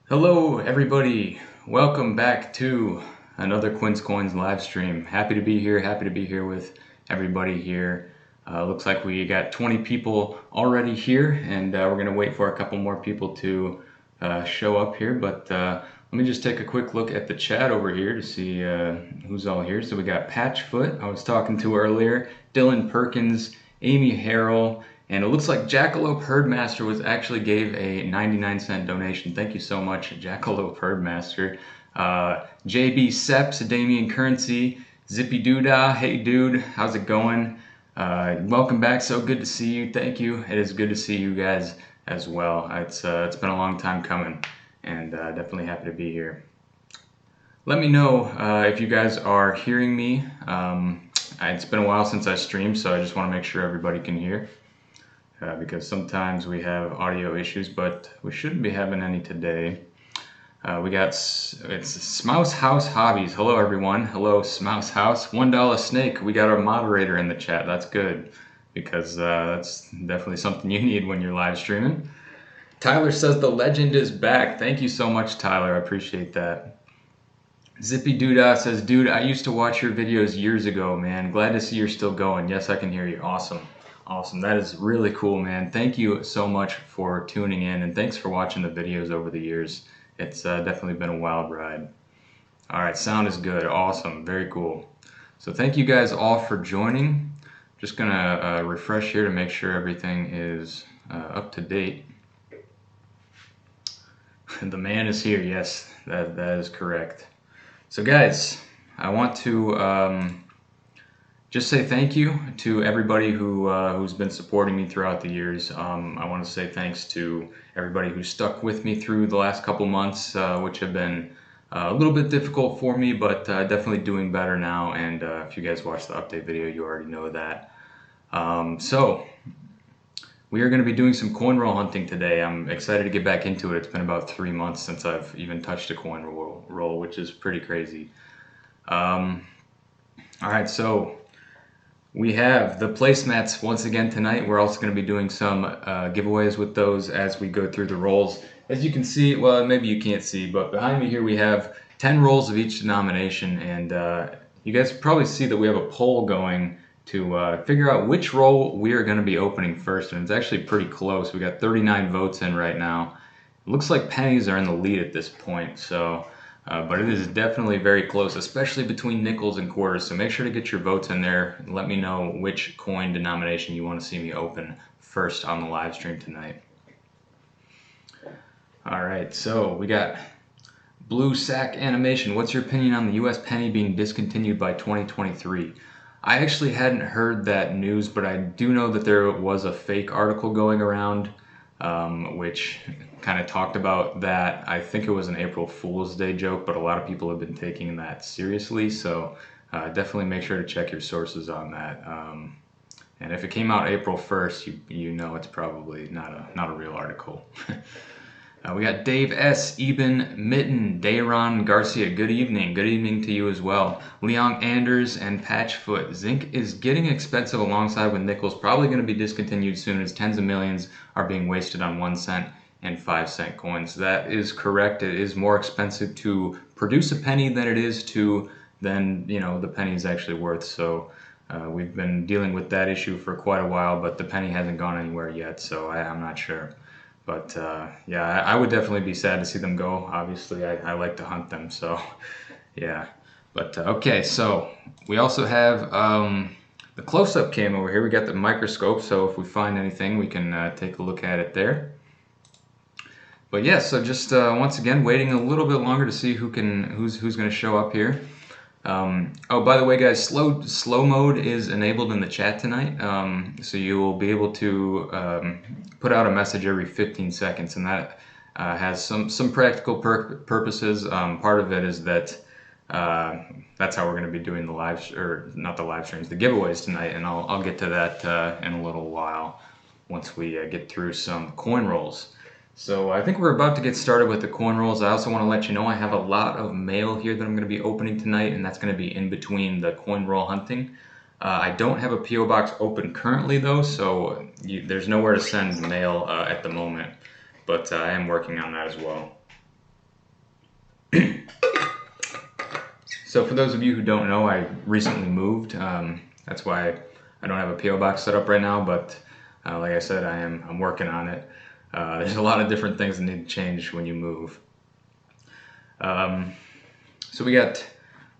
Hello everybody, welcome back to another Quin Coins live stream. Happy to be here with everybody here. Looks like we got 20 people already here, and we're going to wait for a couple more people to show up here, but let me just take a quick look at the chat over here to see who's all here. So we got Patchfoot, I was talking to earlier, Dylan Perkins, Amy Harrell, and it looks like Jackalope Herdmaster actually gave a 99-cent donation. Thank you so much, Jackalope Herdmaster. JB Seps, Damien Currency, Zippy Doodah, hey dude, how's it going? Welcome back, so good to see you. Thank you. It is good to see you guys as well. It's been a long time coming, and definitely happy to be here. Let me know if you guys are hearing me. It's been a while since I streamed, so I just want to make sure everybody can hear. Because sometimes we have audio issues, but we shouldn't be having any today. It's Smouse House Hobbies. Hello everyone. Hello Smouse House. $1 Snake. We got our moderator in the chat. That's good, because that's definitely something you need when you're live streaming. Tyler says the legend is back. Thank you so much, Tyler. I appreciate that. Zippy Doodah says, dude, I used to watch your videos years ago, man. Glad to see you're still going. Yes, I can hear you. Awesome. Awesome. That is really cool, man. Thank you so much for tuning in, and thanks for watching the videos over the years. It's definitely been a wild ride. All right, sound is good. Awesome. Very cool. So thank you guys all for joining. Just going to refresh here to make sure everything is up to date. The man is here. Yes, that is correct. So guys, I want to just say thank you to everybody who's been supporting me throughout the years. I want to say thanks to everybody who stuck with me through the last couple months, which have been a little bit difficult for me, but definitely doing better now. And if you guys watched the update video, you already know that. So we are going to be doing some Cornrow hunting today. I'm excited to get back into it. It's been about 3 months since I've even touched a Cornrow, which is pretty crazy. All right, so we have the placemats once again tonight. We're also going to be doing some giveaways with those as we go through the rolls. As you can see, well, maybe you can't see, but behind me here we have 10 rolls of each denomination, and you guys probably see that we have a poll going to figure out which roll we are going to be opening first, and it's actually pretty close. We got 39 votes in right now. It looks like pennies are in the lead at this point, so but it is definitely very close, especially between nickels and quarters. So make sure to get your votes in there. And let me know which coin denomination you want to see me open first on the live stream tonight. All right, so we got Blue Sack Animation. What's your opinion on the U.S. penny being discontinued by 2023? I actually hadn't heard that news, but I do know that there was a fake article going around, which kind of talked about that. I think it was an April Fool's Day joke, but a lot of people have been taking that seriously, so definitely make sure to check your sources on that. And if it came out April 1st, you know it's probably not a real article. We got Dave S., Eben, Mitten, Dayron, Garcia. Good evening. Good evening to you as well. Leon Anders and Patchfoot. Zinc is getting expensive alongside with nickels. Probably going to be discontinued soon as tens of millions are being wasted on 1 cent and 5 cent coins. That is correct. It is more expensive to produce a penny than it is than the penny is actually worth. So we've been dealing with that issue for quite a while, but the penny hasn't gone anywhere yet. So I'm not sure. But yeah, I would definitely be sad to see them go. Obviously, I like to hunt them, so yeah. But okay, so we also have the close-up cam over here. We got the microscope, so if we find anything, we can take a look at it there. But yeah, so just once again, waiting a little bit longer to see who's going to show up here. Oh, by the way, guys, slow mode is enabled in the chat tonight, so you will be able to put out a message every 15 seconds, and that has some practical purposes. Part of it is that that's how we're going to be doing the the giveaways tonight, and I'll get to that in a little while once we get through some coin rolls. So I think we're about to get started with the coin rolls. I also want to let you know I have a lot of mail here that I'm going to be opening tonight, and that's going to be in between the coin roll hunting. I don't have a P.O. box open currently though, so there's nowhere to send mail at the moment, but I am working on that as well. So for those of you who don't know, I recently moved. That's why I don't have a P.O. box set up right now, but like I said, I'm working on it. There's a lot of different things that need to change when you move. So we got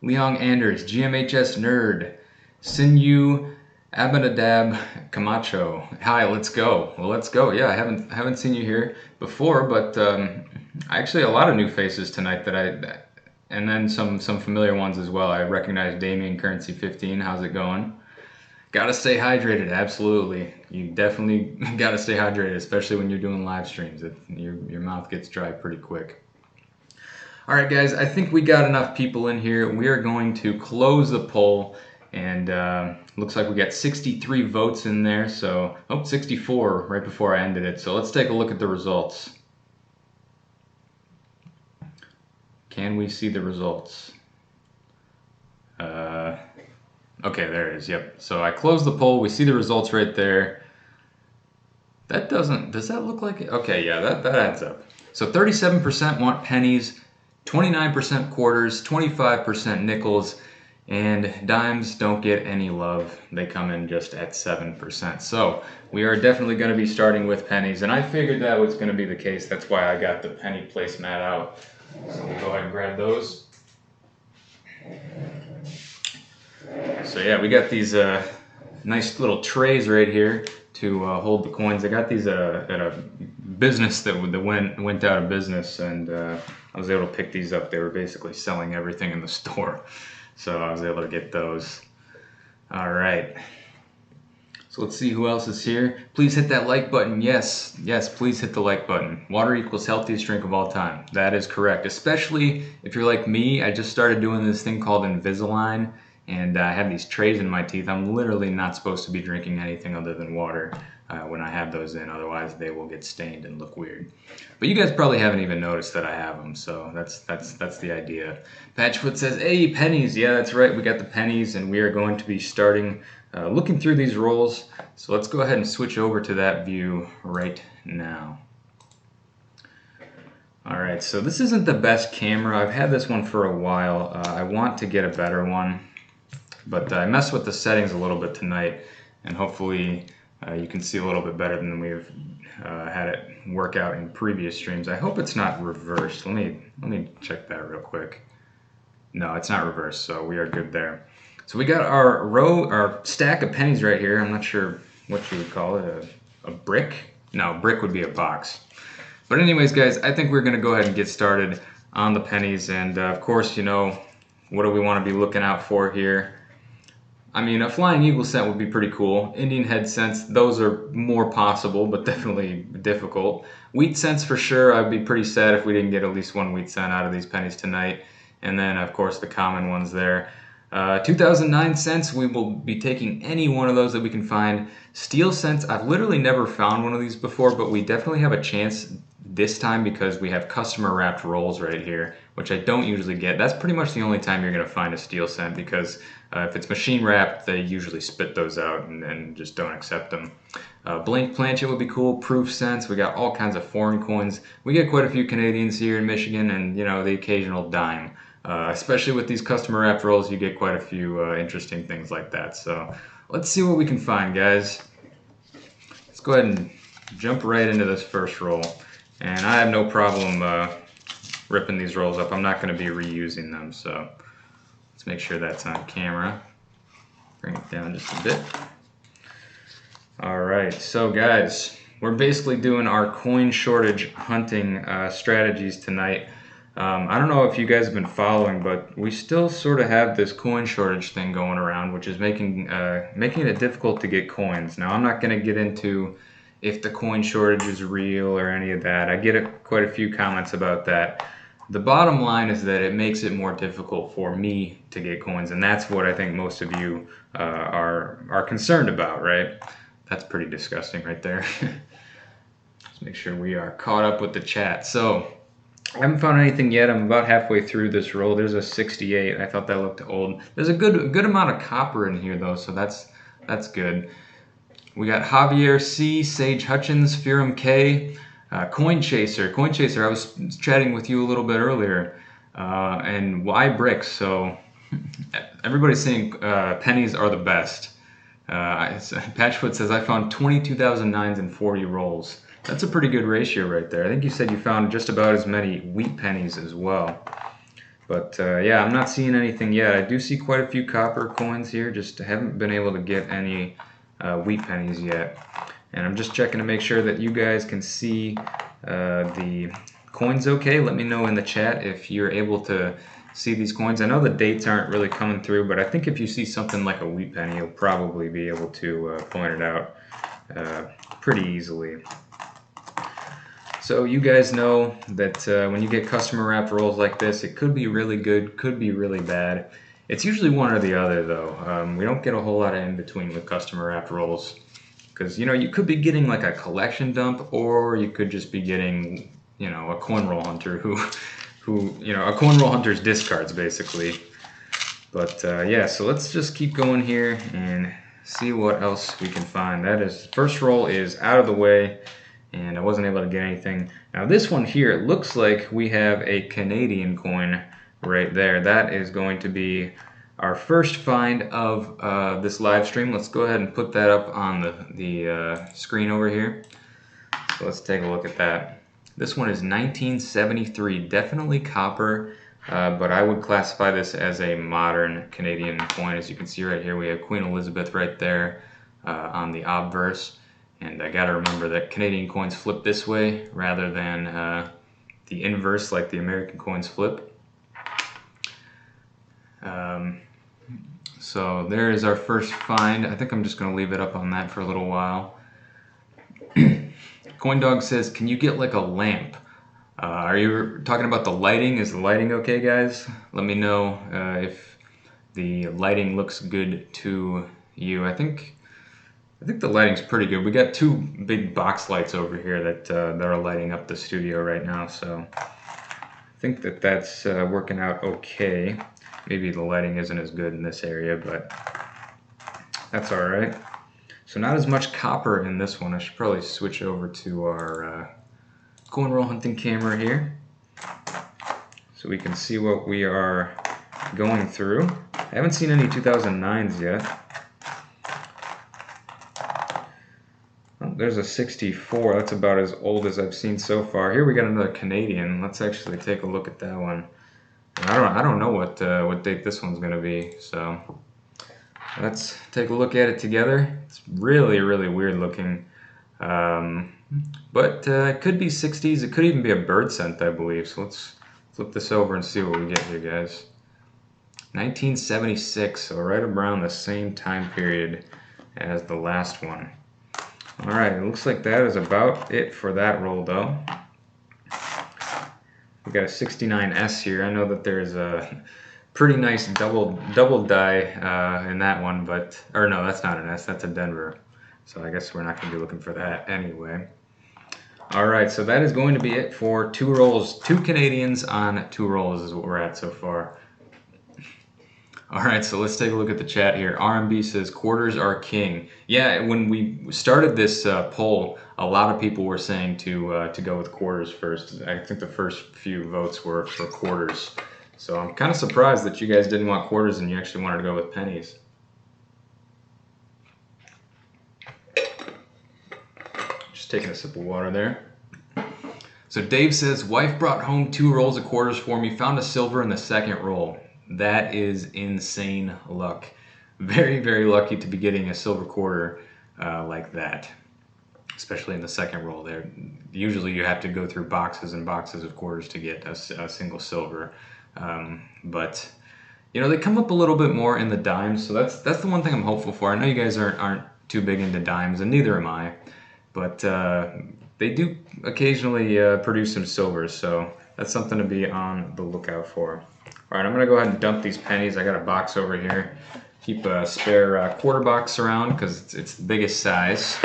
Leong Anders, GMHS Nerd, Sinew Abinadab Camacho. Hi, let's go. Well, let's go. Yeah, I haven't seen you here before, but actually a lot of new faces tonight and then some familiar ones as well. I recognize Damien Currency 15. How's it going? Gotta stay hydrated. Absolutely, you definitely gotta stay hydrated, especially when you're doing live streams. Your mouth gets dry pretty quick. All right, guys. I think we got enough people in here. We are going to close the poll. And looks like we got 63 votes in there, so 64 right before I ended it. So let's take a look at the results. Can we see the results? Okay, there it is. Yep. So I closed the poll. We see the results right there. Does that look like it? Okay, yeah, that adds up. So 37% want pennies, 29% quarters, 25% nickels, and dimes don't get any love. They come in just at 7%. So we are definitely going to be starting with pennies, and I figured that was going to be the case. That's why I got the penny placemat out. So we'll go ahead and grab those. So yeah, we got these nice little trays right here to hold the coins. I got these at a business that went out of business, and I was able to pick these up. They were basically selling everything in the store. So I was able to get those. All right. So let's see who else is here. Please hit that like button. Yes, please hit the like button. Water equals healthiest drink of all time. That is correct. Especially if you're like me. I just started doing this thing called Invisalign, and I have these trays in my teeth. I'm literally not supposed to be drinking anything other than water when I have those in. Otherwise, they will get stained and look weird. But you guys probably haven't even noticed that I have them, so that's the idea. Patchfoot says, hey, pennies. Yeah, that's right. We got the pennies, and we are going to be starting looking through these rolls. So let's go ahead and switch over to that view right now. All right, so this isn't the best camera. I've had this one for a while. I want to get a better one, but I messed with the settings a little bit tonight, and hopefully you can see a little bit better than we've had it work out in previous streams. I hope it's not reversed. Let me check that real quick. No, it's not reversed, so we are good there. So we got our stack of pennies right here. I'm not sure what you would call it, a brick? No, brick would be a box. But anyways, guys, I think we're gonna go ahead and get started on the pennies. And of course, you know, what do we want to be looking out for here? I mean, a flying eagle cent would be pretty cool. Indian head cents, those are more possible, but definitely difficult. Wheat cents for sure. I'd be pretty sad if we didn't get at least one wheat cent out of these pennies tonight. And then, of course, the common ones there. 2009 cents, we will be taking any one of those that we can find. Steel cents, I've literally never found one of these before, but we definitely have a chance this time because we have customer wrapped rolls right here, which I don't usually get. That's pretty much the only time you're going to find a steel cent, because if it's machine wrapped, they usually spit those out and just don't accept them. Blank planchet would be cool. Proof cents, we got all kinds of foreign coins. We get quite a few Canadians here in Michigan, and you know, the occasional dime. Especially with these customer wrapped rolls, you get quite a few interesting things like that. So let's see what we can find, guys. Let's go ahead and jump right into this first roll. And I have no problem ripping these rolls up. I'm not going to be reusing them, so let's make sure that's on camera. Bring it down just a bit. All right, so guys, we're basically doing our coin shortage hunting strategies tonight. I don't know if you guys have been following, but we still sort of have this coin shortage thing going around, which is making it difficult to get coins. Now, I'm not going to get into if the coin shortage is real or any of that. I get quite a few comments about that. The bottom line is that it makes it more difficult for me to get coins, and that's what I think most of you are concerned about, right? That's pretty disgusting right there. Let's make sure we are caught up with the chat. So I haven't found anything yet. I'm about halfway through this roll. There's a 68. I thought that looked old. There's a good amount of copper in here though, so that's good. We got Javier C, Sage Hutchins, Firam K, Coin Chaser. Coin Chaser, I was chatting with you a little bit earlier. And why bricks? So everybody's saying pennies are the best. Patchfoot says, I found 22,009s and 40 rolls. That's a pretty good ratio right there. I think you said you found just about as many wheat pennies as well. But yeah, I'm not seeing anything yet. I do see quite a few copper coins here, just haven't been able to get any wheat pennies yet. And I'm just checking to make sure that you guys can see the coins okay. Let me know in the chat if you're able to see these coins. I know the dates aren't really coming through, but I think if you see something like a wheat penny, you'll probably be able to point it out pretty easily. So you guys know that when you get customer wrapped rolls like this, it could be really good, could be really bad. It's usually one or the other though. We don't get a whole lot of in between with customer wrapped rolls. Because, you know, you could be getting like a collection dump, or you could just be getting, you know, a cornrow hunter who you know, a cornrow hunter's discards basically. But yeah, so let's just keep going here and see what else we can find. That is, first roll is out of the way, and I wasn't able to get anything. Now this one here, it looks like we have a Canadian coin right there. That is going to be our first find of this live stream. Let's go ahead and put that up on the screen over here. So let's take a look at that. This one is 1973, definitely copper, but I would classify this as a modern Canadian coin. As you can see right here, we have Queen Elizabeth right there on the obverse. And I gotta remember that Canadian coins flip this way rather than the inverse like the American coins flip. So there is our first find. I think I'm just going to leave it up on that for a little while. CoinDog says, can you get like a lamp? Are you talking about the lighting? Is the lighting okay, guys? Let me know if the lighting looks good to you. I think the lighting's pretty good. We got two big box lights over here that are lighting up the studio right now, so I think that that's working out okay. Maybe the lighting isn't as good in this area, but that's all right. So not as much copper in this one. I should probably switch over to our cornrow hunting camera here so we can see what we are going through. I haven't seen any 2009s yet. Oh, there's a 64. That's about as old as I've seen so far. Here we got another Canadian. Let's actually take a look at that one. I don't know what date this one's going to be, so let's take a look at it together. It's really, really weird looking, but it could be 60s. It could even be a bird scent, I believe. So let's flip this over and see what we get here, guys. 1976, so right around the same time period as the last one. All right, it looks like that is about it for that roll, though. We got a 69S here. I know that there's a pretty nice double die in that one, but, or no, that's not an S, that's a Denver. So I guess we're not going to be looking for that anyway. All right, so that is going to be it for two rolls. 2 Canadians on 2 rolls is what we're at so far. All right, so let's take a look at the chat here. RMB says quarters are king. Yeah, when we started this poll, a lot of people were saying to go with quarters first. I think the first few votes were for quarters. So I'm kind of surprised that you guys didn't want quarters and you actually wanted to go with pennies. Just taking a sip of water there. So Dave says, wife brought home 2 rolls of quarters for me, found a silver in the second roll. That is insane luck. Very, very lucky to be getting a silver quarter like that, especially in the second roll there. Usually you have to go through boxes and boxes of quarters to get a single silver. But, you know, they come up a little bit more in the dimes, so that's the one thing I'm hopeful for. I know you guys aren't too big into dimes, and neither am I, but they do occasionally produce some silvers, so that's something to be on the lookout for. All right, I'm going to go ahead and dump these pennies. I got a box over here. Keep a spare quarter box around because it's the biggest size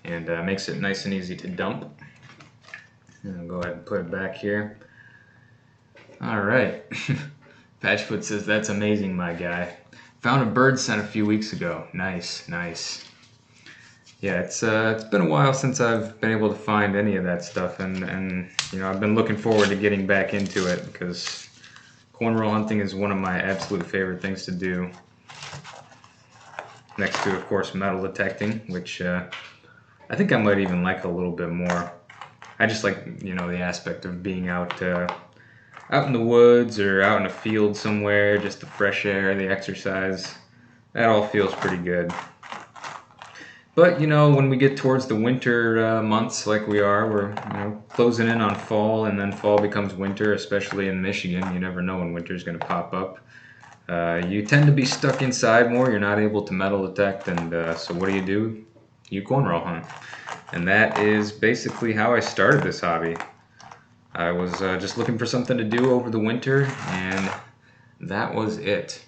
and makes it nice and easy to dump. And I'll go ahead and put it back here. All right. Patchfoot says, that's amazing, my guy. Found a bird scent a few weeks ago. Nice, nice. Yeah, it's been a while since I've been able to find any of that stuff, and you know, I've been looking forward to getting back into it because cornrow hunting is one of my absolute favorite things to do. Next to, of course, metal detecting, which I think I might even like a little bit more. I just like, you know, the aspect of being out in the woods or out in a field somewhere, just the fresh air, the exercise. That all feels pretty good. But, you know, when we get towards the winter months like we are, we're, you know, closing in on fall, and then fall becomes winter, especially in Michigan. You never know when winter's going to pop up. You tend to be stuck inside more. You're not able to metal detect, and so what do? You cornrow hunt. And that is basically how I started this hobby. I was just looking for something to do over the winter, and that was it.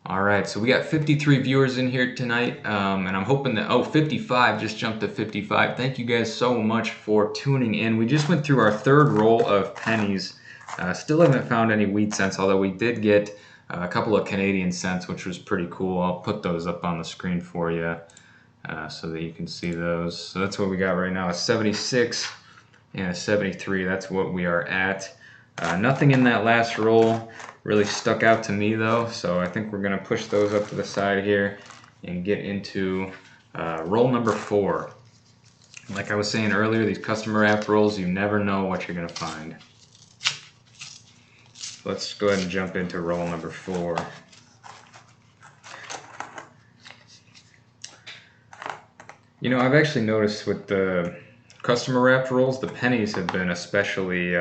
Alright, so we got 53 viewers in here tonight, and I'm hoping that, 55, just jumped to 55. Thank you guys so much for tuning in. We just went through our third roll of pennies. Still haven't found any wheat cents, although we did get a couple of Canadian cents, which was pretty cool. I'll put those up on the screen for you so that you can see those. So that's what we got right now, a 76 and a 73. That's what we are at. Nothing in that last roll really stuck out to me though, so I think we're going to push those up to the side here and get into roll number 4. Like I was saying earlier, these customer wrapped rolls, you never know what you're going to find. Let's go ahead and jump into roll number 4. You know, I've actually noticed with the customer wrapped rolls, the pennies have been especially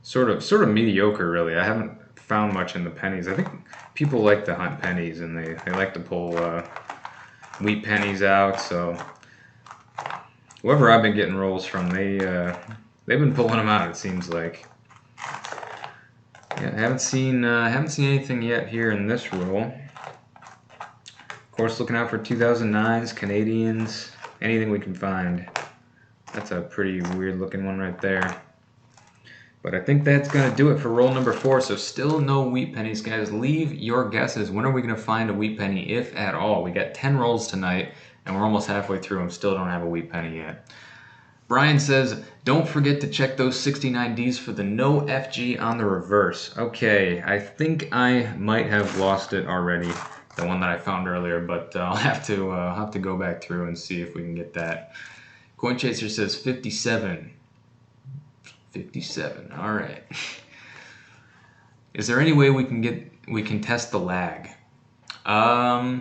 sort of mediocre, really. I haven't found much in the pennies. I think people like to hunt pennies, and they like to pull wheat pennies out. So whoever I've been getting rolls from, they've been pulling them out. It seems like. Yeah, I haven't seen anything yet here in this roll. Of course, looking out for 2009s, Canadians, anything we can find. That's a pretty weird looking one right there. But I think that's going to do it for roll number 4. So still no wheat pennies, guys. Leave your guesses. When are we going to find a wheat penny, if at all? We got 10 rolls tonight, and we're almost halfway through them. Still don't have a wheat penny yet. Brian says, don't forget to check those 69Ds for the no FG on the reverse. Okay, I think I might have lost it already, the one that I found earlier, but I'll have to go back through and see if we can get that. Coin Chaser says 57. 57. All right. Is there any way we can test the lag? I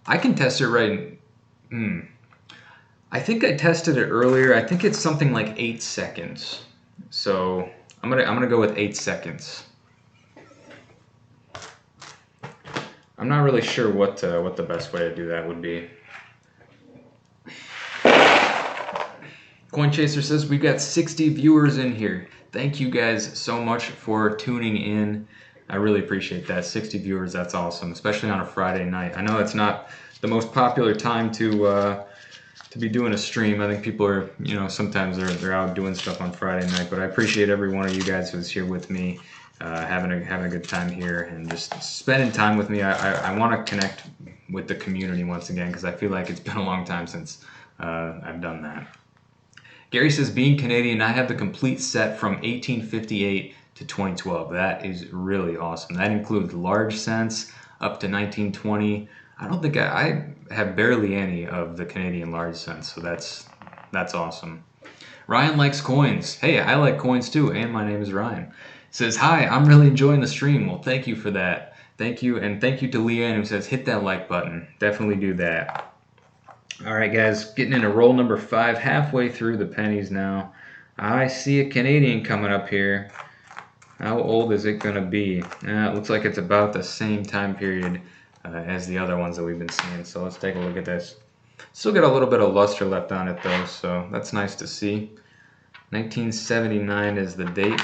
can test it right. I think I tested it earlier. I think it's something like 8 seconds. So I'm gonna go with 8 seconds. I'm not really sure what the best way to do that would be. Coin Chaser says we've got 60 viewers in here. Thank you guys so much for tuning in. I really appreciate that. 60 viewers, that's awesome, especially on a Friday night. I know it's not the most popular time to be doing a stream. I think people are, you know, sometimes they're out doing stuff on Friday night, but I appreciate every one of you guys who's here with me, having a good time here and just spending time with me. I want to connect with the community once again because I feel like it's been a long time since I've done that. Gary says, being Canadian, I have the complete set from 1858 to 2012. That is really awesome. That includes large cents up to 1920. I don't think I have barely any of the Canadian large cents, so that's awesome. Ryan likes coins. Hey, I like coins too, and my name is Ryan. Says, hi, I'm really enjoying the stream. Well, thank you for that. Thank you, and thank you to Leanne who says, hit that like button. Definitely do that. All right, guys, getting into roll number 5, halfway through the pennies now. I see a Canadian coming up here. How old is it going to be? It looks like it's about the same time period as the other ones that we've been seeing. So let's take a look at this. Still got a little bit of luster left on it, though, so that's nice to see. 1979 is the date.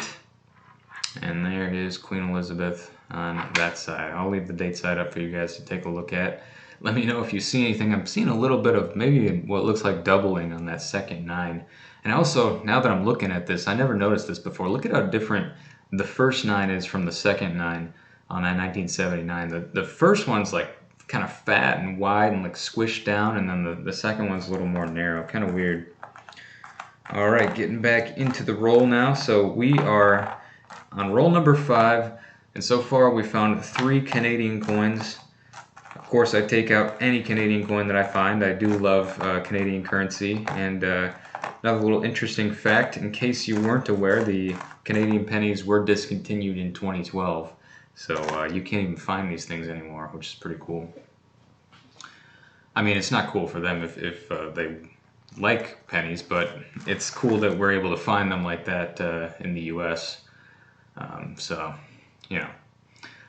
And there is Queen Elizabeth on that side. I'll leave the date side up for you guys to take a look at. Let me know if you see anything. I'm seeing a little bit of maybe what looks like doubling on that second 9. And also, now that I'm looking at this, I never noticed this before. Look at how different the first 9 is from the second 9 on that 1979. The first one's like kind of fat and wide and like squished down, and then the second one's a little more narrow. Kind of weird. All right, getting back into the roll now. So we are on roll number 5, and so far we found 3 Canadian coins. Of course, I take out any Canadian coin that I find. I do love Canadian currency. And another little interesting fact, in case you weren't aware, the Canadian pennies were discontinued in 2012. So you can't even find these things anymore, which is pretty cool. I mean, it's not cool for them if they like pennies, but it's cool that we're able to find them like that in the US. So, you know,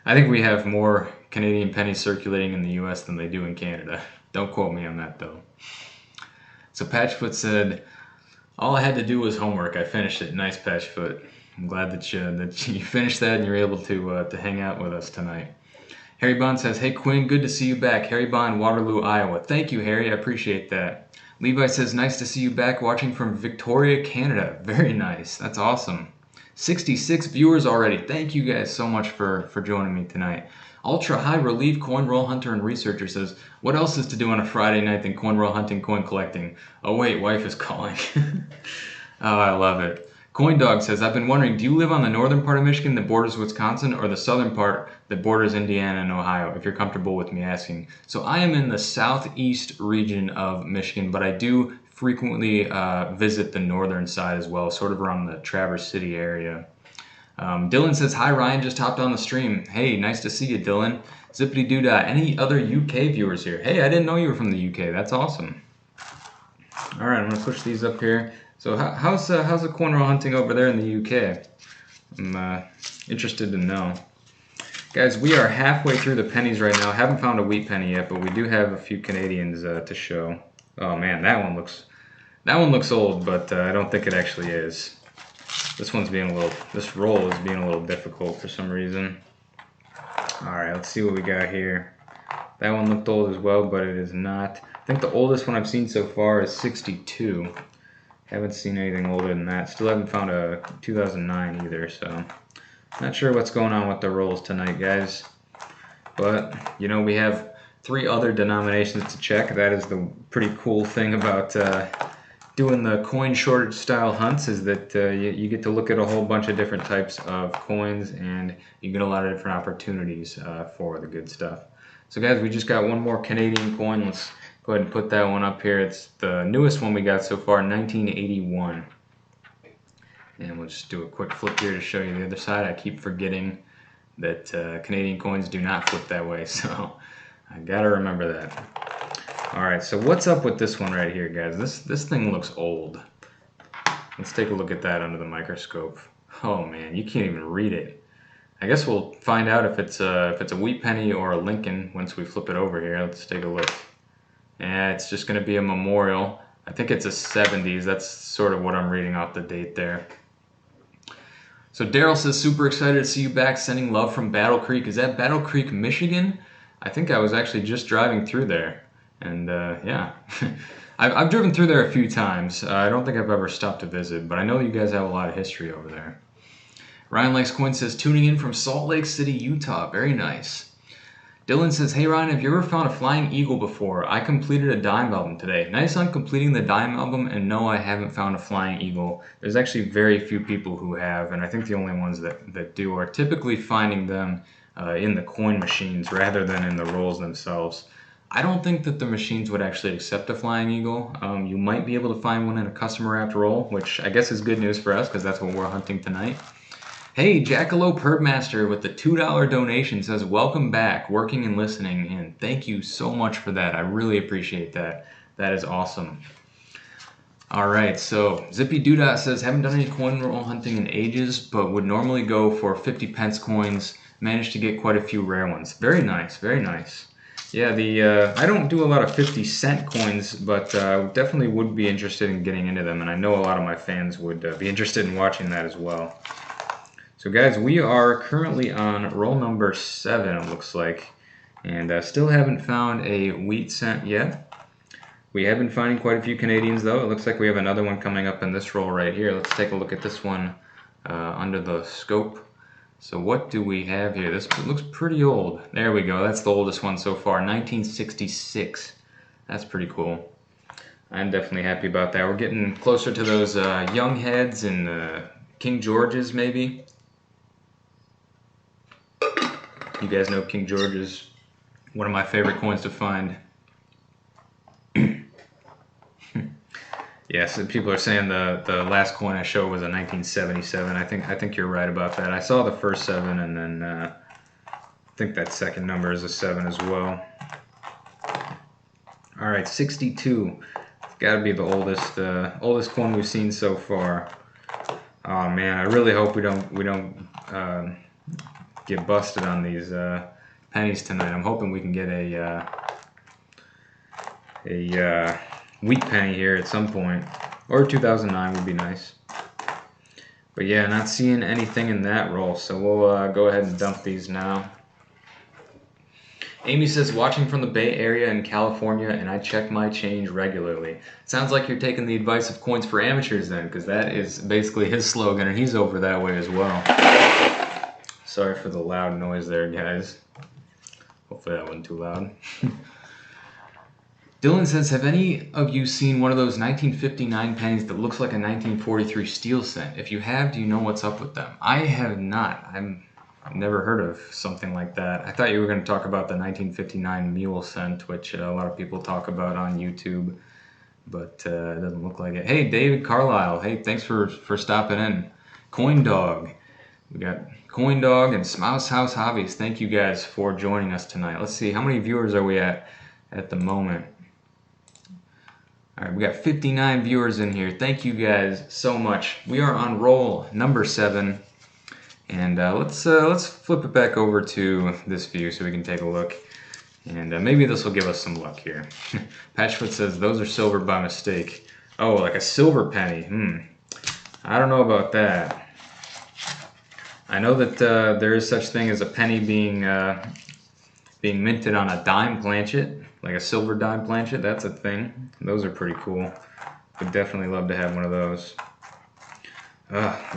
I think we have more Canadian pennies circulating in the US than they do in Canada. Don't quote me on that, though. So Patchfoot said, all I had to do was homework. I finished it. Nice, Patchfoot. I'm glad that you finished that and you're able to hang out with us tonight. Harry Bond says, hey Quinn, good to see you back. Harry Bond, Waterloo, Iowa. Thank you, Harry. I appreciate that. Levi says, nice to see you back watching from Victoria, Canada. Very nice. That's awesome. 66 viewers already. Thank you guys so much for joining me tonight. Ultra High Relief Coin Roll Hunter and Researcher says, what else is to do on a Friday night than coin roll hunting, coin collecting? Oh wait, wife is calling. Oh, I love it. Coin Dog says, I've been wondering, do you live on the northern part of Michigan that borders Wisconsin, or the southern part that borders Indiana and Ohio, if you're comfortable with me asking? So I am in the southeast region of Michigan, but I do frequently visit the northern side as well, sort of around the Traverse City area. Dylan says, hi Ryan, just hopped on the stream. Hey, nice to see you, Dylan. Zippity doodah. Any other UK viewers here? Hey, I didn't know you were from the UK. That's awesome. All right, I'm gonna push these up here. So how's the coin roll hunting over there in the UK? I'm interested to know. Guys, we are halfway through the pennies right now. Haven't found a wheat penny yet, but we do have a few Canadians to show. Oh man, that one looks old, but I don't think it actually is. This roll is being a little difficult for some reason. All right, let's see what we got here. That one looked old as well, but it is not. I think the oldest one I've seen so far is 62. Haven't seen anything older than that. Still haven't found a 2009 either, so not sure what's going on with the rolls tonight, guys. But, you know, we have 3 other denominations to check. That is the pretty cool thing about doing the coin shortage style hunts, is that you get to look at a whole bunch of different types of coins, and you get a lot of different opportunities for the good stuff. So guys, we just got one more Canadian coin. Let's go ahead and put that one up here. It's the newest one we got so far, 1981. And we'll just do a quick flip here to show you the other side. I keep forgetting that Canadian coins do not flip that way, so I gotta remember that. All right, so what's up with this one right here, guys? This thing looks old. Let's take a look at that under the microscope. Oh man, you can't even read it. I guess we'll find out if it's a wheat penny or a Lincoln once we flip it over here. Let's take a look. Yeah, it's just going to be a memorial. I think it's a 70s. That's sort of what I'm reading off the date there. So Daryl says, super excited to see you back, sending love from Battle Creek. Is that Battle Creek, Michigan? I think I was actually just driving through there. And yeah, I've driven through there a few times. I don't think I've ever stopped to visit, but I know you guys have a lot of history over there. Ryan Likes Coin says, tuning in from Salt Lake City, Utah. Very nice. Dylan says, hey Ryan, have you ever found a flying eagle before? I completed a dime album today. Nice on completing the dime album, and no, I haven't found a flying eagle. There's actually very few people who have, and I think the only ones that do are typically finding them in the coin machines rather than in the rolls themselves. I don't think that the machines would actually accept a flying eagle. You might be able to find one in a custom wrapped roll, which I guess is good news for us because that's what we're hunting tonight. Hey, Jackalope Herdmaster with the $2 donation says, welcome back, working and listening, and thank you so much for that. I really appreciate that. That is awesome. All right, so Zippy Doodah says, haven't done any coin roll hunting in ages, but would normally go for 50 pence coins. Managed to get quite a few rare ones. Very nice, very nice. Yeah, I don't do a lot of 50-cent coins, but definitely would be interested in getting into them, and I know a lot of my fans would be interested in watching that as well. So guys, we are currently on roll number 7, it looks like, and still haven't found a wheat cent yet. We have been finding quite a few Canadians though. It looks like we have another one coming up in this roll right here. Let's take a look at this one under the scope. So what do we have here? This looks pretty old. There we go. That's the oldest one so far, 1966. That's pretty cool. I'm definitely happy about that. We're getting closer to those young heads and King George's, maybe. You guys know King George is one of my favorite coins to find. Yes, people are saying the last coin I showed was a 1977. I think you're right about that. I saw the first 7, and then I think that second number is a 7 as well. All right, 62. It's got to be the oldest coin we've seen so far. Oh man, I really hope we don't get busted on these pennies tonight. I'm hoping we can get a wheat penny here at some point, or 2009 would be nice. But yeah, not seeing anything in that roll, so we'll go ahead and dump these now. Amy says, watching from the Bay Area in California, and I check my change regularly. Sounds like you're taking the advice of Coins for Amateurs then, because that is basically his slogan, and he's over that way as well. Sorry for the loud noise there, guys. Hopefully that wasn't too loud. Dylan says, have any of you seen one of those 1959 pennies that looks like a 1943 steel cent? If you have, do you know what's up with them? I have not. I've never heard of something like that. I thought you were going to talk about the 1959 Mule cent, which a lot of people talk about on YouTube, but it doesn't look like it. Hey, David Carlisle. Hey, thanks for stopping in. Coin Dog. We got Coin Dog and Smouse House Hobbies. Thank you guys for joining us tonight. Let's see, how many viewers are we at the moment? All right, we got 59 viewers in here. Thank you guys so much. We are on roll number 7, and let's flip it back over to this view so we can take a look, and maybe this will give us some luck here. Patchfoot says those are silver by mistake. Oh, like a silver penny. I don't know about that. I know that there is such thing as a penny being minted on a dime planchet. Like a silver dime planchet, that's a thing. Those are pretty cool. Would definitely love to have one of those.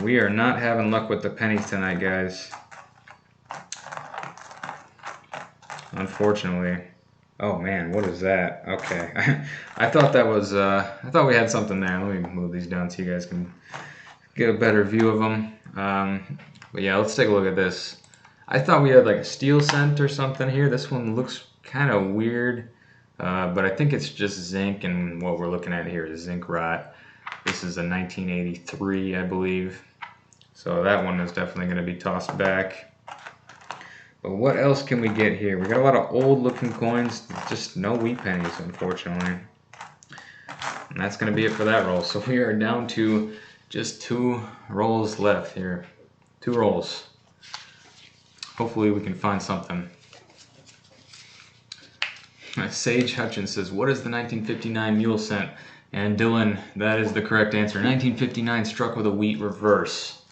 We are not having luck with the pennies tonight, guys. Unfortunately. Oh man, what is that? Okay, I thought that was. I thought we had something there. Let me move these down so you guys can get a better view of them. But yeah, let's take a look at this. I thought we had like a steel cent or something here. This one looks kind of weird, but I think it's just zinc, and what we're looking at here is zinc rot. This is a 1983, I believe, so that one is definitely going to be tossed back. But what else can we get here? We got a lot of old looking coins, just no wheat pennies, unfortunately. And that's going to be it for that roll. So we are down to just 2 rolls left here. 2 rolls. Hopefully we can find something. Sage Hutchins says, what is the 1959 Mule cent? And Dylan, that is the correct answer. 1959 struck with a wheat reverse.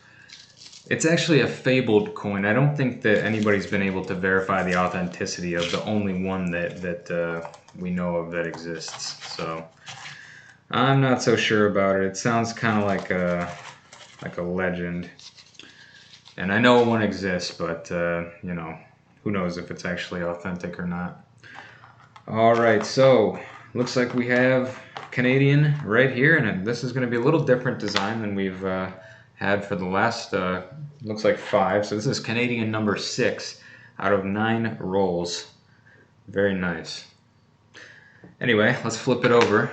It's actually a fabled coin. I don't think that anybody's been able to verify the authenticity of the only one that we know of that exists. So I'm not so sure about it. It sounds kind of like a legend. And I know one exists, but you know, who knows if it's actually authentic or not. All right, so looks like we have Canadian right here, and this is going to be a little different design than we've had for the last, looks like 5. So this is Canadian number 6 out of 9 rolls. Very nice. Anyway, let's flip it over.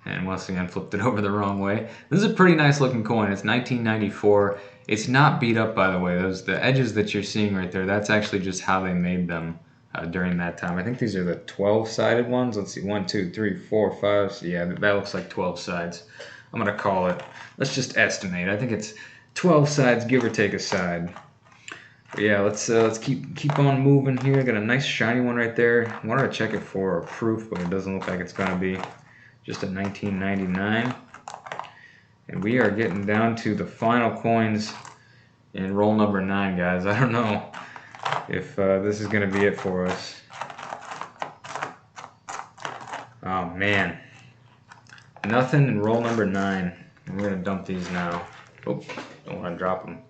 And once again, flipped it over the wrong way. This is a pretty nice looking coin. It's 1994. It's not beat up, by the way. The edges that you're seeing right there, that's actually just how they made them during that time. I think these are the 12-sided ones. Let's see, 1, 2, 3, 4, 5. Yeah, that looks like 12 sides. I'm gonna call it. Let's just estimate. I think it's 12 sides, give or take a side. But yeah, let's keep on moving here. Got a nice shiny one right there. I wanted to check it for a proof, but it doesn't look like it's gonna be. Just a 1999. And we are getting down to the final coins in roll number 9, guys. I don't know if this is going to be it for us. Oh, man. Nothing in roll number 9. We're going to dump these now. Oh, don't want to drop them.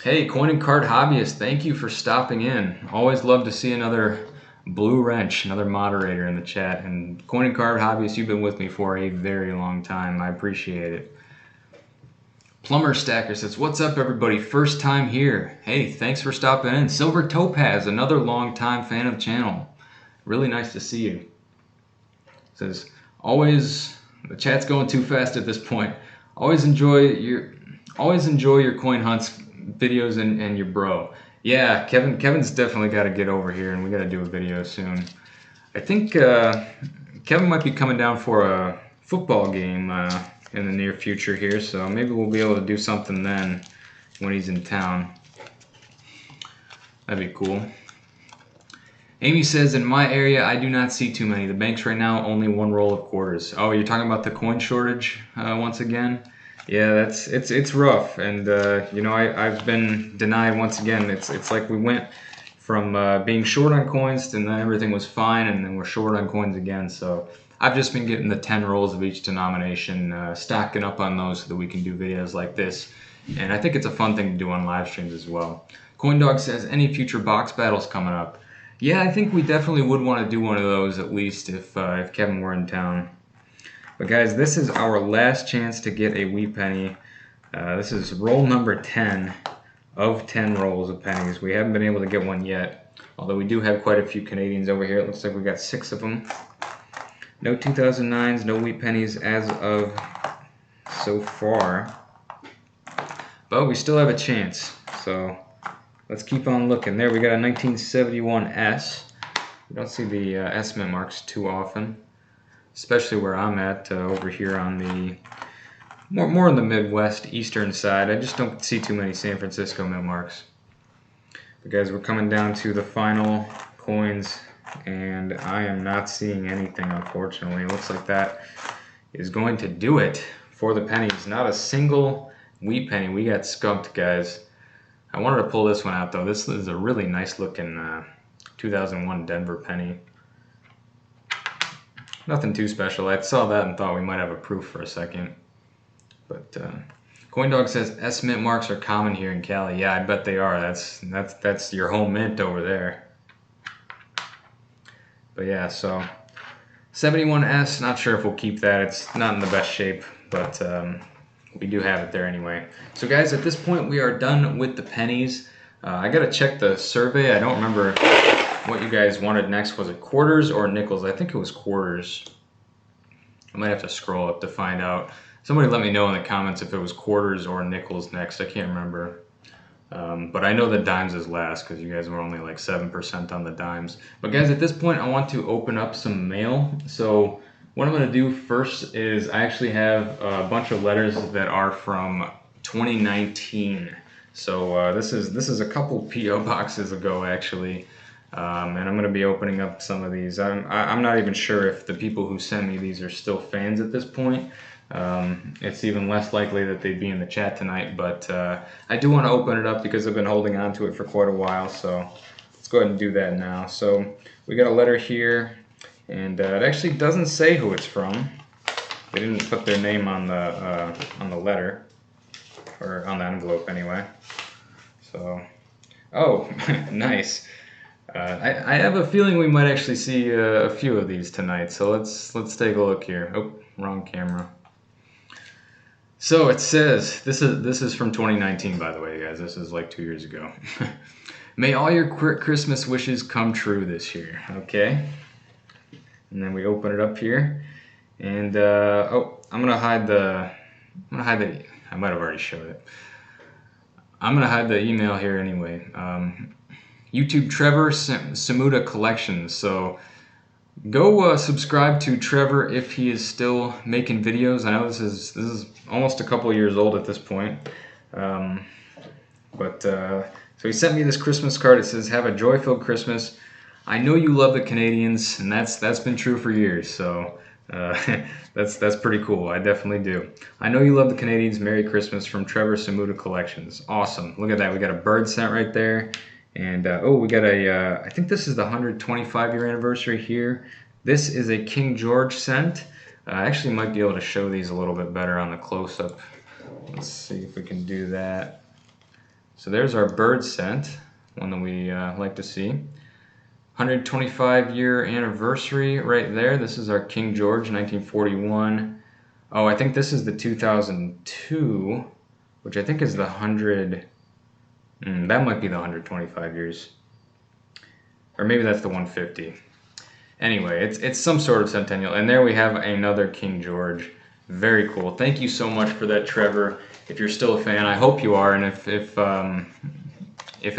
Hey, coin and card hobbyist, thank you for stopping in. Always love to see another blue wrench, another moderator in the chat. And coin and card hobbyist, you've been with me for a very long time. I appreciate it. Plumber Stacker says, what's up everybody? First time here. Hey, thanks for stopping in. Silver Topaz, another long-time fan of the channel. Really nice to see you. Says, always, the chat's going too fast at this point. Always enjoy your coin hunts videos and your bro. Yeah, Kevin's definitely got to get over here and we got to do a video soon. I think Kevin might be coming down for a football game in the near future here, so maybe we'll be able to do something then when he's in town. That'd be cool. Amy says, in my area, I do not see too many. The banks right now, only one roll of quarters. Oh, you're talking about the coin shortage once again? Yeah, it's rough, and you know, I've been denied once again. It's like we went from being short on coins, and then everything was fine, and then we're short on coins again. So I've just been getting the 10 rolls of each denomination, stocking up on those so that we can do videos like this. And I think it's a fun thing to do on live streams as well. CoinDog says, any future box battles coming up? Yeah, I think we definitely would want to do one of those at least if Kevin were in town. But guys, this is our last chance to get a wee penny. This is roll number 10 of 10 rolls of pennies. We haven't been able to get one yet, although we do have quite a few Canadians over here. It looks like we got 6 of them. No 2009s, no wheat pennies as of so far. But we still have a chance, so let's keep on looking. There, we got a 1971 S. We don't see the S mint marks too often, especially where I'm at over here on the more in the Midwest eastern side. I just don't see too many San Francisco mint marks. But guys, we're coming down to the final coins, and I am not seeing anything, unfortunately. It looks like that is going to do it for the pennies. Not a single wheat penny. We got skunked, guys. I wanted to pull this one out, though. This is a really nice looking 2001 Denver penny. Nothing too special. I saw that and thought we might have a proof for a second. But CoinDog says S mint marks are common here in Cali. Yeah, I bet they are. That's your home mint over there. But yeah, so 71S, not sure if we'll keep that. It's not in the best shape, but we do have it there anyway. So guys, at this point we are done with the pennies. I gotta check the survey. I don't remember what you guys wanted next. Was it quarters or nickels? I think it was quarters. I might have to scroll up to find out. Somebody let me know in the comments if it was quarters or nickels next. I can't remember. But I know the dimes is last because you guys were only like 7% on the dimes. But guys, at this point I want to open up some mail. So what I'm going to do first is I actually have a bunch of letters that are from 2019. So this is a couple P.O. boxes ago actually. And I'm going to be opening up some of these. I'm not even sure if the people who sent me these are still fans at this point. It's even less likely that they'd be in the chat tonight, but I do want to open it up because I've been holding on to it for quite a while, so let's go ahead and do that now. So we got a letter here, and it actually doesn't say who it's from. They didn't put their name on the letter, or on the envelope anyway. So, oh, nice. I have a feeling we might actually see a few of these tonight, so let's take a look here. Oh, wrong camera. So it says, this is from 2019, by the way, guys. This is like 2 years ago. May all your Christmas wishes come true this year. Okay. And then we open it up here, and oh, I might have already showed it. I'm gonna hide the email here anyway. YouTube Trevor Samuda Collections. So go subscribe to Trevor if he is still making videos. I know this is almost a couple years old at this point. So he sent me this Christmas card. It says, "Have a joy-filled Christmas. I know you love the Canadians," and that's been true for years. So that's pretty cool. I definitely do. "I know you love the Canadians. Merry Christmas from Trevor Samuda Collections." Awesome. Look at that. We got a bird cent right there. And oh, we got a, I think this is the 125-year anniversary here. This is a King George cent. I actually might be able to show these a little bit better on the close-up. Let's see if we can do that. So there's our bird scent, one that we like to see. 125-year anniversary right there. This is our King George, 1941. Oh, I think this is the 2002, which I think is the 100. That might be the 125 years. Or maybe that's the 150. Anyway, it's some sort of centennial. And there we have another King George. Very cool. Thank you so much for that, Trevor. If you're still a fan, I hope you are. And if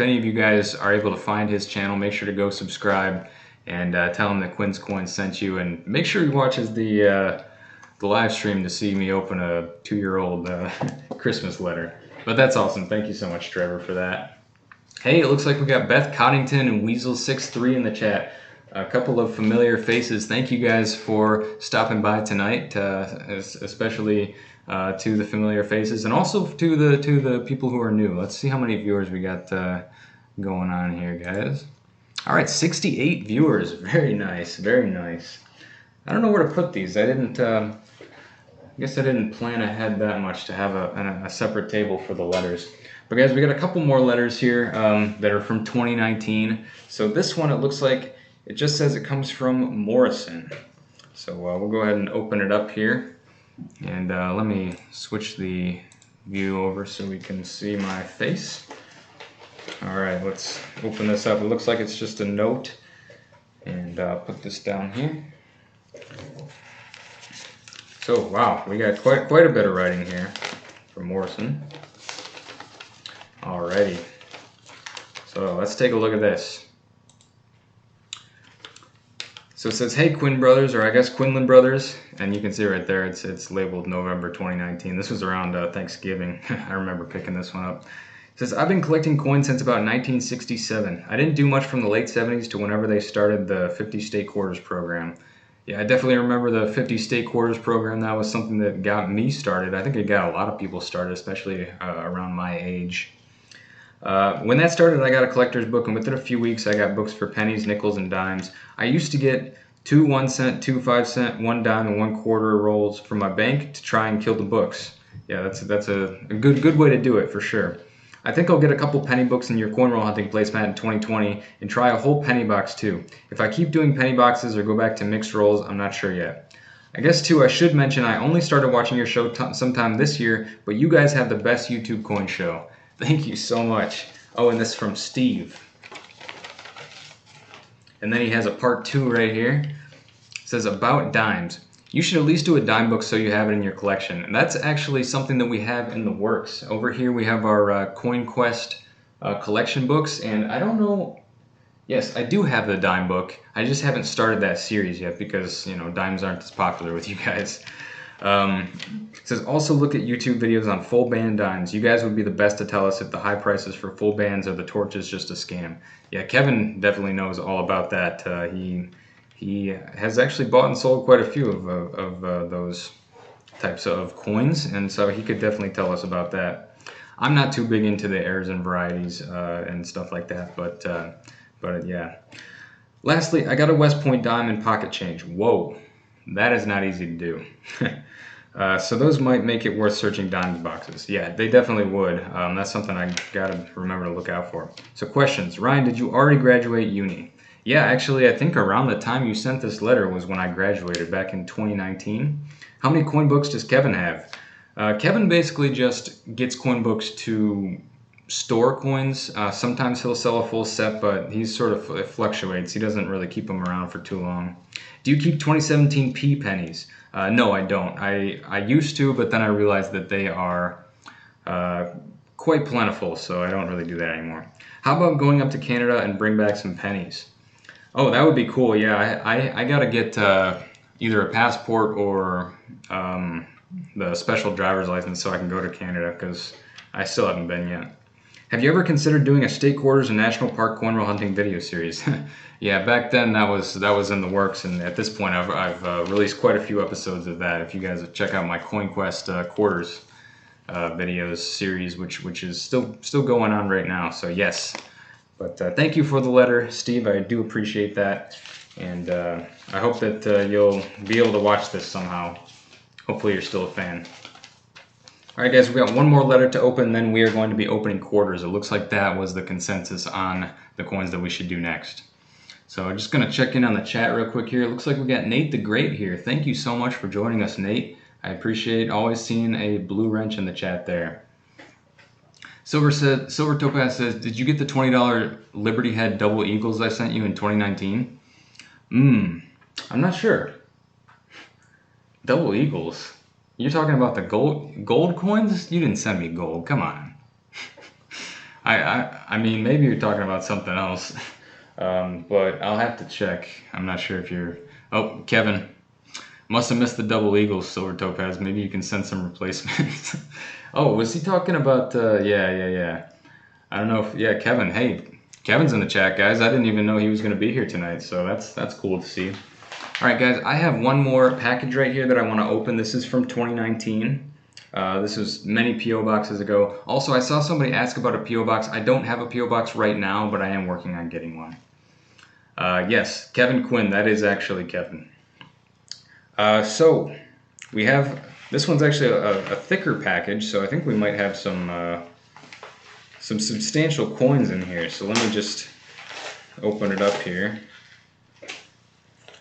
any of you guys are able to find his channel, make sure to go subscribe and tell him that Quin Coins sent you. And make sure he watches the live stream to see me open a 2-year-old Christmas letter. But that's awesome. Thank you so much, Trevor, for that. Hey, it looks like we got Beth Coddington and Weasel63 in the chat. A couple of familiar faces. Thank you guys for stopping by tonight, especially to the familiar faces, and also to the people who are new. Let's see how many viewers we got going on here, guys. All right, 68 viewers. Very nice, very nice. I don't know where to put these. I guess I didn't plan ahead that much to have a separate table for the letters. But guys, we got a couple more letters here that are from 2019. So this one, it looks like it just says it comes from Morrison. So we'll go ahead and open it up here. And let me switch the view over so we can see my face. All right, let's open this up. It looks like it's just a note. And I'll put this down here. So, wow, we got quite a bit of writing here from Morrison. Alrighty. So, let's take a look at this. So it says, "Hey Quin brothers," or I guess Quinlan brothers, and you can see right there it's labeled November 2019. This was around Thanksgiving. I remember picking this one up. It says, "I've been collecting coins since about 1967. I didn't do much from the late 70s to whenever they started the 50 state quarters program." Yeah, I definitely remember the 50 state quarters program. That was something that got me started. I think it got a lot of people started, especially around my age. When that started, I got a collector's book, and within a few weeks, I got books for pennies, nickels, and dimes. I used to get 2 1-cent, 2 5-cent, 1 dime, and 1 quarter rolls from my bank to try and kill the books. Yeah, that's a good way to do it for sure. I think I'll get a couple penny books in your Cornrow hunting placemat in 2020 and try a whole penny box too. If I keep doing penny boxes or go back to mixed rolls, I'm not sure yet. I guess too, I should mention I only started watching your show sometime this year, but you guys have the best YouTube coin show. Thank you so much. Oh, and this is from Steve. And then he has a part 2 right here. It says, "About dimes. You should at least do a dime book so you have it in your collection." And that's actually something that we have in the works. Over here we have our Coin Quest collection books, and I don't know. Yes, I do have the dime book. I just haven't started that series yet because, you know, dimes aren't as popular with you guys. It says, "Also look at YouTube videos on full band dimes. You guys would be the best to tell us if the high prices for full bands or the torch is just a scam." Yeah, Kevin definitely knows all about that. He has actually bought and sold quite a few of those types of coins, and so he could definitely tell us about that. I'm not too big into the errors and varieties and stuff like that, but yeah. Lastly, I got a West Point dime and pocket change. Whoa, that is not easy to do. So those might make it worth searching dimes boxes. Yeah, they definitely would. That's something I gotta remember to look out for. So questions. Ryan, did you already graduate uni? Yeah, actually, I think around the time you sent this letter was when I graduated, back in 2019. How many coin books does Kevin have? Kevin basically just gets coin books to store coins. Sometimes he'll sell a full set, but he sort of fluctuates. He doesn't really keep them around for too long. Do you keep 2017 P pennies? No, I don't. I used to, but then I realized that they are quite plentiful, so I don't really do that anymore. How about going up to Canada and bring back some pennies? Oh, that would be cool. Yeah, I gotta get either a passport or the special driver's license so I can go to Canada, because I still haven't been yet. Have you ever considered doing a state quarters and national park Cornrow hunting video series? Yeah, back then that was in the works, and at this point I've released quite a few episodes of that. If you guys check out my Coin Quest quarters videos series, which is still going on right now. So yes, but thank you for the letter, Steve. I do appreciate that, and I hope that you'll be able to watch this somehow. Hopefully you're still a fan. All right, guys, we got one more letter to open, then we are going to be opening quarters. It looks like that was the consensus on the coins that we should do next. So I'm just going to check in on the chat real quick here. It looks like we got Nate the Great here. Thank you so much for joining us, Nate. I appreciate always seeing a blue wrench in the chat there. Silver Topaz says, did you get the $20 Liberty Head double eagles I sent you in 2019? I'm not sure. Double eagles? You're talking about the gold coins? You didn't send me gold. Come on. I mean, maybe you're talking about something else. But I'll have to check. I'm not sure if you're... Oh, Kevin. Must have missed the double eagles, Silver Topaz. Maybe you can send some replacements. Oh, was he talking about... Yeah. I don't know if... Yeah, Kevin. Hey, Kevin's in the chat, guys. I didn't even know he was going to be here tonight, so that's cool to see. All right, guys, I have one more package right here that I want to open. This is from 2019. This was many P.O. boxes ago. Also, I saw somebody ask about a P.O. box. I don't have a P.O. box right now, but I am working on getting one. Yes, Kevin Quinn. That is actually Kevin. So we have, this one's actually a thicker package, so I think we might have some substantial coins in here. So let me just open it up here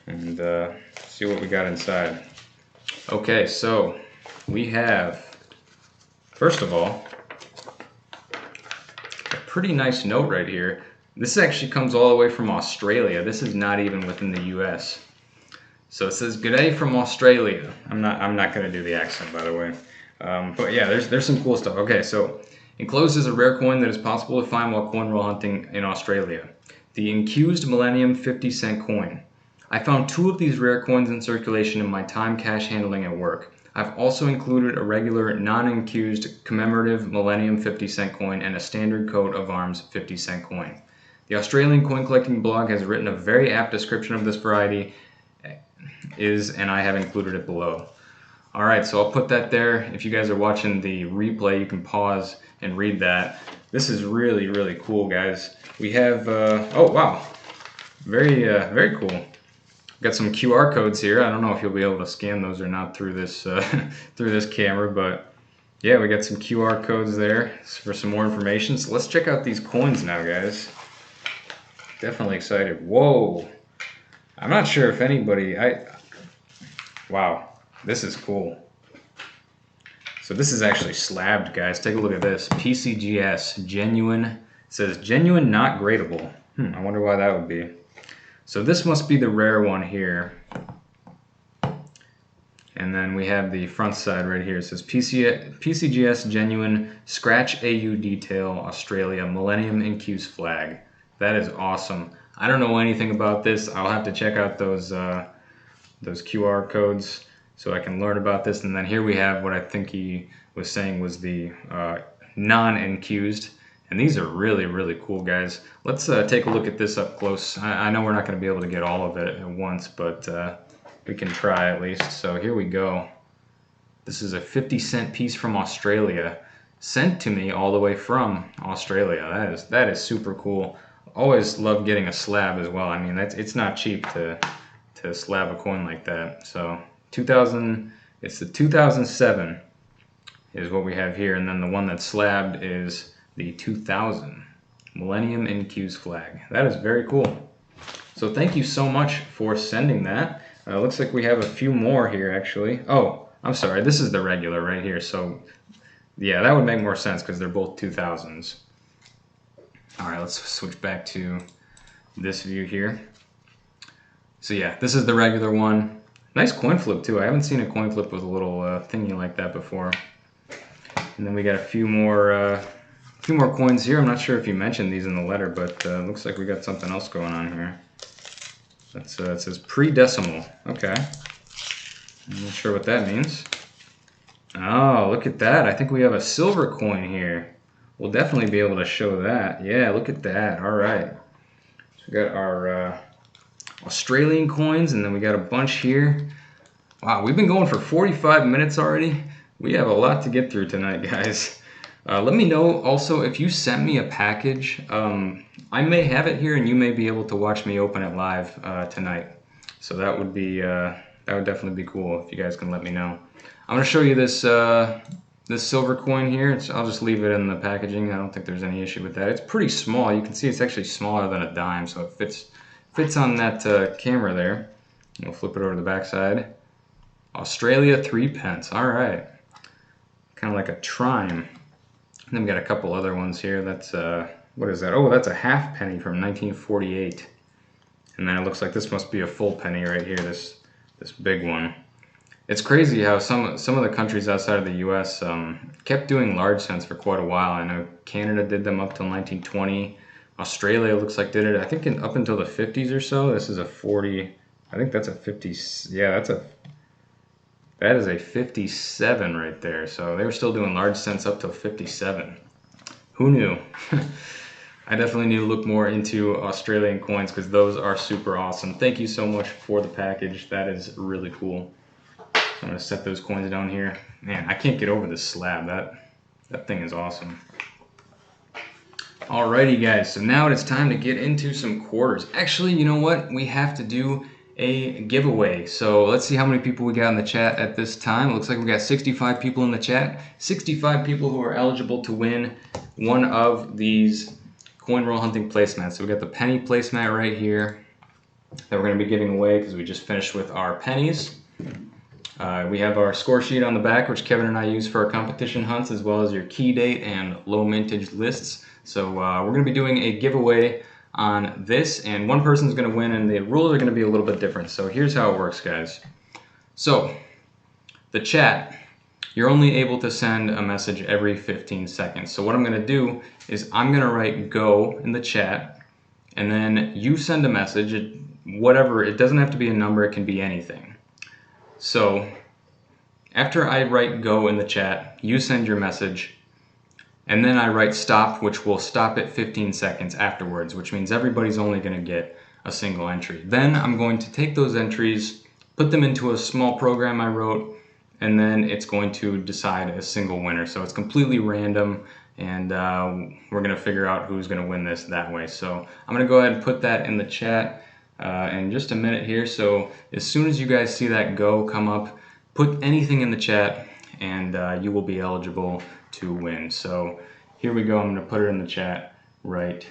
and see what we got inside. Okay, so we have, first of all, a pretty nice note right here. This actually comes all the way from Australia. This is not even within the US. So it says, "G'day from Australia." I'm not going to do the accent, by the way. But yeah, there's some cool stuff. Okay, so enclosed is a rare coin that is possible to find while cornrow hunting in Australia. The Encused Millennium 50-cent coin. I found 2 of these rare coins in circulation in my time cash handling at work. I've also included a regular non-encused commemorative Millennium 50-cent coin and a standard coat of arms 50-cent coin. The Australian coin collecting blog has written a very apt description of this variety, and I have included it below. Alright, so I'll put that there. If you guys are watching the replay, you can pause and read that. This is really, really cool, guys. We have, oh wow, very cool. Got some QR codes here. I don't know if you'll be able to scan those or not through this through this camera, but yeah, we got some QR codes there for some more information. So let's check out these coins now, guys. Definitely excited. Whoa! I'm not sure if anybody... Wow, this is cool. So this is actually slabbed, guys. Take a look at this. PCGS, genuine. It says genuine, not gradable. I wonder why that would be. So this must be the rare one here. And then we have the front side right here. It says PCGS genuine scratch AU detail Australia Millennium Encused flag. That is awesome. I don't know anything about this. I'll have to check out those QR codes so I can learn about this. And then here we have what I think he was saying was the non-encused. And these are really, really cool, guys. Let's take a look at this up close. I know we're not going to be able to get all of it at once, but we can try at least. So here we go. This is a 50-cent piece from Australia, sent to me all the way from Australia. That is super cool. Always love getting a slab as well. I mean, it's not cheap to slab a coin like that. So 2000, it's the 2007 is what we have here, and then the one that's slabbed is the 2000 Millennium Encused flag. That is very cool. So thank you so much for sending that. Looks like we have a few more here, actually. Oh, I'm sorry. This is the regular right here. So yeah, that would make more sense because they're both 2000s. All right, let's switch back to this view here. So yeah, this is the regular one. Nice coin flip too. I haven't seen a coin flip with a little thingy like that before. And then we got a few more coins here. I'm not sure if you mentioned these in the letter, but looks like we got something else going on here. That's it says pre-decimal. Okay. I'm not sure what that means. Oh, look at that. I think we have a silver coin here. We'll definitely be able to show that. Yeah, look at that. All right. So we got our Australian coins, and then we got a bunch here. Wow, we've been going for 45 minutes already. We have a lot to get through tonight, guys. Let me know also if you sent me a package. I may have it here, and you may be able to watch me open it live tonight. So that would be definitely be cool if you guys can let me know. I'm gonna show you this this silver coin here, I'll just leave it in the packaging. I don't think there's any issue with that. It's pretty small. You can see it's actually smaller than a dime, so it fits on that camera there. We'll flip it over to the back side. Australia 3 pence. All right. Kind of like a trime. And then we got a couple other ones here. That's, what is that? Oh, that's a half penny from 1948. And then it looks like this must be a full penny right here, this big one. It's crazy how some of the countries outside of the U.S. Kept doing large cents for quite a while. I know Canada did them up till 1920. Australia looks like did it, I think, up until the 50s or so. This is a 40. I think that's a 50. Yeah, that is a 57 right there. So they were still doing large cents up till 57. Who knew? I definitely need to look more into Australian coins because those are super awesome. Thank you so much for the package. That is really cool. I'm going to set those coins down here. Man, I can't get over this slab. That thing is awesome. Alrighty guys, so now it's time to get into some quarters. Actually, you know what? We have to do a giveaway. So let's see how many people we got in the chat at this time. It looks like we got 65 people in the chat. 65 people who are eligible to win one of these coin roll hunting placemats. So we got the penny placemat right here that we're going to be giving away because we just finished with our pennies. We have our score sheet on the back, which Kevin and I use for our competition hunts, as well as your key date and low mintage lists. So we're going to be doing a giveaway on this, and one person's going to win, and the rules are going to be a little bit different. So here's how it works, guys. So the chat, you're only able to send a message every 15 seconds. So what I'm going to do is I'm going to write go in the chat, and then you send a message, whatever. It doesn't have to be a number, it can be anything. So after I write go in the chat, you send your message, and then I write stop, which will stop at 15 seconds afterwards, which means everybody's only going to get a single entry. Then I'm going to take those entries, put them into a small program I wrote, and then it's going to decide a single winner. So it's completely random, and we're going to figure out who's going to win this that way. So I'm going to go ahead and put that in the chat in just a minute here. So as soon as you guys see that go come up, put anything in the chat, and you will be eligible to win. So here we go. I'm going to put it in the chat right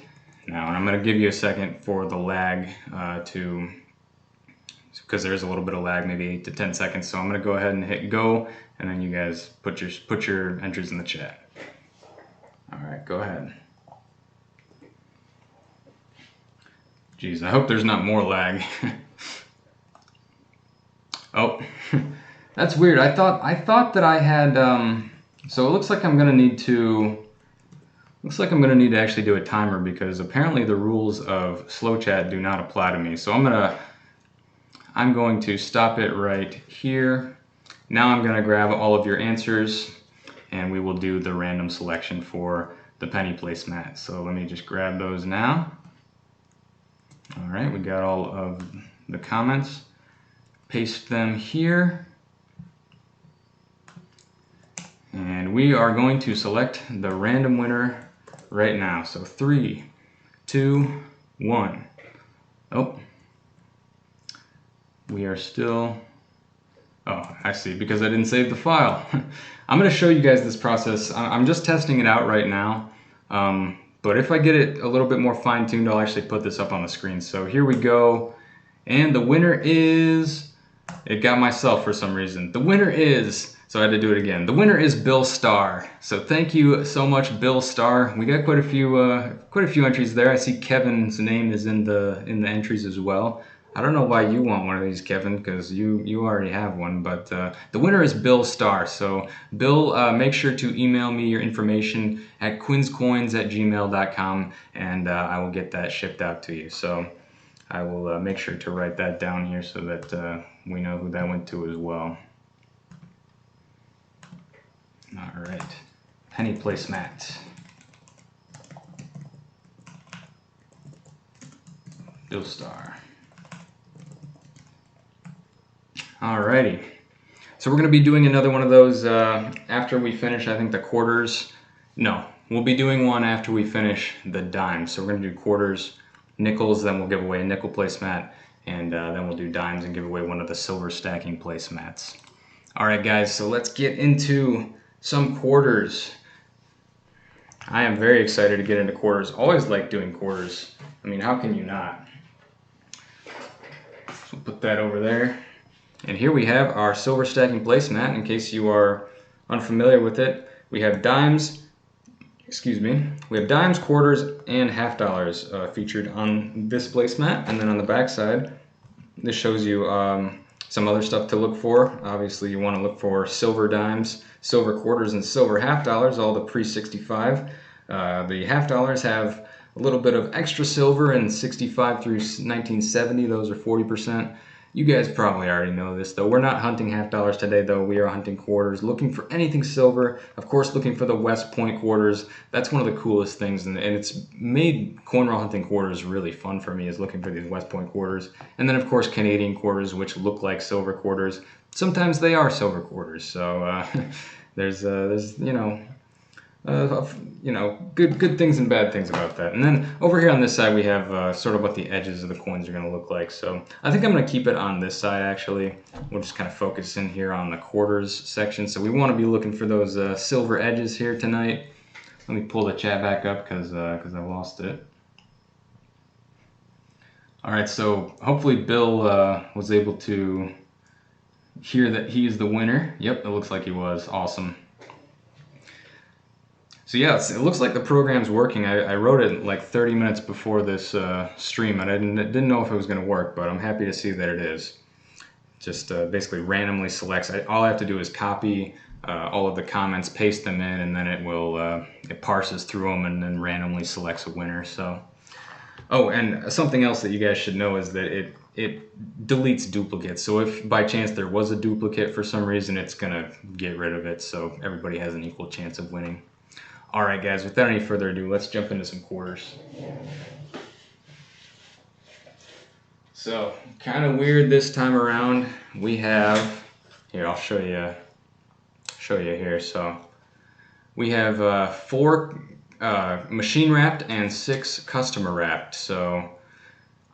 now, and I'm going to give you a second for the lag because there's a little bit of lag, maybe 8 to 10 seconds. So I'm going to go ahead and hit go, and then you guys put your entries in the chat. All right, go ahead. Jeez, I hope there's not more lag. Oh, that's weird. I thought that I had. So it looks like I'm gonna need to. Looks like I'm gonna need to actually do a timer because apparently the rules of slow chat do not apply to me. So I'm going to stop it right here. Now I'm gonna grab all of your answers, and we will do the random selection for the penny placemat. So let me just grab those now. All right, we got all of the comments. Paste them here. And we are going to select the random winner right now. So 3, 2, 1. Oh, we are still, oh, I see, because I didn't save the file. I'm going to show you guys this process. I'm just testing it out right now. But if I get it a little bit more fine-tuned, I'll actually put this up on the screen. So here we go. And the winner is, it got myself for some reason. The winner is, so I had to do it again. The winner is Bill Starr. So thank you so much, Bill Starr. We got quite a few entries there. I see Kevin's name is in the entries as well. I don't know why you want one of these, Kevin, because you already have one, but the winner is Bill Starr. So Bill, make sure to email me your information at quinscoins@gmail.com, and I will get that shipped out to you. So I will make sure to write that down here so that we know who that went to as well. All right, penny placemat. Bill Starr. Alrighty, so we're going to be doing another one of those after we finish, I think, the quarters. No, we'll be doing one after we finish the dimes. So we're going to do quarters, nickels, then we'll give away a nickel placemat, and then we'll do dimes and give away one of the silver stacking placemats. Alright guys, so let's get into some quarters. I am very excited to get into quarters. Always like doing quarters. I mean, how can you not? So we'll put that over there. And here we have our silver stacking placemat. In case you are unfamiliar with it, we have dimes, we have dimes, quarters, and half dollars featured on this placemat. And then on the back side, this shows you some other stuff to look for. Obviously, you want to look for silver dimes, silver quarters, and silver half dollars, all the pre-65. The half dollars have a little bit of extra silver in 65 through 1970. Those are 40%. You guys probably already know this, though. We're not hunting half dollars today, though. We are hunting quarters, looking for anything silver. Of course, looking for the West Point quarters. That's one of the coolest things, and it's made Cornrow hunting quarters really fun for me, is looking for these West Point quarters. And then, of course, Canadian quarters, which look like silver quarters. Sometimes they are silver quarters, so there's good things and bad things about that. And then over here on this side, we have sort of what the edges of the coins are going to look like. So I think I'm going to keep it on this side, actually. We'll just kind of focus in here on the quarters section. So we want to be looking for those silver edges here tonight. Let me pull the chat back up because I lost it. All right, so hopefully Bill was able to hear that he's the winner. Yep, it looks like he was. Awesome. So yeah, it looks like the program's working. I wrote it like 30 minutes before this stream, and I didn't know if it was going to work, but I'm happy to see that it is. Just basically randomly selects. All I have to do is copy all of the comments, paste them in, and then it parses through them and then randomly selects a winner. So, oh, and something else that you guys should know is that it deletes duplicates. So if by chance there was a duplicate for some reason, it's gonna get rid of it, so everybody has an equal chance of winning. All right, guys, without any further ado, let's jump into some quarters. So, kind of weird this time around. We have, here, I'll show you here. So, we have 4 machine wrapped and 6 customer wrapped. So,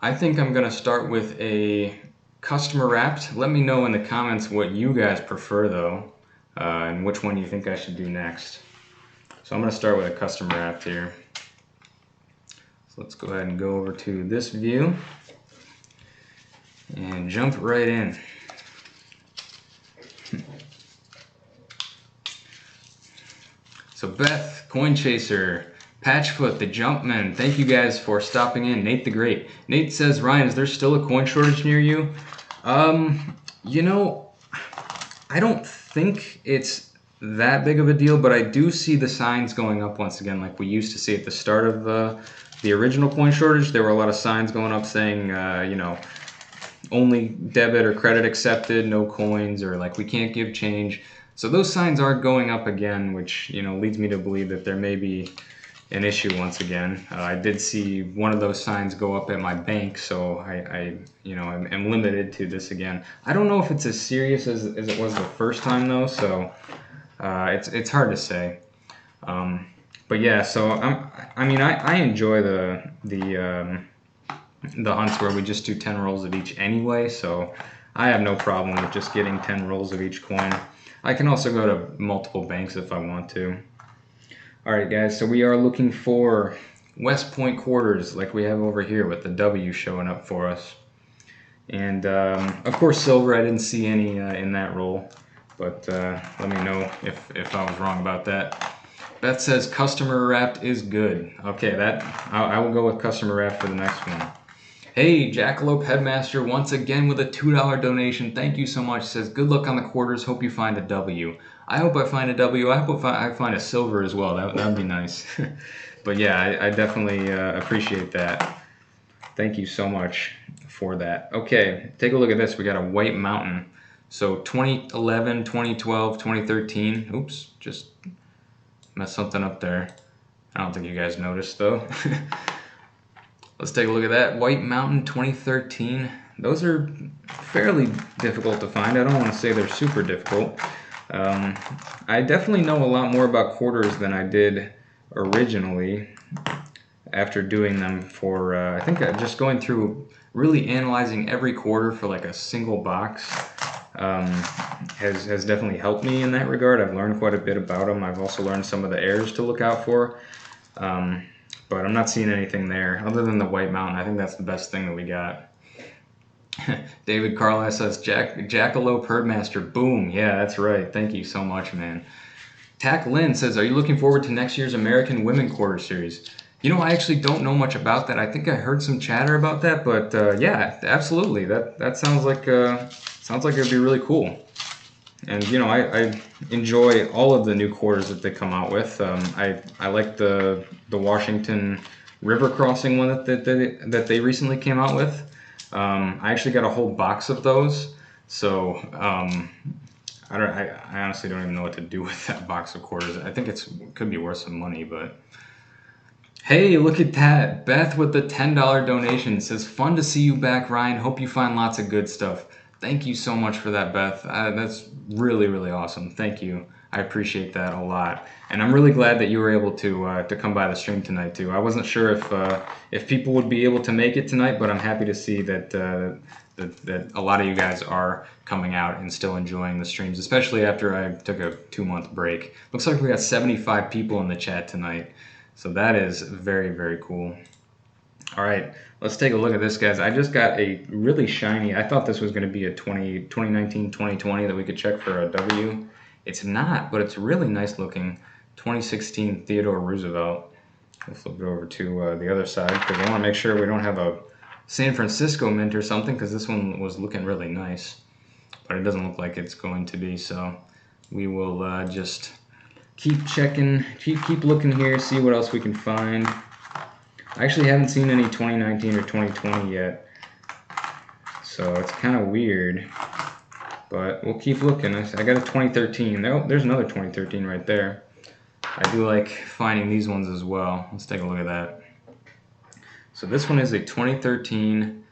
I think I'm gonna start with a customer wrapped. Let me know in the comments what you guys prefer, though, and which one you think I should do next. So I'm going to start with a custom wrapped here. So let's go ahead and go over to this view and jump right in. So Beth, Coin Chaser, Patchfoot, the Jumpman, thank you guys for stopping in. Nate the Great. Nate says, Ryan, is there still a coin shortage near you? You know, I don't think it's that big of a deal, but I do see the signs going up once again, like we used to see at the start of the original coin shortage. There were a lot of signs going up saying, you know, only debit or credit accepted, no coins, or like we can't give change. So those signs are going up again, which, you know, leads me to believe that there may be an issue once again. I did see one of those signs go up at my bank, so I you know, am limited to this again. I don't know if it's as serious as it was the first time though, so it's hard to say. But yeah, so I enjoy the hunts where we just do 10 rolls of each anyway, so I have no problem with just getting 10 rolls of each coin. I can also go to multiple banks if I want to. Alright guys, so we are looking for West Point quarters like we have over here with the W showing up for us. And of course silver, I didn't see any in that roll, but let me know if I was wrong about that. Beth says customer wrapped is good. Okay, I will go with customer wrapped for the next one. Hey, Jackalope Headmaster once again with a $2 donation. Thank you so much. Says good luck on the quarters. Hope you find a W. I hope I find a W. I hope I find a silver as well. That'd be nice. But yeah, I definitely appreciate that. Thank you so much for that. Okay, take a look at this. We got a White Mountain. So 2011, 2012, 2013. Oops, just messed something up there. I don't think you guys noticed though. Let's take a look at that. White Mountain 2013. Those are fairly difficult to find. I don't want to say they're super difficult. I definitely know a lot more about quarters than I did originally after doing them for, I think just going through really analyzing every quarter for like a single box. has definitely helped me in that regard. I've learned quite a bit about them. I've also learned some of the errors to look out for. But I'm not seeing anything there other than the White Mountain. I think that's the best thing that we got. David Carlisle says, Jackalope Herdmaster. Boom. Yeah, that's right. Thank you so much, man. Tack Lynn says, are you looking forward to next year's American Women Quarter Series? You know, I actually don't know much about that. I think I heard some chatter about that, but yeah, absolutely. That sounds like it'd be really cool. And you know, I enjoy all of the new quarters that they come out with. I like the Washington River crossing one that they recently came out with. I actually got a whole box of those, so I honestly don't even know what to do with that box of quarters. I think it could be worth some money, but hey, look at that! Beth with the $10 donation says, "Fun to see you back, Ryan. Hope you find lots of good stuff." Thank you so much for that, Beth. That's really, really awesome. Thank you. I appreciate that a lot, and I'm really glad that you were able to come by the stream tonight too. I wasn't sure if people would be able to make it tonight, but I'm happy to see that that a lot of you guys are coming out and still enjoying the streams, especially after I took a 2-month break. Looks like we got 75 people in the chat tonight, so that is very, very cool. All right, let's take a look at this, guys. I just got a really shiny, I thought this was going to be a 2019, 2020 that we could check for a W. It's not, but it's really nice looking 2016 Theodore Roosevelt. We'll flip it over to the other side because I want to make sure we don't have a San Francisco mint or something, because this one was looking really nice, but it doesn't look like it's going to be, so we will just keep checking, keep looking here, see what else we can find. I actually haven't seen any 2019 or 2020 yet, so it's kind of weird, but we'll keep looking. I got a 2013. There's another 2013 right there. I do like finding these ones as well. Let's take a look at that. So this one is a 2013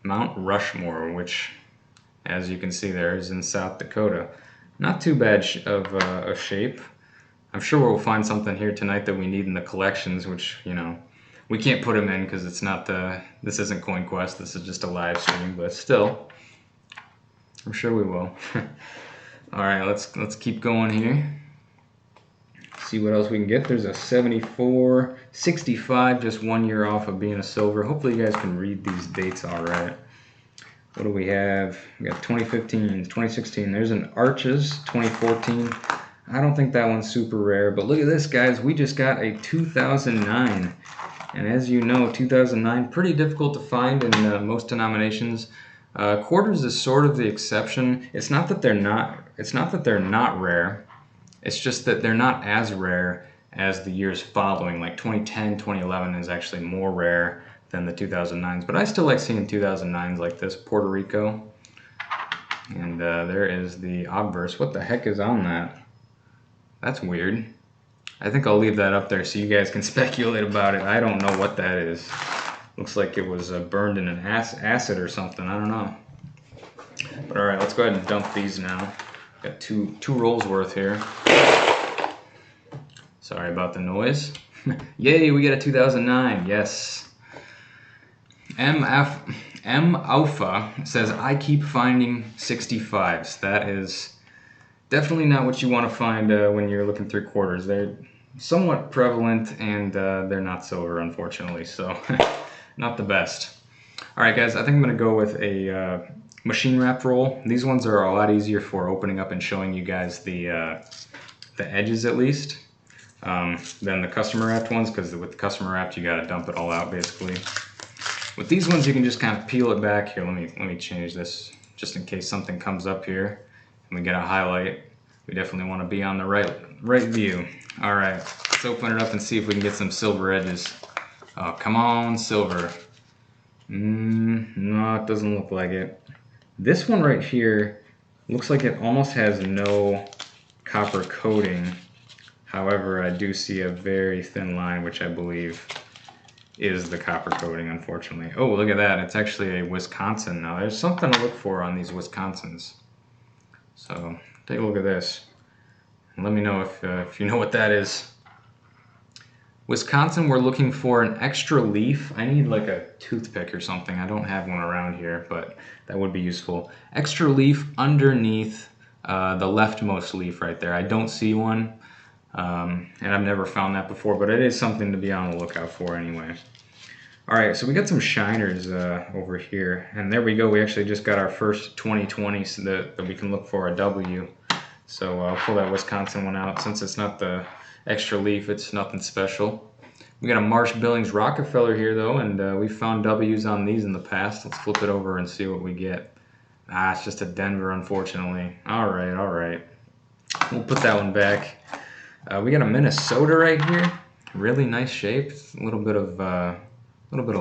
Mount Rushmore, which, as you can see there, is in South Dakota. Not too bad of shape. I'm sure we'll find something here tonight that we need in the collections, which, you know, we can't put them in because it's not this isn't Coin Quest, this is just a live stream, but still, I'm sure we will. All right, let's keep going here. See what else we can get. There's a 74, 65, just 1 year off of being a silver. Hopefully you guys can read these dates all right. What do we have? We got 2015, 2016. There's an Arches, 2014. I don't think that one's super rare, but look at this, guys. We just got a 2009. And as you know, 2009, pretty difficult to find in most denominations. Quarters is sort of the exception. It's not that they're not rare. It's just that they're not as rare as the years following. Like 2010, 2011 is actually more rare than the 2009s. But I still like seeing 2009s like this, Puerto Rico. And there is the obverse. What the heck is on that? That's weird. I think I'll leave that up there so you guys can speculate about it. I don't know what that is. Looks like it was burned in an acid or something. I don't know. But all right, let's go ahead and dump these now. Got two rolls worth here. Sorry about the noise. Yay, we got a 2009. Yes. M Alpha says, I keep finding 65s. That is definitely not what you want to find when you're looking through quarters. They're somewhat prevalent, and they're not silver, unfortunately, so not the best. All right, guys, I think I'm going to go with a machine wrap roll. These ones are a lot easier for opening up and showing you guys the edges, at least, than the customer wrapped ones, because with the customer wrapped, you got to dump it all out, basically. With these ones, you can just kind of peel it back. Here, let me change this, just in case something comes up here and we get a highlight. We definitely want to be on the right view. All right, let's open it up and see if we can get some silver edges. Oh, come on, silver. No, it doesn't look like it. This one right here looks like it almost has no copper coating. However, I do see a very thin line, which I believe is the copper coating, unfortunately. Oh, look at that. It's actually a Wisconsin. Now, there's something to look for on these Wisconsins. So, take a look at this. And let me know if you know what that is. Wisconsin, we're looking for an extra leaf. I need like a toothpick or something. I don't have one around here, but that would be useful. Extra leaf underneath the leftmost leaf right there. I don't see one, and I've never found that before, but it is something to be on the lookout for anyway. All right, so we got some shiners over here, and there we go. We actually just got our first 2020 so that we can look for a W. So I'll pull that Wisconsin one out. Since it's not the extra leaf, it's nothing special. We got a Marsh Billings Rockefeller here though, and we found W's on these in the past. Let's flip it over and see what we get. Ah, it's just a Denver, unfortunately. All right. We'll put that one back. We got a Minnesota right here. Really nice shape. A little bit of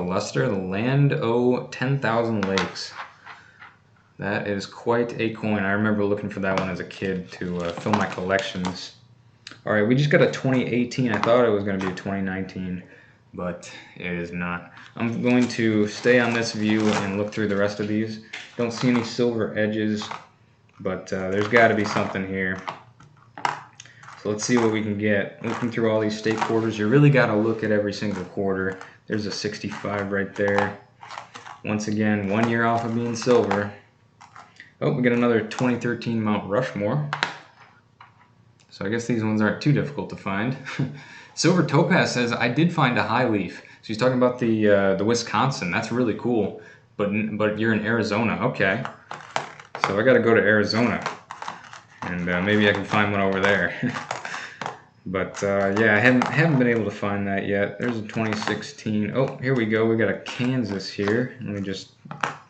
luster. The Land O 10,000 Lakes. That is quite a coin. I remember looking for that one as a kid to fill my collections. All right, we just got a 2018. I thought it was going to be a 2019, but it is not. I'm going to stay on this view and look through the rest of these. Don't see any silver edges, but there's got to be something here. So let's see what we can get. Looking through all these state quarters, you really got to look at every single quarter. There's a 65 right there. Once again, 1 year off of being silver. Oh, we got another 2013 Mount Rushmore. So I guess these ones aren't too difficult to find. Silver Topaz says, I did find a high leaf. So he's talking about the Wisconsin. That's really cool. But you're in Arizona. Okay. So I got to go to Arizona. And maybe I can find one over there. But yeah, I haven't been able to find that yet. There's a 2016. Oh, here we go. We got a Kansas here. Let me just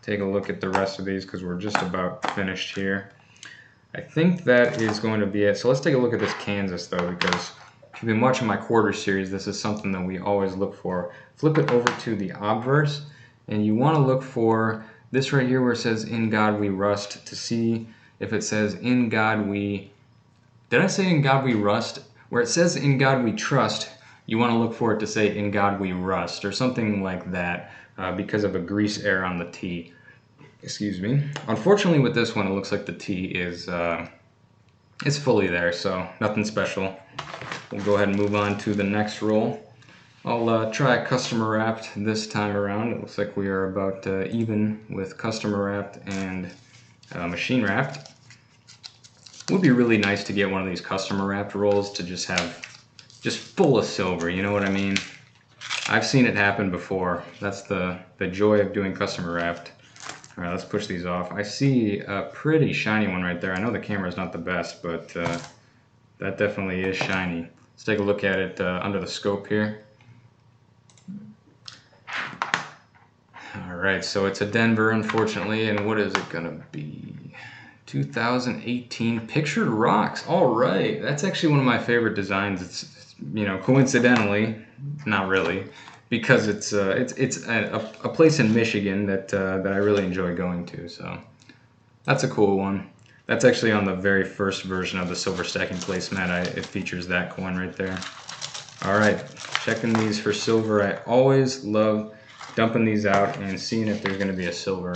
take a look at the rest of these because we're just about finished here. I think that is going to be it. So let's take a look at this Kansas though, because if you've been watching my quarter series, this is something that we always look for. Flip it over to the obverse, and you want to look for this right here where it says "In God We Rust" to see if it says "In God We." Did I say "In God We Rust"? Where it says "In God We Trust," you want to look for it to say "In God We Rust" or something like that. Because of a grease error on the T. Excuse me. Unfortunately with this one it looks like the T is it's fully there, so nothing special. We'll go ahead and move on to the next roll. I'll try customer wrapped this time around. It looks like we are about even with customer wrapped and machine wrapped. It would be really nice to get one of these customer wrapped rolls to just have full of silver, you know what I mean? I've seen it happen before. That's the joy of doing customer wrapped. All right, let's push these off. I see a pretty shiny one right there. I know the camera's not the best, but that definitely is shiny. Let's take a look at it under the scope here. All right, so it's a Denver, unfortunately, and what is it gonna be? 2018 Pictured Rocks. All right, that's actually one of my favorite designs. It's you know, coincidentally, not really, because it's a place in Michigan that I really enjoy going to. So that's a cool one. That's actually on the very first version of the silver stacking placemat. It features that coin right there. All right, checking these for silver. I always love dumping these out and seeing if there's going to be a silver.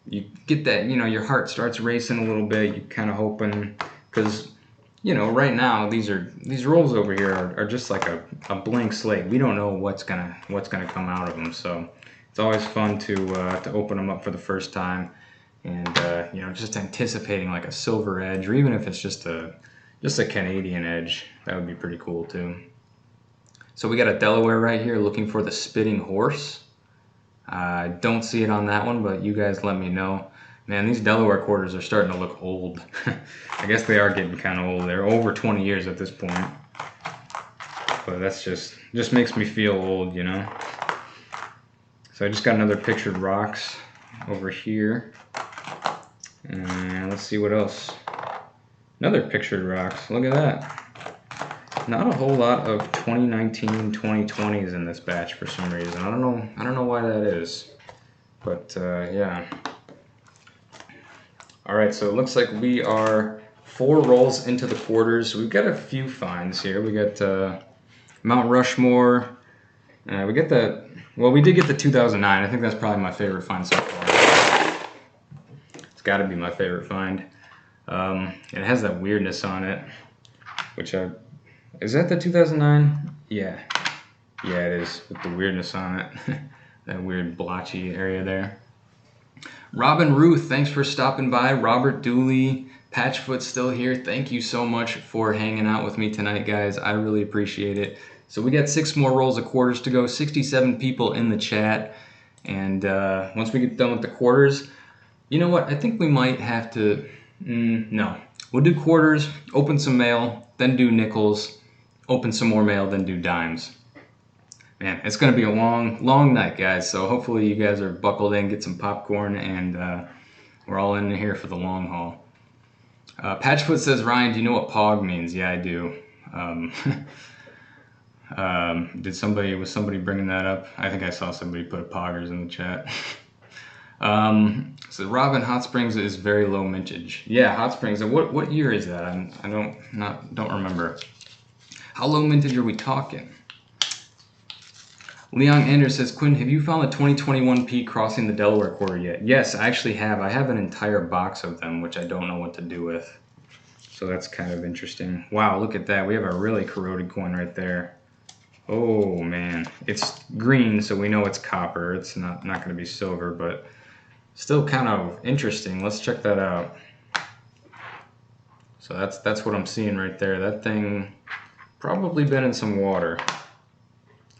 You get that, you know, your heart starts racing a little bit. You're kind of hoping, because you know, right now these rolls over here are just like a blank slate. We don't know what's gonna come out of them. So it's always fun to open them up for the first time, and you know, just anticipating like a silver edge, or even if it's just a Canadian edge, that would be pretty cool too. So we got a Delaware right here, looking for the Spitting Horse. I don't see it on that one, but you guys let me know. Man, these Delaware quarters are starting to look old. I guess they are getting kind of old. They're over 20 years at this point. But that's just makes me feel old, you know. So I just got another Pictured Rocks over here. And let's see what else. Another Pictured Rocks. Look at that. Not a whole lot of 2019 2020s in this batch for some reason. I don't know why that is. But yeah. Alright, so it looks like we are 4 rolls into the quarters. We've got a few finds here. We got Mount Rushmore. We get the, well, we did get the 2009. I think that's probably my favorite find so far. It's got to be my favorite find. It has that weirdness on it, which is that the 2009? Yeah. Yeah, it is, with the weirdness on it. That weird blotchy area there. Robin Ruth, thanks for stopping by. Robert Dooley, Patchfoot's still here. Thank you so much for hanging out with me tonight, guys. I really appreciate it. So we got 6 more rolls of quarters to go. 67 people in the chat. And once we get done with the quarters, you know what? I think we might have to... no. We'll do quarters, open some mail, then do nickels, open some more mail, then do dimes. Man, it's going to be a long night, guys. So hopefully you guys are buckled in, get some popcorn, and we're all in here for the long haul. Patchfoot says, Ryan, do you know what POG means? Yeah, I do. Was somebody bringing that up? I think I saw somebody put poggers in the chat. So Robin, Hot Springs is very low mintage. Yeah, Hot Springs. What year is that? I don't remember. How low mintage are we talking? Leon Anders says, Quinn, have you found the 2021 P crossing the Delaware Quarter yet? Yes, I actually have. I have an entire box of them, which I don't know what to do with. So that's kind of interesting. Wow, look at that. We have a really corroded coin right there. Oh, man. It's green, so we know it's copper. It's not going to be silver, but still kind of interesting. Let's check that out. So that's what I'm seeing right there. That thing probably been in some water.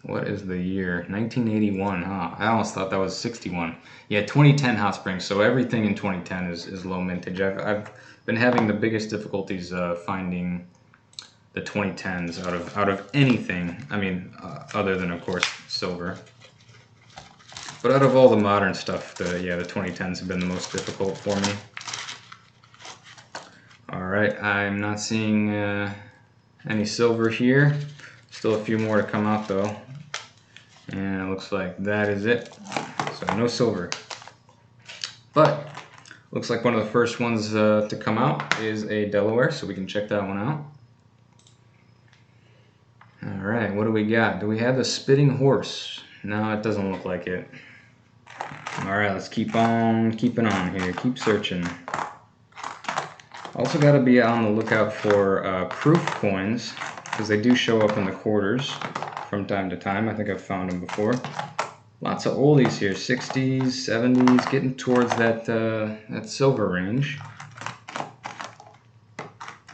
What is the year? 1981, huh? I almost thought that was 61. Yeah, 2010 Hot Springs. So everything in 2010 is low mintage. I've been having the biggest difficulties finding the 2010s out of anything. I mean, other than, of course, silver. But out of all the modern stuff, the 2010s have been the most difficult for me. All right, I'm not seeing any silver here. Still a few more to come out, though. And it looks like that is it. So no silver. But looks like one of the first ones to come out is a Delaware, so we can check that one out. All right, what do we got? Do we have the Spitting Horse? No, it doesn't look like it. All right, let's keep on keeping on here. Keep searching. Also got to be on the lookout for proof coins, because they do show up in the quarters from time to time. I think I've found them before. Lots of oldies here, 60s, 70s, getting towards that silver range. I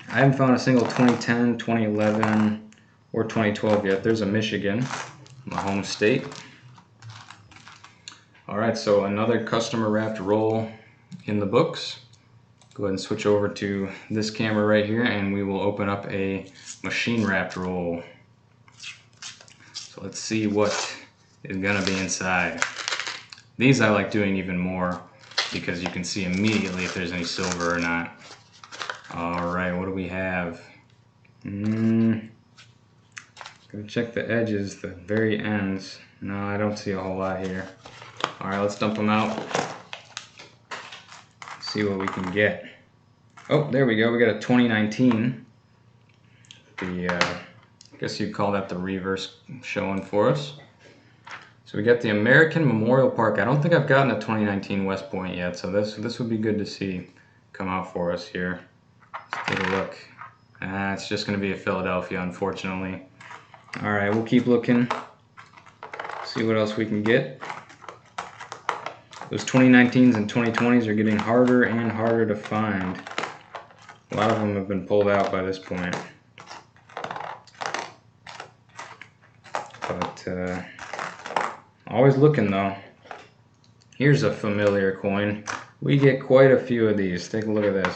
haven't found a single 2010, 2011, or 2012 yet. There's a Michigan, my home state. All right, so another customer wrapped roll in the books. Go ahead and switch over to this camera right here, and we will open up a machine wrapped roll. So let's see what is gonna be inside. These I like doing even more because you can see immediately if there's any silver or not. All right, what do we have? Gonna check the edges, the very ends. No, I don't see a whole lot here. All right, let's dump them out. See what we can get. Oh, there we go. We got a 2019. I guess you'd call that the reverse showing for us. So we got the American Memorial Park. I don't think I've gotten a 2019 West Point yet, so this would be good to see come out for us here. Let's take a look. It's just going to be a Philadelphia, unfortunately. All right, we'll keep looking. See what else we can get. Those 2019s and 2020s are getting harder and harder to find. A lot of them have been pulled out by this point. But always looking though. Here's a familiar coin. We get quite a few of these. Take a look at this.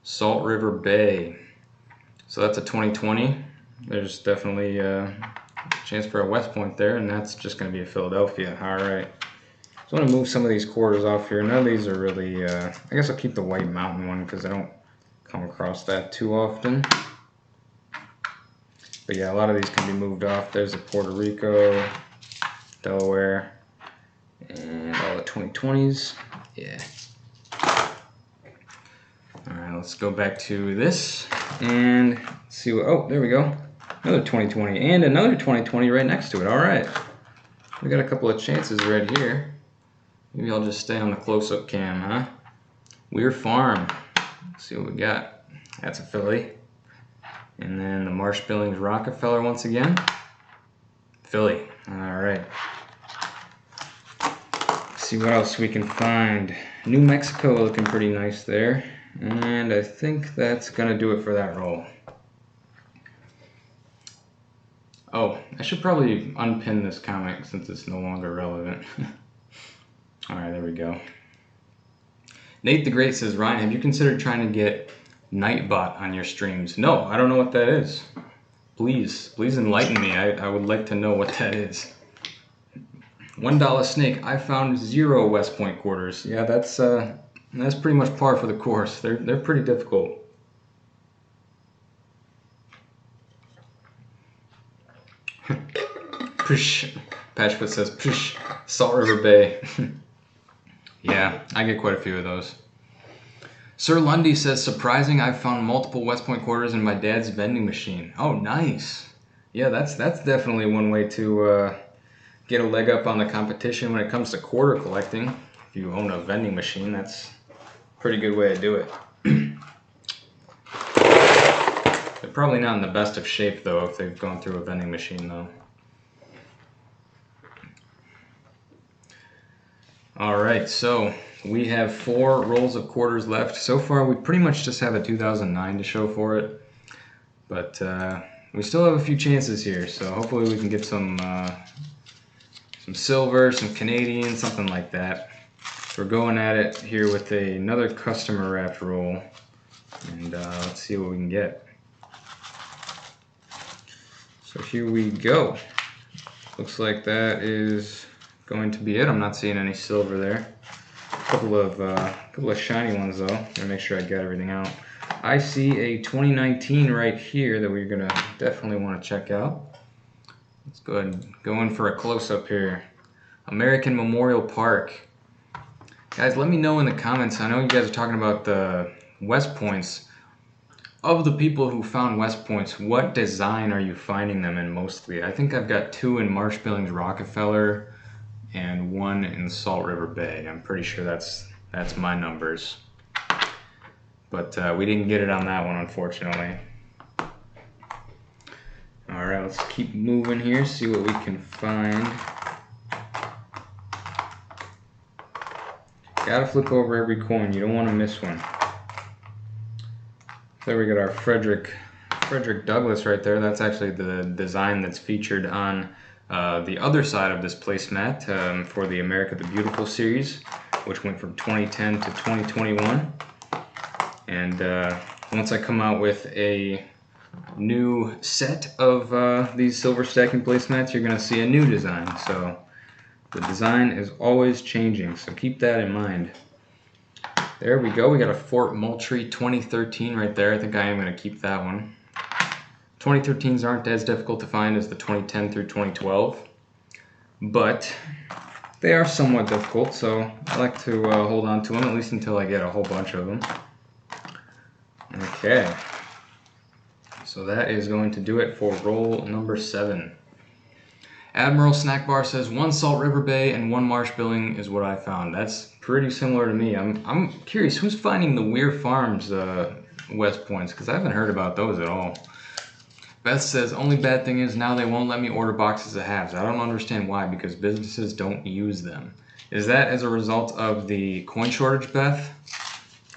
Salt River Bay. So that's a 2020. There's definitely a chance for a West Point there, and that's just going to be a Philadelphia. All right. So I'm going to move some of these quarters off here. None of these are really, I guess I'll keep the White Mountain one because I don't come across that too often. But yeah, a lot of these can be moved off. There's a Puerto Rico, Delaware, and all the 2020s. Yeah. All right, let's go back to this and see what, oh, there we go. Another 2020 and another 2020 right next to it. All right. We got a couple of chances right here. Maybe I'll just stay on the close-up cam, huh? Weir Farm. Let's see what we got. That's a Philly. And then the Marsh Billings Rockefeller once again. Philly. Alright. See what else we can find. New Mexico looking pretty nice there. And I think that's gonna do it for that roll. Oh, I should probably unpin this comic since it's no longer relevant. Alright, there we go. Nate the Great says, Ryan, have you considered trying to get Nightbot on your streams? No, I don't know what that is. Please enlighten me. I would like to know what that is. $1 Snake, I found 0 West Point quarters. Yeah, that's pretty much par for the course. They're pretty difficult. Push. Patchfoot says, push. Salt River Bay. Yeah, I get quite a few of those. Sir Lundy says, surprising, I've found multiple West Point quarters in my dad's vending machine. Oh, nice. Yeah, that's definitely one way to get a leg up on the competition when it comes to quarter collecting. If you own a vending machine, that's a pretty good way to do it. They're probably not in the best of shape, though, if they've gone through a vending machine, though. Alright, so we have 4 rolls of quarters left. So far, we pretty much just have a 2009 to show for it. But we still have a few chances here, so hopefully we can get some silver, some Canadian, something like that. So we're going at it here with another customer wrapped roll. And let's see what we can get. So here we go. Looks like that is going to be it. I'm not seeing any silver there. A couple of shiny ones though. Gotta make sure I got everything out. I see a 2019 right here that we're gonna definitely want to check out. Let's go ahead and go in for a close-up here. American Memorial Park. Guys, let me know in the comments. I know you guys are talking about the West Points. Of the people who found West Points, what design are you finding them in mostly? I think I've got 2 in Marsh Billings Rockefeller and 1 in Salt River Bay. I'm pretty sure that's my numbers. But we didn't get it on that one, unfortunately. Alright, let's keep moving here, see what we can find. Gotta flip over every coin, you don't want to miss one. There we got our Frederick Douglass right there. That's actually the design that's featured on the other side of this placemat for the America the Beautiful series, which went from 2010 to 2021. And once I come out with a new set of these silver stacking placemats, you're going to see a new design. So the design is always changing, so keep that in mind. There we go. We got a Fort Moultrie 2013 right there. I think I am going to keep that one. 2013s aren't as difficult to find as the 2010 through 2012, but they are somewhat difficult, so I like to hold on to them, at least until I get a whole bunch of them. Okay, so that is going to do it for roll number 7. Admiral Snack Bar says 1 Salt River Bay and 1 Marsh Billing is what I found. That's pretty similar to me. I'm curious, who's finding the Weir Farms West Points, because I haven't heard about those at all. Beth says, only bad thing is now they won't let me order boxes of halves. I don't understand why, because businesses don't use them. Is that as a result of the coin shortage, Beth?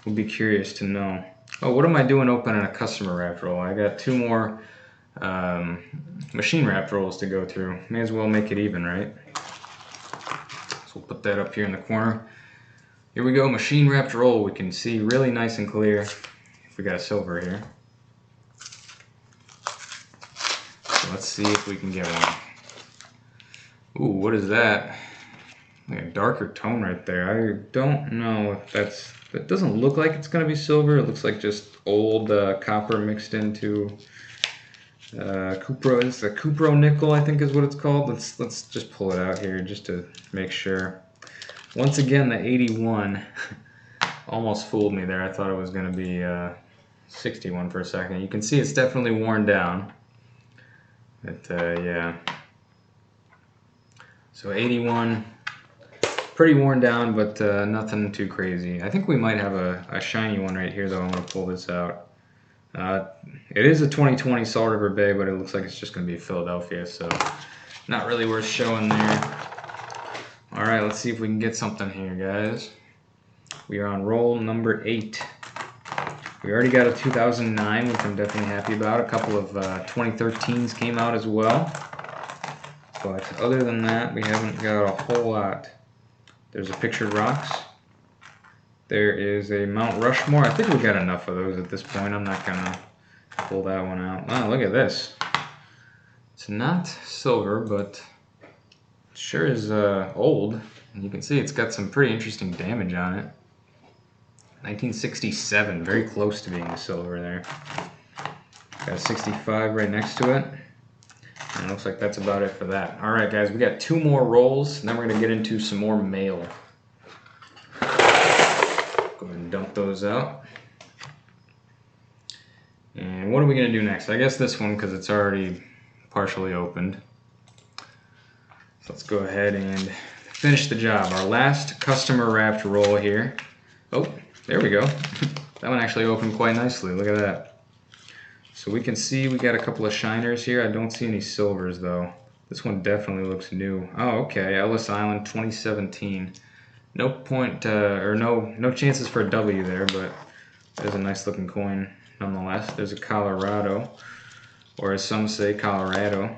Would be curious to know. Oh, what am I doing opening a customer wrapped roll? I got 2 more machine wrapped rolls to go through. May as well make it even, right? So we'll put that up here in the corner. Here we go, machine wrapped roll. We can see really nice and clear if we got a silver here. So let's see if we can get one. Ooh, what is that? Like a darker tone right there. I don't know if that doesn't look like it's gonna be silver. It looks like just old copper mixed into Cupro. It's a Cupro nickel, I think is what it's called. Let's just pull it out here just to make sure. Once again, the 81 almost fooled me there. I thought it was gonna be 61 for a second. You can see it's definitely worn down. But yeah. So 81. Pretty worn down, but nothing too crazy. I think we might have a shiny one right here, though. I'm going to pull this out. It is a 2020 Salt River Bay, but it looks like it's just going to be Philadelphia, so not really worth showing there. Alright, let's see if we can get something here, guys. We are on roll number 8. We already got a 2009, which I'm definitely happy about. A couple of 2013s came out as well. But other than that, we haven't got a whole lot. There's a Pictured Rocks. There is a Mount Rushmore. I think we got enough of those at this point. I'm not going to pull that one out. Wow, look at this. It's not silver, but it sure is old. And you can see it's got some pretty interesting damage on it. 1967, very close to being silver there. Got a 65 right next to it. And it looks like that's about it for that. Alright guys, we got 2 more rolls, and then we're going to get into some more mail. Go ahead and dump those out. And what are we going to do next? I guess this one, because it's already partially opened. So let's go ahead and finish the job. Our last customer wrapped roll here. Oh, there we go. That one actually opened quite nicely. Look at that. So we can see we got a couple of shiners here. I don't see any silvers though. This one definitely looks new. Oh, okay. Ellis Island 2017. No point or no chances for a W there, but there's a nice looking coin nonetheless. There's a Colorado, or as some say, Colorado.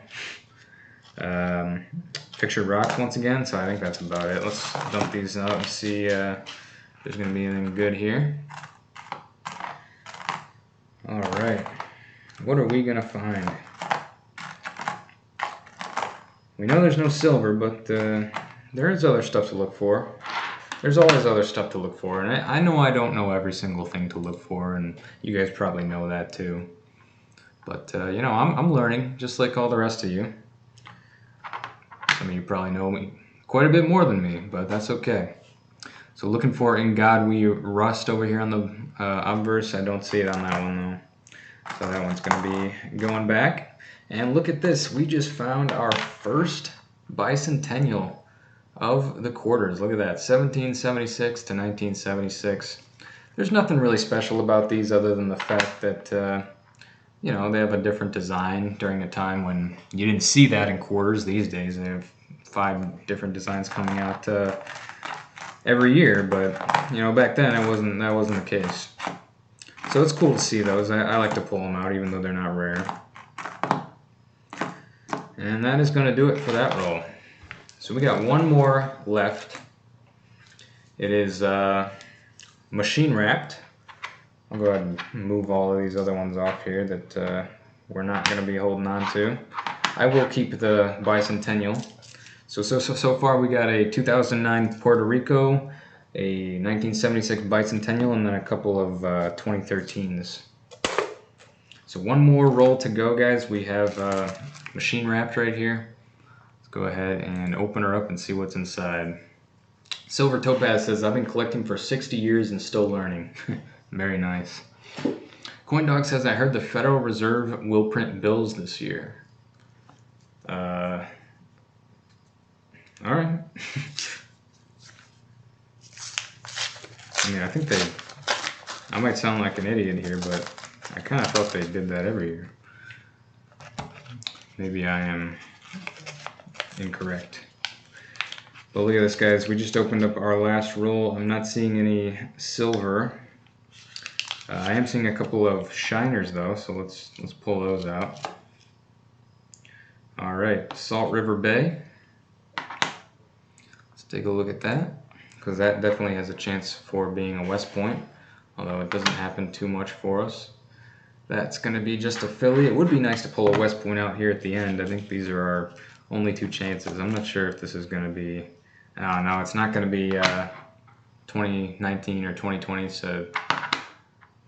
Pictured Rocks once again, so I think that's about it. Let's dump these out and see if there's going to be anything good here. Alright, what are we going to find? We know there's no silver, but there is other stuff to look for. There's always other stuff to look for, and I know I don't know every single thing to look for, and you guys probably know that too. But, you know, I'm learning, just like all the rest of you. Some of you probably know me quite a bit more than me, but that's okay. So looking for In God We Rust over here on the obverse. I don't see it on that one though. So that one's going to be going back. And look at this. We just found our first bicentennial of the quarters. Look at that. 1776 to 1976. There's nothing really special about these other than the fact that you know, they have a different design during a time when you didn't see that in quarters. These days they have 5 different designs coming out every year, but you know, back then that wasn't the case. So it's cool to see those. I like to pull them out even though they're not rare. And that is going to do it for that roll. So we got one more left. It is machine wrapped. I'll go ahead and move all of these other ones off here that we're not going to be holding on to. I will keep the Bicentennial. So far we got a 2009 Puerto Rico, a 1976 Bicentennial, and then a couple of 2013s. So one more roll to go, guys. We have machine wrapped right here. Let's go ahead and open her up and see what's inside. Silver Topaz says, I've been collecting for 60 years and still learning. Very nice. Coin Dog says, I heard the Federal Reserve will print bills this year. Alright. I mean, I think I might sound like an idiot here, but I kind of thought they did that every year. Maybe I am incorrect. But look at this, guys. We just opened up our last roll. I'm not seeing any silver. I am seeing a couple of shiners though, so let's pull those out. Alright, Salt River Bay. Let's take a look at that, because that definitely has a chance for being a West Point, although it doesn't happen too much for us. That's going to be just a Philly. It would be nice to pull a West Point out here at the end. I think these are our only 2 chances. I'm not sure if this is going to be... No, it's not going to be 2019 or 2020, so...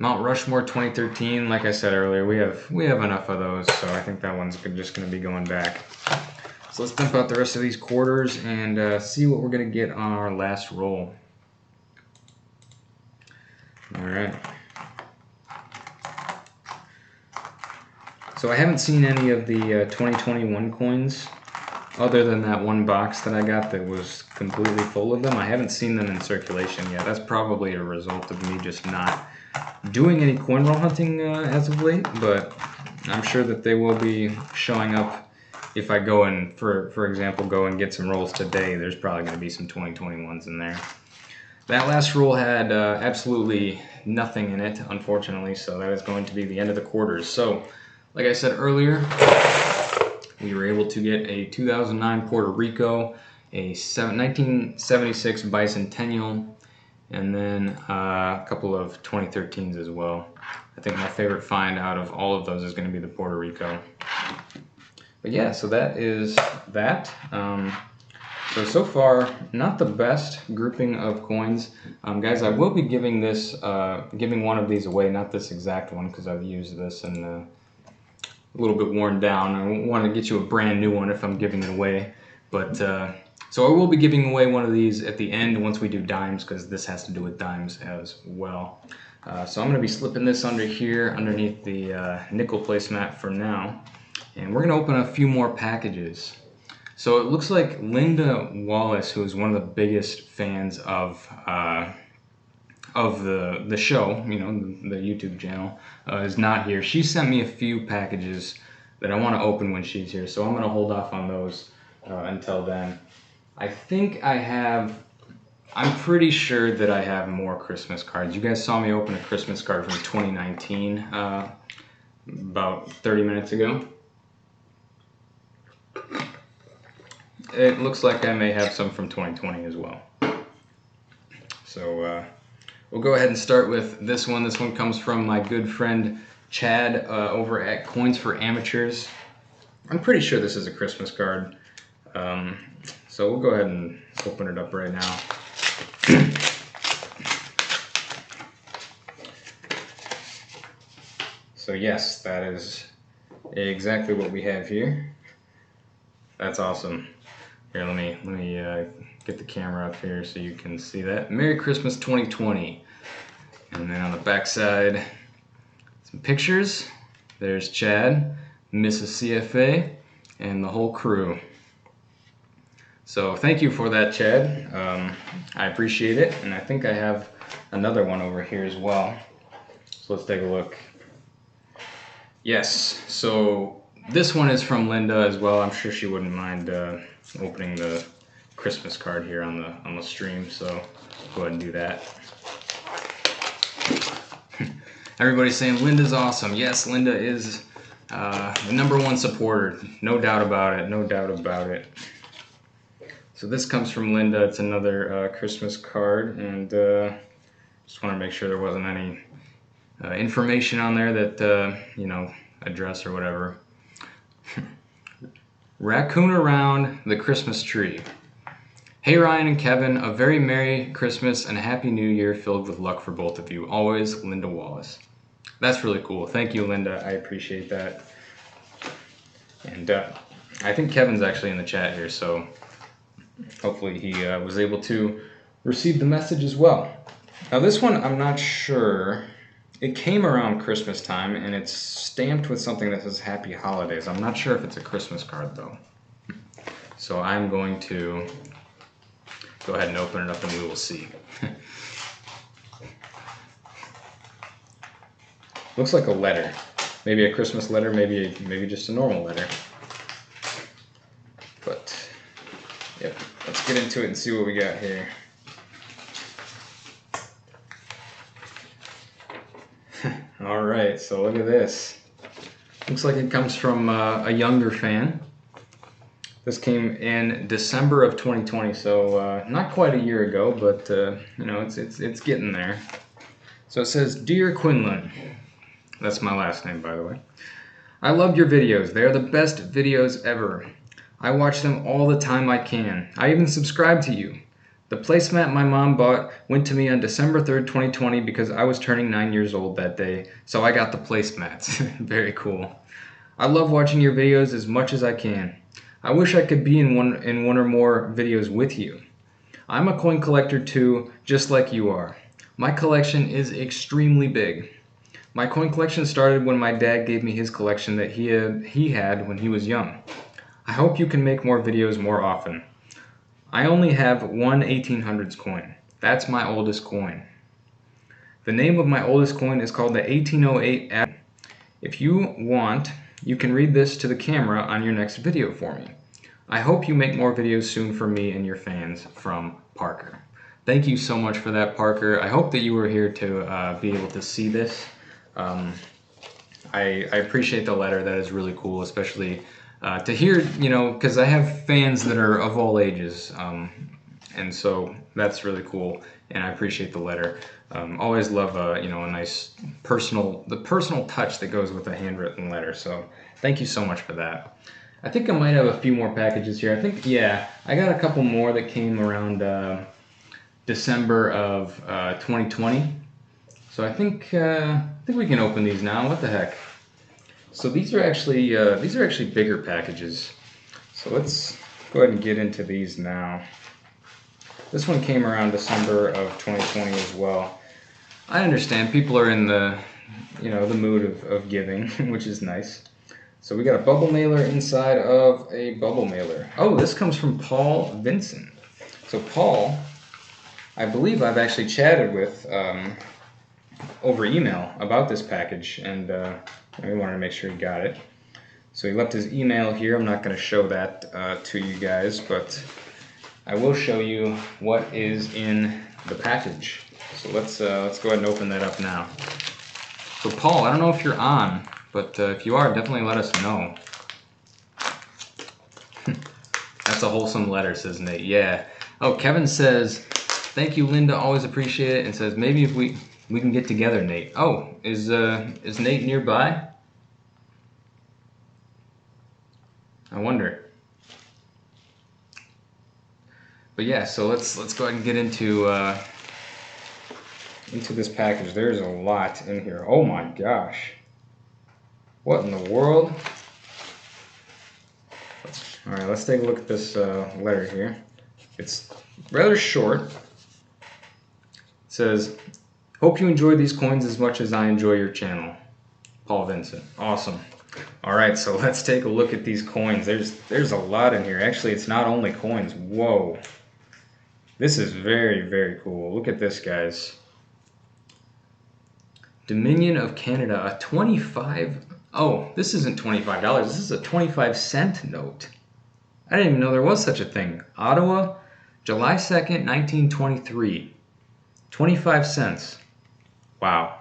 Mount Rushmore 2013, like I said earlier, we have enough of those, so I think that one's just going to be going back. So let's dump out the rest of these quarters and see what we're going to get on our last roll. Alright. So I haven't seen any of the 2021 coins, other than that one box that I got that was completely full of them. I haven't seen them in circulation yet. That's probably a result of me just not doing any coin roll hunting as of late, but I'm sure that they will be showing up if I go and, for example, go and get some rolls today, there's probably going to be some 2021s in there. That last roll had absolutely nothing in it, unfortunately, so that is going to be the end of the quarters. So, like I said earlier, we were able to get a 2009 Puerto Rico, a 1976 Bicentennial, and then a couple of 2013s as well. I think my favorite find out of all of those is going to be the Puerto Rico. But yeah, so that is that. So far, not the best grouping of coins. Guys, I will be giving this, giving one of these away, not this exact one, because I've used this and a little bit worn down. I want to get you a brand new one if I'm giving it away. But so I will be giving away one of these at the end once we do dimes, because this has to do with dimes as well. So I'm going to be slipping this under here, underneath the nickel placemat for now. And we're going to open a few more packages. So it looks like Linda Wallace, who is one of the biggest fans of the show, you know, the YouTube channel, is not here. She sent me a few packages that I want to open when she's here, so I'm going to hold off on those until then. I think I'm pretty sure that I have more Christmas cards. You guys saw me open a Christmas card from 2019 about 30 minutes ago. It looks like I may have some from 2020 as well. So we'll go ahead and start with this one. This one comes from my good friend Chad over at Coins for Amateurs. I'm pretty sure this is a Christmas card. So we'll go ahead and open it up right now. So yes, that is exactly what we have here. That's awesome. Here, let me get the camera up here so you can see that. Merry Christmas 2020. And then on the back side, some pictures. There's Chad, Mrs. CFA, and the whole crew. So thank you for that, Chad. I appreciate it, and I think I have another one over here as well. So let's take a look. Yes, so this one is from Linda as well. I'm sure she wouldn't mind opening the Christmas card here on the stream, so go ahead and do that. Everybody's saying Linda's awesome. Yes, Linda is the #1 supporter. No doubt about it. No doubt about it. So this comes from Linda. It's another Christmas card, and just want to make sure there wasn't any information on there that you know, address or whatever. Raccoon around the Christmas tree. Hey Ryan and Kevin, a very Merry Christmas and a Happy New Year filled with luck for both of you. Always, Linda Wallace. That's really cool. Thank you, Linda. I appreciate that. And I think Kevin's actually in the chat here, so hopefully he was able to receive the message as well. Now this one, I'm not sure. It came around Christmas time, and it's stamped with something that says Happy Holidays. I'm not sure if it's a Christmas card, though. So I'm going to go ahead and open it up, and we will see. Looks like a letter. Maybe a Christmas letter, maybe just a normal letter. But, yep, let's get into it and see what we got here. Alright, so look at this. Looks like it comes from a younger fan. This came in December of 2020, so not quite a year ago, but you know, it's getting there. So it says, Dear Quinlan, that's my last name, by the way. I loved your videos. They are the best videos ever. I watch them all the time I can. I even subscribe to you. The placemat my mom bought went to me on December 3rd, 2020 because I was turning 9 years old that day, so I got the placemats. Very cool. I love watching your videos as much as I can. I wish I could be in one or more videos with you. I'm a coin collector too, just like you are. My collection is extremely big. My coin collection started when my dad gave me his collection that he had when he was young. I hope you can make more videos more often. I only have one 1800s coin. That's my oldest coin. The name of my oldest coin is called the 1808. If you want, you can read this to the camera on your next video for me. I hope you make more videos soon for me and your fans, from Parker. Thank you so much for that, Parker. I hope that you were here to be able to see this. I appreciate the letter. That is really cool, especially to hear, you know, because I have fans that are of all ages, and so that's really cool, and I appreciate the letter. Always love you know, a nice personal touch that goes with a handwritten letter. So thank you so much for that. I think I might have a few more packages here. I think, yeah, I got a couple more that came around December of 2020. So I think we can open these now. What the heck? So these are actually bigger packages. So let's go ahead and get into these now. This one came around December of 2020 as well. I understand people are in the, you know, the mood of giving, which is nice. So we got a bubble mailer inside of a bubble mailer. Oh, this comes from Paul Vincent. So Paul, I believe I've actually chatted with over email about this package, and we wanted to make sure he got it. So he left his email here. I'm not going to show that to you guys, but I will show you what is in the package. So let's go ahead and open that up now. So Paul, I don't know if you're on, but if you are, definitely let us know. That's a wholesome letter, says Nate. Yeah. Oh, Kevin says, thank you, Linda. Always appreciate it. And says, maybe if we can get together, Nate. Oh, is Nate nearby? I wonder. But yeah, so let's go ahead and get into this package. There's a lot in here. Oh my gosh. What in the world? All right, let's take a look at this letter here. It's rather short. It says, hope you enjoy these coins as much as I enjoy your channel. Paul Vincent. Awesome. All right, so let's take a look at these coins. There's a lot in here. Actually, it's not only coins. Whoa. This is very, very cool. Look at this, guys. Dominion of Canada, a 25... Oh, this isn't $25. This is a 25-cent note. I didn't even know there was such a thing. Ottawa, July 2nd, 1923. 25 cents. Wow.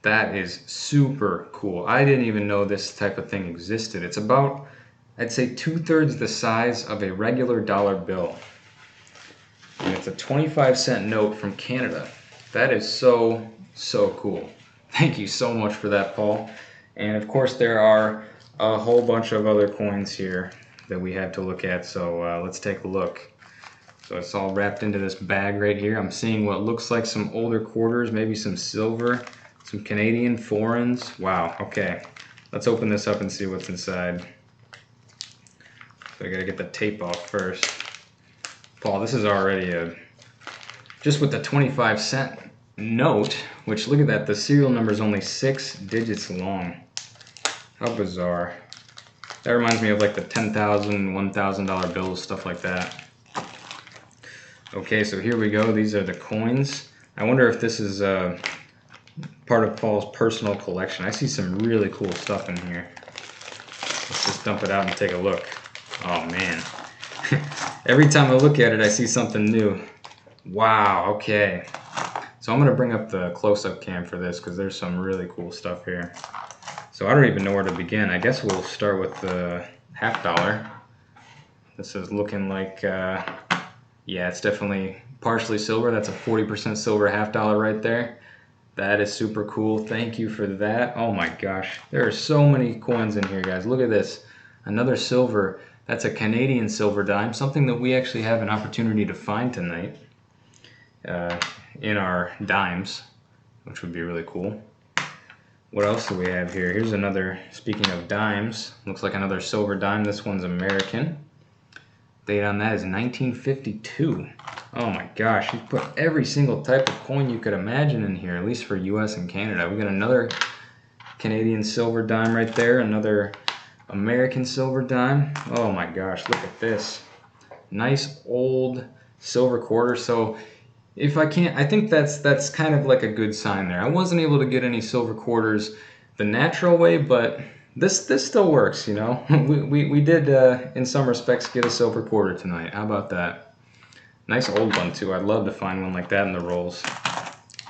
That is super cool. I didn't even know this type of thing existed. It's about, I'd say, 2/3 the size of a regular dollar bill. And it's a 25-cent note from Canada. That is so, so cool. Thank you so much for that, Paul. And of course, there are a whole bunch of other coins here that we have to look at. So let's take a look. So it's all wrapped into this bag right here. I'm seeing what looks like some older quarters, maybe some silver, some Canadian foreigns. Wow, okay. Let's open this up and see what's inside. So I gotta get the tape off first. Paul, this is already just with the 25-cent note, which, look at that, the serial number is only 6 digits long. How bizarre. That reminds me of like the $10,000, $1,000 bills, stuff like that. Okay, so here we go. These are the coins. I wonder if this is part of Paul's personal collection. I see some really cool stuff in here. Let's just dump it out and take a look. Oh man. Every time I look at it, I see something new. Wow, okay. So I'm going to bring up the close-up cam for this because there's some really cool stuff here. So I don't even know where to begin. I guess we'll start with the $50. This is looking like, yeah, it's definitely partially silver. That's a 40% silver $50 right there. That is super cool. Thank you for that. Oh my gosh. There are so many coins in here, guys. Look at this. Another silver. That's a Canadian silver dime, something that we actually have an opportunity to find tonight in our dimes, which would be really cool. What else do we have here? Here's another, speaking of dimes, looks like another silver dime. This one's American. Date on that is 1952. Oh my gosh, he's put every single type of coin you could imagine in here, at least for US and Canada. We got another Canadian silver dime right there, another American silver dime. Oh my gosh, look at this. Nice old silver quarter. So if I can't, I think that's kind of like a good sign there. I wasn't able to get any silver quarters the natural way, but This still works, you know. We did in some respects get a silver quarter tonight. How about that? Nice old one too. I'd love to find one like that in the rolls.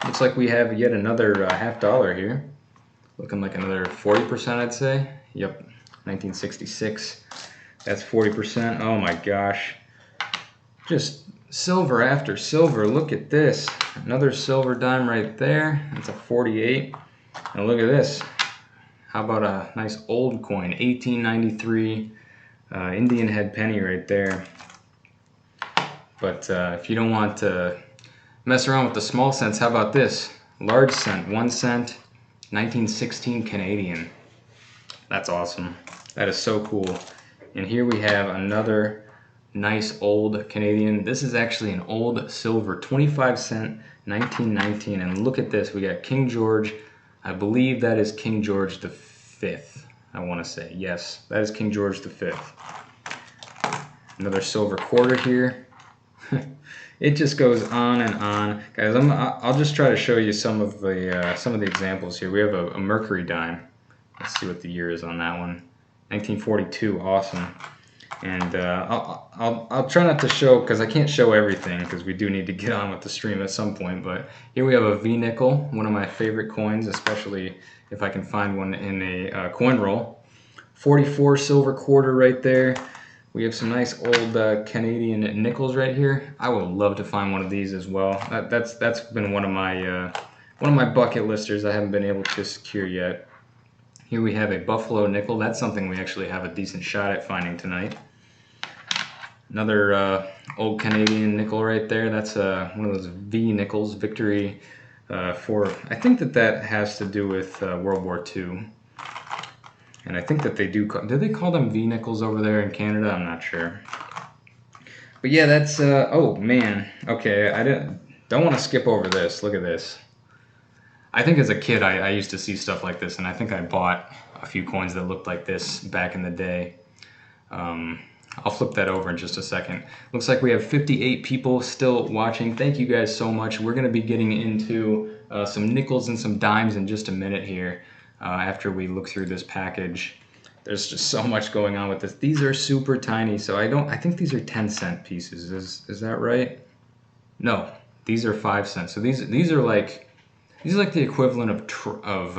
Looks like we have yet another $50 here. Looking like another 40%, I'd say. Yep, 1966. That's 40%. Oh my gosh. Just silver after silver. Look at this. Another silver dime right there. That's a 48. And look at this. How about a nice old coin, 1893 Indian head penny right there. But if you don't want to mess around with the small cents, how about this? Large cent, 1 cent, 1916 Canadian. That's awesome. That is so cool. And here we have another nice old Canadian. This is actually an old silver, 25 cent, 1919. And look at this. We got King George. I believe that is King George V. I want to say. Yes, that is King George V. Another silver quarter here. It just goes on and on, guys. I'll just try to show you some of the examples here. We have a Mercury Dime. Let's see what the year is on that one. 1942. Awesome. And I'll try not to show, because I can't show everything, because we do need to get on with the stream at some point. But here we have a V nickel, one of my favorite coins, especially if I can find one in a coin roll. 44 silver quarter right there. We have some nice old Canadian nickels right here. I would love to find one of these as well. That's been one of my bucket listers I haven't been able to secure yet. Here we have a Buffalo nickel. That's something we actually have a decent shot at finding tonight. Another old Canadian nickel right there. That's one of those V nickels, Victory for, I think that has to do with World War II. And I think that they do they call them V nickels over there in Canada? I'm not sure. But yeah, that's, oh man. Okay, I don't want to skip over this. Look at this. I think as a kid I used to see stuff like this, and I think I bought a few coins that looked like this back in the day. I'll flip that over in just a second. Looks like we have 58 people still watching. Thank you guys so much. We're going to be getting into some nickels and some dimes in just a minute here after we look through this package. There's just so much going on with this. These are super tiny, so I think these are 10-cent pieces. Is that right? No, these are 5 cents. So these are like the equivalent of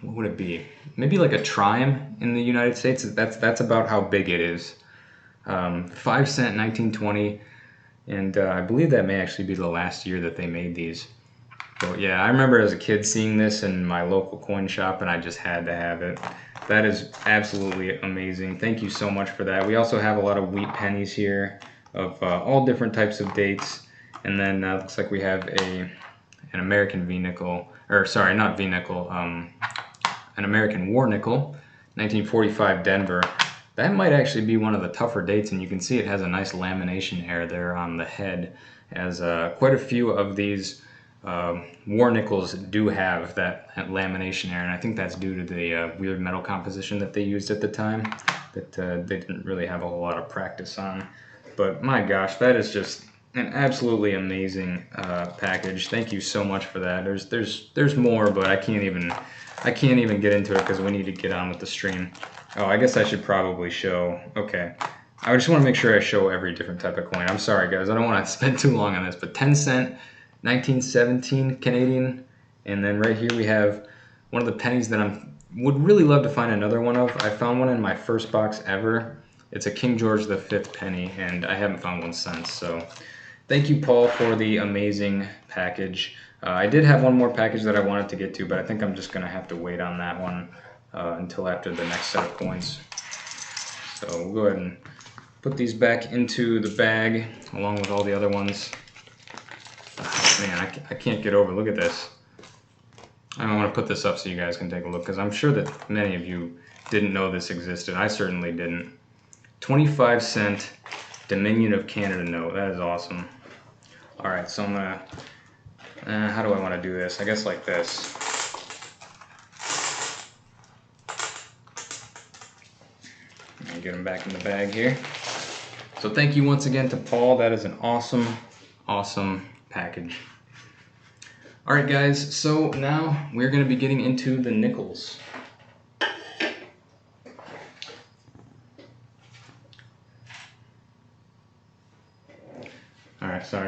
what would it be? Maybe like a trime in the United States. That's about how big it is. 5 cent, 1920, and I believe that may actually be the last year that they made these. So yeah, I remember as a kid seeing this in my local coin shop, and I just had to have it. That is absolutely amazing. Thank you so much for that. We also have a lot of wheat pennies here of all different types of dates, and then looks like we have an American V nickel, or sorry, not V nickel, an American War nickel, 1945 Denver. That might actually be one of the tougher dates, and you can see it has a nice lamination error there on the head, as quite a few of these war nickels do have that lamination error, and I think that's due to the weird metal composition that they used at the time that they didn't really have a whole lot of practice on. But my gosh, that is just an absolutely amazing package. Thank you so much for that. There's more, but I can't even get into it because we need to get on with the stream. Oh, I guess I should probably show. Okay, I just want to make sure I show every different type of coin. I'm sorry guys, I don't want to spend too long on this, but 10 cent, 1917 Canadian, and then right here we have one of the pennies that I would really love to find another one of. I found one in my first box ever. It's a King George V penny, and I haven't found one since. So thank you, Paul, for the amazing package. I did have one more package that I wanted to get to, but I think I'm just going to have to wait on that one until after the next set of coins. So we'll go ahead and put these back into the bag along with all the other ones. Man, I can't get over. Look at this. I want to put this up so you guys can take a look, because I'm sure that many of you didn't know this existed. I certainly didn't. 25 cent Dominion of Canada note. That is awesome. Alright, so I'm going to... how do I want to do this? I guess like this. Let me get them back in the bag here. So thank you once again to Paul. That is an awesome, awesome package. Alright guys, so now we're going to be getting into the nickels.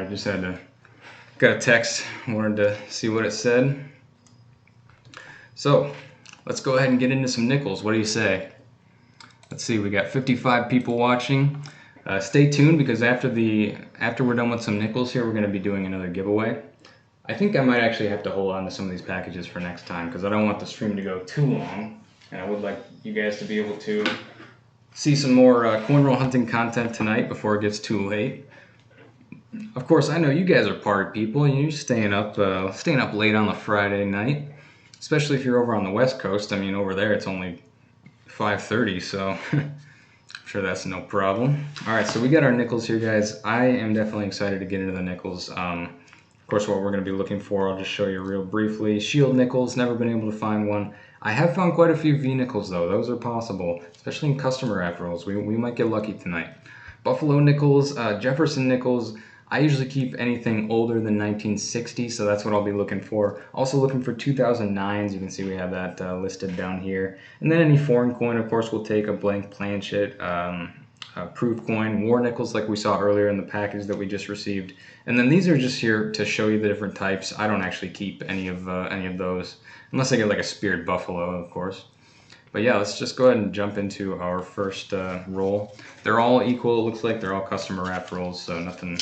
I just had to, got a text, wanted to see what it said. So, let's go ahead and get into some nickels. What do you say? Let's see, we got 55 people watching. Stay tuned because after we're done with some nickels here, we're going to be doing another giveaway. I think I might actually have to hold on to some of these packages for next time because I don't want the stream to go too long, and I would like you guys to be able to see some more cornrow hunting content tonight before it gets too late. Of course, I know you guys are party people and you're staying up late on the Friday night, especially if you're over on the West Coast. I mean, over there it's only 5:30, so I'm sure that's no problem. All right, so we got our nickels here, guys. I am definitely excited to get into the nickels. Of course, what we're going to be looking for, I'll just show you real briefly. Shield nickels, never been able to find one. I have found quite a few V nickels though. Those are possible, especially in customer app rolls. We might get lucky tonight. Buffalo nickels, Jefferson nickels. I usually keep anything older than 1960, so that's what I'll be looking for. Also looking for 2009s. You can see we have that listed down here. And then any foreign coin, of course, we'll take a blank planchet, proof coin, war nickels like we saw earlier in the package that we just received. And then these are just here to show you the different types. I don't actually keep any of those, unless I get like a speared buffalo, of course. But yeah, let's just go ahead and jump into our first roll. They're all equal. It looks like they're all customer wrap rolls, so nothing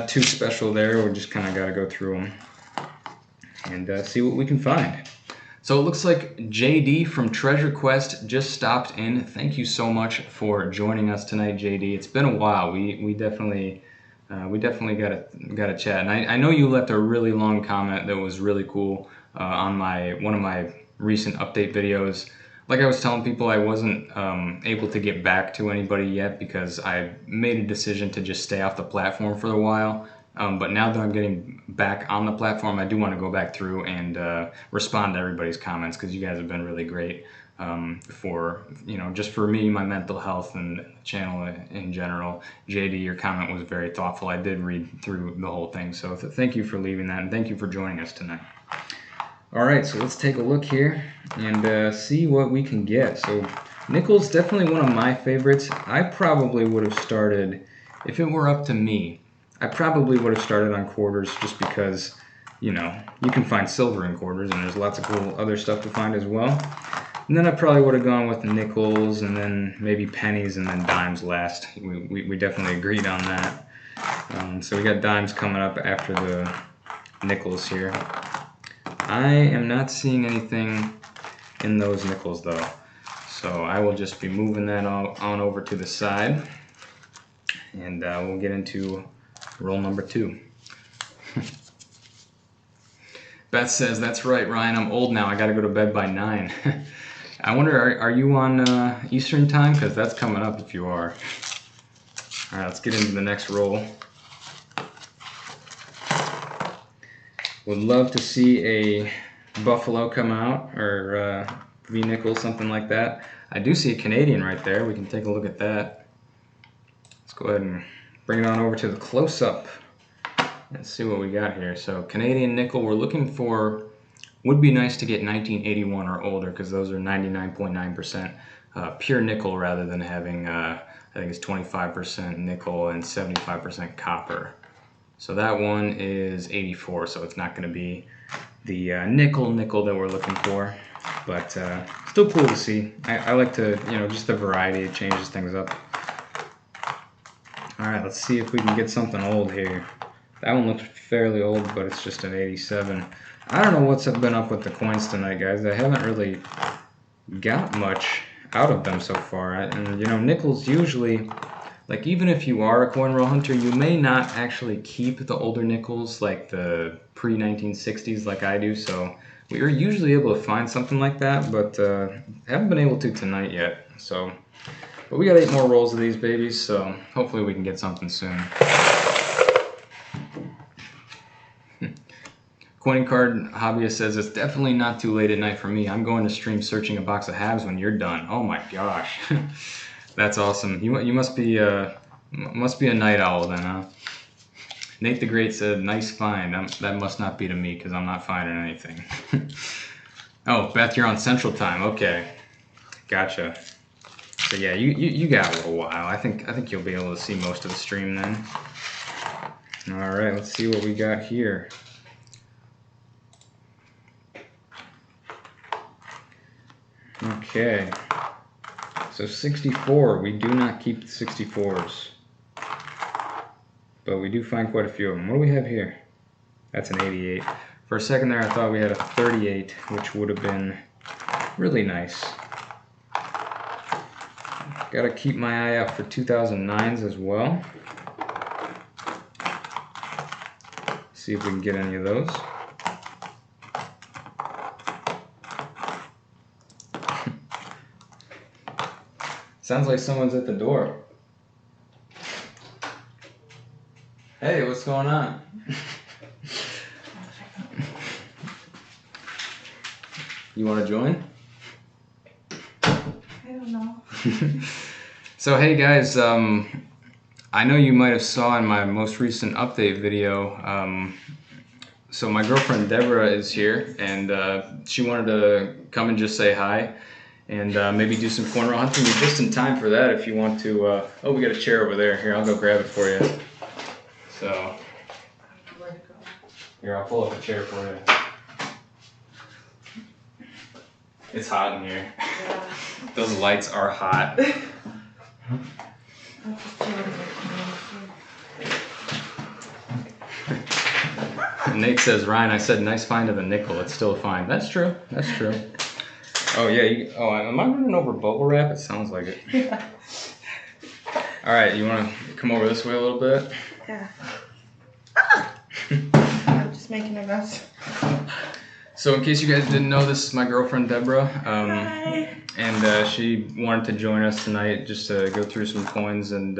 too special there. We just kind of got to go through them and see what we can find. So it looks like JD from Treasure Quest just stopped in. Thank you so much for joining us tonight, JD. It's been a while. We definitely got a chat. And I know you left a really long comment that was really cool on one of my recent update videos. Like I was telling people, I wasn't able to get back to anybody yet because I made a decision to just stay off the platform for a while. But now that I'm getting back on the platform, I do want to go back through and respond to everybody's comments because you guys have been really great for, just for me, my mental health and the channel in general. JD, your comment was very thoughtful. I did read through the whole thing, so thank you for leaving that and thank you for joining us tonight. All right, so let's take a look here and see what we can get. So nickels, definitely one of my favorites. I probably would have started, if it were up to me, I probably would have started on quarters just because, you can find silver in quarters and there's lots of cool other stuff to find as well. And then I probably would have gone with nickels and then maybe pennies and then dimes last. We definitely agreed on that. So we got dimes coming up after the nickels here. I am not seeing anything in those nickels though. So I will just be moving that on over to the side and we'll get into roll number 2. Beth says, that's right, Ryan, I'm old now. I got to go to bed by 9. I wonder, are you on Eastern time? Because that's coming up if you are. All right, let's get into the next roll. Would love to see a buffalo come out or V nickel, something like that. I do see a Canadian right there. We can take a look at that. Let's go ahead and bring it on over to the close-up and see what we got here. So Canadian nickel, we're looking for, would be nice to get 1981 or older because those are 99.9% pure nickel rather than having, I think it's 25% nickel and 75% copper. So that one is 84, so it's not going to be the nickel that we're looking for, but still cool to see. I like to, just the variety, it changes things up. Alright, let's see if we can get something old here. That one looks fairly old, but it's just an 87. I don't know what's been up with the coins tonight, guys. I haven't really got much out of them so far. And, nickels usually, like even if you are a cornrow hunter, you may not actually keep the older nickels like the pre-1960s like I do. So we are usually able to find something like that, but haven't been able to tonight yet. So. But we got 8 more rolls of these babies, so hopefully we can get something soon. Coin Card Hobbyist says, it's definitely not too late at night for me. I'm going to stream searching a box of halves when you're done. Oh my gosh. That's awesome. You must be a night owl then, huh? Nate the Great said, nice find. That must not be to me because I'm not finding anything. Oh, Beth, you're on Central Time. Okay. Gotcha. So yeah, you got a little while. I think you'll be able to see most of the stream then. All right, let's see what we got here. Okay, so 64. We do not keep the 64s, but we do find quite a few of them. What do we have here? That's an 88. For a second there, I thought we had a 38, which would have been really nice. Gotta keep my eye out for 2009s as well. See if we can get any of those. Sounds like someone's at the door. Hey, what's going on? You want to join? I don't know. So hey guys, I know you might have saw in my most recent update video, so my girlfriend Deborah is here, and she wanted to come and just say hi, and maybe do some cornrow hunting. You're just in time for that if you want to. Oh, we got a chair over there. Here, I'll go grab it for you. So, here, I'll pull up a chair for you. It's hot in here. Yeah. Those lights are hot. Nate says, Ryan, I said nice find of a nickel. It's still a find. That's true. That's true. Oh, yeah. Am I running over bubble wrap? It sounds like it. Yeah. All right. You want to come over this way a little bit? Yeah. I'm just making a mess. So in case you guys didn't know, this is my girlfriend, Deborah. Hi. And she wanted to join us tonight just to go through some coins. And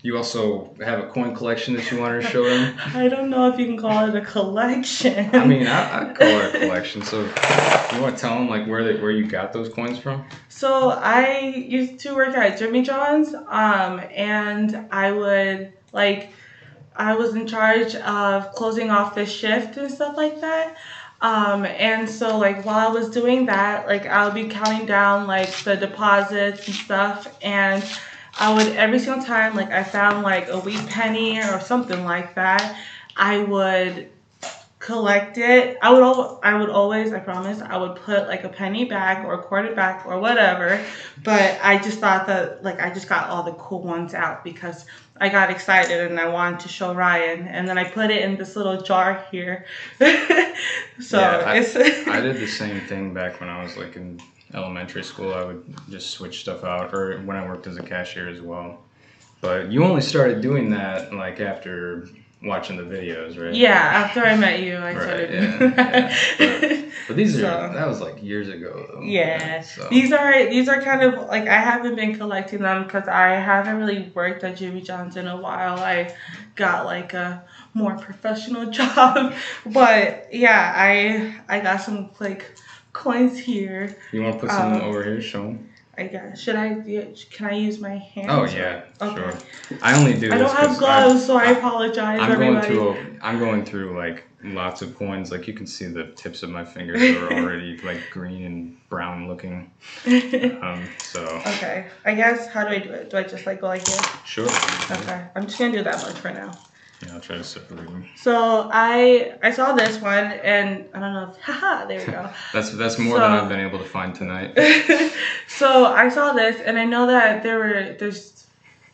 you also have a coin collection that you wanted to show them? I don't know if you can call it a collection. I mean, I'd call it a collection. So you want to tell them like where you got those coins from? So I used to work at Jimmy John's, and I was in charge of closing off the shift and stuff like that. And so like while I was doing that, like I would be counting down like the deposits and stuff, and I would every single time like I found like a wheat penny or something like that, I would collect it. I would always, I promise, I would put like a penny back or a quarter back or whatever, but I just thought that like I just got all the cool ones out because I got excited and I wanted to show Ryan, and then I put it in this little jar here. So yeah, I it's did the same thing back when I was like in elementary school. I would just switch stuff out, or when I worked as a cashier as well. But you only started doing that like after watching the videos, right? Yeah, after I met you, I started doing that. Yeah. But these are that was like years ago though. Yeah, so. These are kind of like I haven't been collecting them because I haven't really worked at Jimmy John's in a while. I got like a more professional job, but yeah, I got some like coins here. You want to put some over here? Show them. I guess. Can I use my hands? Oh yeah, okay. Sure. I only do. I don't have gloves, so I apologize. I'm going through like lots of coins. Like you can see the tips of my fingers are already like green and brown looking. So. Okay. I guess how do I do it? Do I just like go like here? Sure. Okay. I'm just gonna do that much for now. Yeah, I'll try to separate them. So I saw this one, and I don't know if, haha, there we go. that's more than I've been able to find tonight. So I saw this, and I know that there's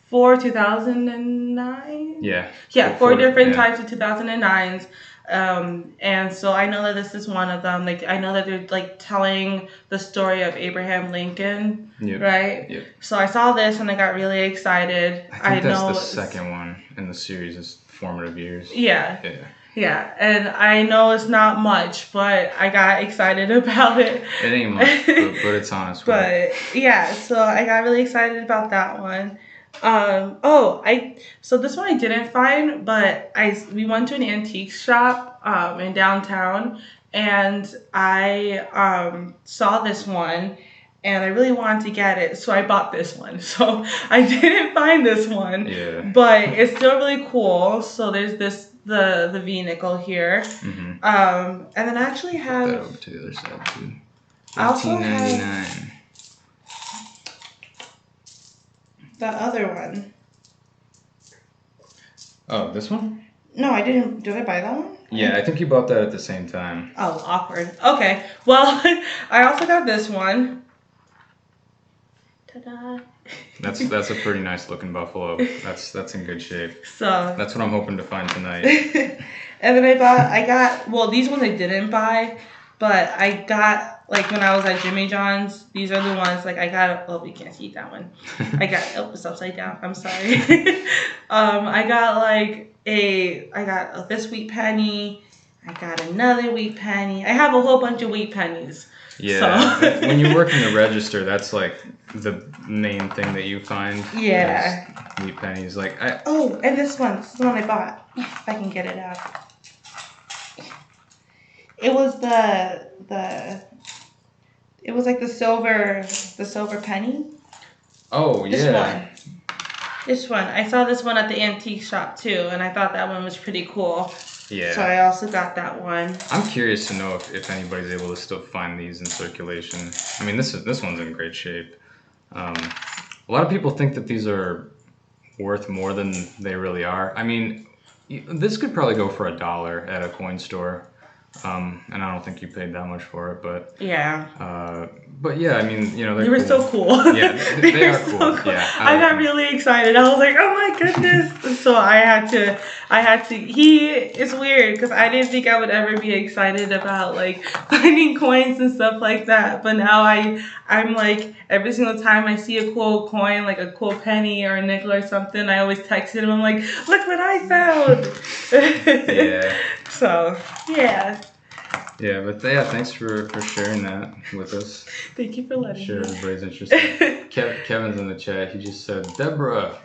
4 2009. Yeah. Yeah, four different types of 2009s. And so I know that this is one of them. Like I know that they're like telling the story of Abraham Lincoln, right? Yep. So I saw this and I got really excited. I think that's the second one in the series. Is formative years. Yeah. Yeah. Yeah, and I know it's not much, but I got excited about it. It ain't much, but it's honest. But yeah, so I got really excited about that one. So this one I didn't find, but we went to an antique shop in downtown, and I saw this one, and I really wanted to get it, so I bought this one. So I didn't find this one, but it's still really cool. So there's the V nickel here, and then I actually have that over to the other side too. I also $18.99. The other one. Oh, this one? No, I didn't. Did I buy that one? Yeah, I think you bought that at the same time. Oh, awkward. Okay. Well, I also got this one. Ta-da. That's a pretty nice looking buffalo. That's in good shape. So that's what I'm hoping to find tonight. And then I got, well, these ones I didn't buy, but I got, like, when I was at Jimmy John's, these are the ones, like, I got, oh, we can't see that one. I got, oh, it's upside down. I'm sorry. I got this wheat penny. I got another wheat penny. I have a whole bunch of wheat pennies. Yeah, so. When you work in the register, that's like the main thing that you find. Yeah. Wheat pennies, like Oh, and this one I bought. If I can get it out. It was it was like the silver penny. Oh yeah. This one. I saw this one at the antique shop too, and I thought that one was pretty cool. Yeah. So I also got that one. I'm curious to know if anybody's able to still find these in circulation. I mean, this one's in great shape. A lot of people think that these are worth more than they really are. I mean, this could probably go for $1 at a coin store. And I don't think you paid that much for it, but yeah. But yeah, I mean, you know, they were cool. so cool. Yeah, they are cool. So cool. Yeah, I got really excited. I was like, oh my goodness! So I had to. It's weird because I didn't think I would ever be excited about like finding coins and stuff like that. But now I'm like every single time I see a cool coin, like a cool penny or a nickel or something, I always text him. I'm like, look what I found. Yeah. So yeah. Yeah, but yeah, thanks for sharing that with us. Thank you for letting me. Sure, everybody's interested. Kevin's in the chat. He just said, Deborah.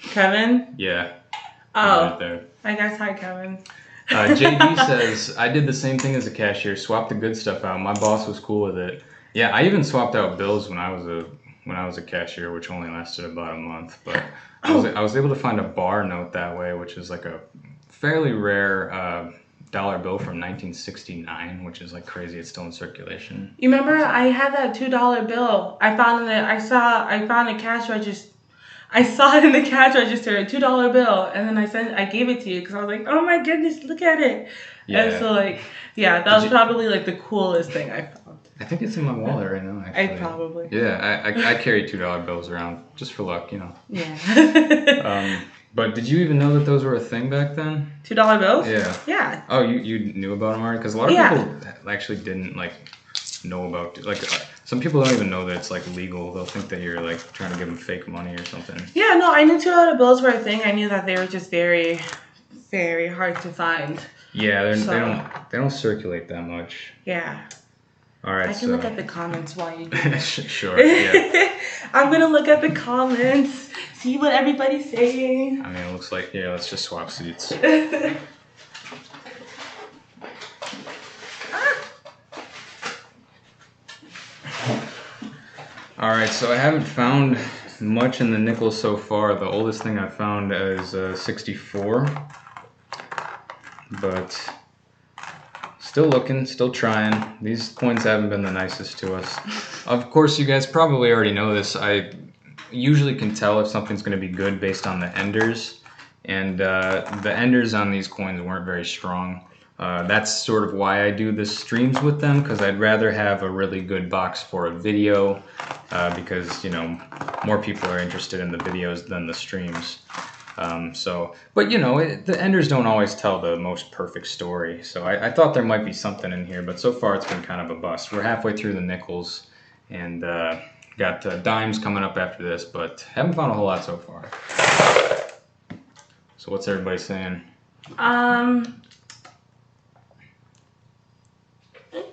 Kevin? Yeah. Oh. Right there. I guess hi, Kevin. JD says, I did the same thing as a cashier. Swapped the good stuff out. My boss was cool with it. Yeah, I even swapped out bills when I was a cashier, which only lasted about a month. But I was able to find a bar note that way, which is like a fairly rare dollar bill from 1969, which is like crazy. It's still in circulation. You remember I had that $2 bill. I found it. I found a cash register. I saw it in the cash register, a $2 bill, and then I gave it to you because I was like, oh my goodness, look at it. Yeah. And so like, yeah, that was probably like the coolest thing I found. I think it's in my wallet right now. Actually. I probably. Yeah, I carry $2 bills around just for luck, you know. Yeah. But did you even know that those were a thing back then? $2 bills? Yeah. Yeah. Oh, you knew about them already? Because a lot of people actually didn't like know about some people don't even know that it's like legal. They'll think that you're like trying to give them fake money or something. Yeah, no, I knew $2 bills were a thing. I knew that they were just very, very hard to find. Yeah, they don't circulate that much. Yeah. All right. I can look at the comments while you do that. Sure. Yeah. I'm gonna look at the comments, see what everybody's saying. I mean, it looks like let's just swap seats. All right, so I haven't found much in the nickels so far. The oldest thing I found is 64, but still looking, still trying. These coins haven't been the nicest to us. Of course, you guys probably already know this. I usually can tell if something's going to be good based on the enders, and the enders on these coins weren't very strong. That's sort of why I do the streams with them, because I'd rather have a really good box for a video, because, you know, more people are interested in the videos than the streams. But, you know, the enders don't always tell the most perfect story, so I thought there might be something in here, but so far it's been kind of a bust. We're halfway through the nickels, and got dimes coming up after this, but haven't found a whole lot so far. So what's everybody saying?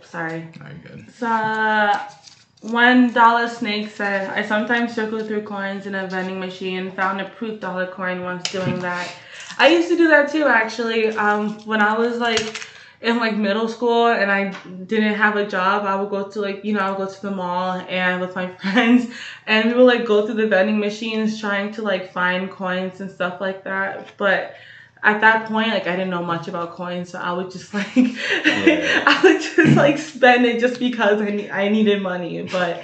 Sorry. Very good. So, $1 Snake said, I sometimes circle through coins in a vending machine. Found a proof dollar coin once doing that. I used to do that too, actually. When I was like in like middle school and I didn't have a job, I would go to I would go to the mall and with my friends, and we would like go through the vending machines trying to like find coins and stuff like that. But at that point, like, I didn't know much about coins, so I would just like, I would just like spend it just because I needed money. But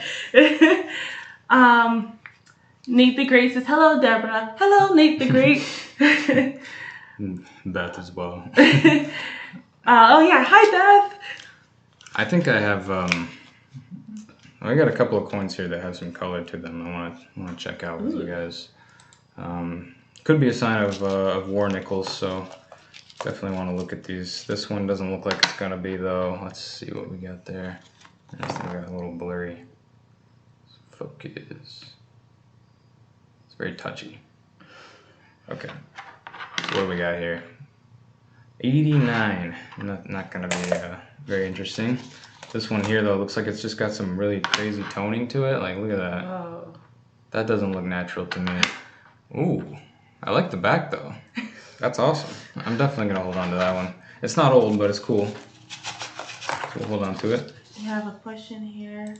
Nate the Great says, hello, Deborah. Hello, Nate the Great. Beth as well. Oh yeah, hi Beth. I think I have. I got a couple of coins here that have some color to them. I want to check out with you guys. Could be a sign of war nickels, so definitely want to look at these. This one doesn't look like it's gonna be though. Let's see what we got there. This thing got a little blurry. Focus. It's very touchy. Okay. So what do we got here? 89. Not gonna be very interesting. This one here though looks like it's just got some really crazy toning to it. Like look at that. Oh. That doesn't look natural to me. Ooh, I like the back though. That's awesome. I'm definitely gonna hold on to that one. It's not old, but it's cool. So we'll hold on to it. We have a question here.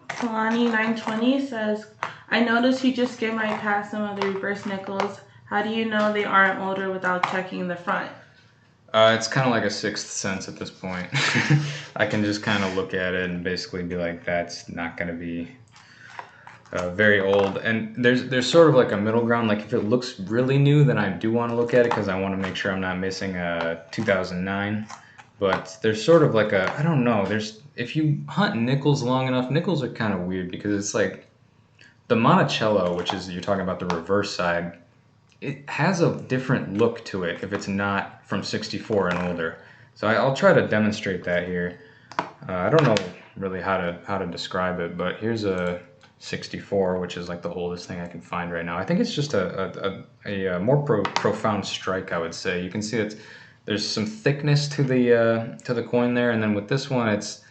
Kalani920 says, I noticed you just skimmed right past some of the reverse nickels. How do you know they aren't older without checking the front? It's kind of like a sixth sense at this point. I can just kind of look at it and basically be like, that's not going to be very old. And there's sort of like a middle ground. Like if it looks really new, then I do want to look at it because I want to make sure I'm not missing a 2009. But there's sort of like a, I don't know, if you hunt nickels long enough, nickels are kind of weird because it's like the Monticello, which is, you're talking about the reverse side, it has a different look to it if it's not from 64 and older. So I'll try to demonstrate that here. I don't know really how to describe it, but here's a 64, which is like the oldest thing I can find right now. I think it's just a more profound strike, I would say. You can see that there's some thickness to the coin there, and then with this one, it's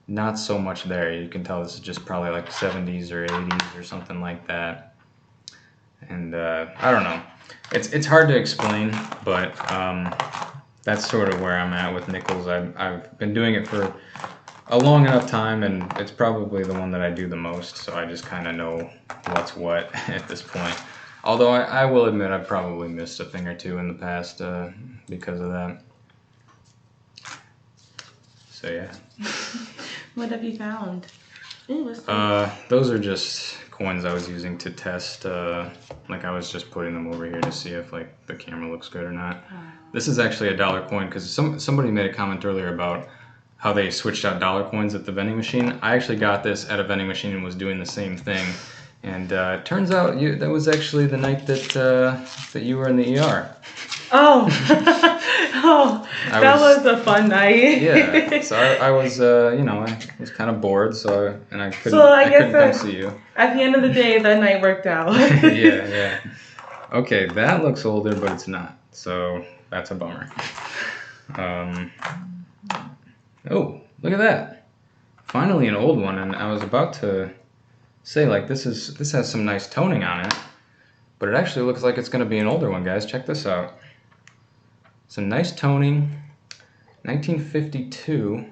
not so much there. You can tell this is just probably like 70s or 80s or something like that. And I don't know. It's hard to explain, but that's sort of where I'm at with nickels. I've been doing it for a long enough time, and it's probably the one that I do the most, so I just kind of know what's what at this point. Although I will admit I've probably missed a thing or two in the past because of that. So yeah. What have you found? Ooh, what's those are just coins I was using to test. Like I was just putting them over here to see if like the camera looks good or not. This is actually a dollar coin because somebody made a comment earlier about how they switched out dollar coins at the vending machine. I actually got this at a vending machine and was doing the same thing. And it turns out that was actually the night that you were in the ER. Oh, that was a fun night. Yeah, so I was, I was kind of bored, so I couldn't come see you. At the end of the day, that night worked out. Yeah. Okay, that looks older, but it's not, so that's a bummer. Oh, look at that! Finally, an old one, and I was about to say like this has some nice toning on it, but it actually looks like it's going to be an older one, guys. Check this out. Some nice toning, 1952,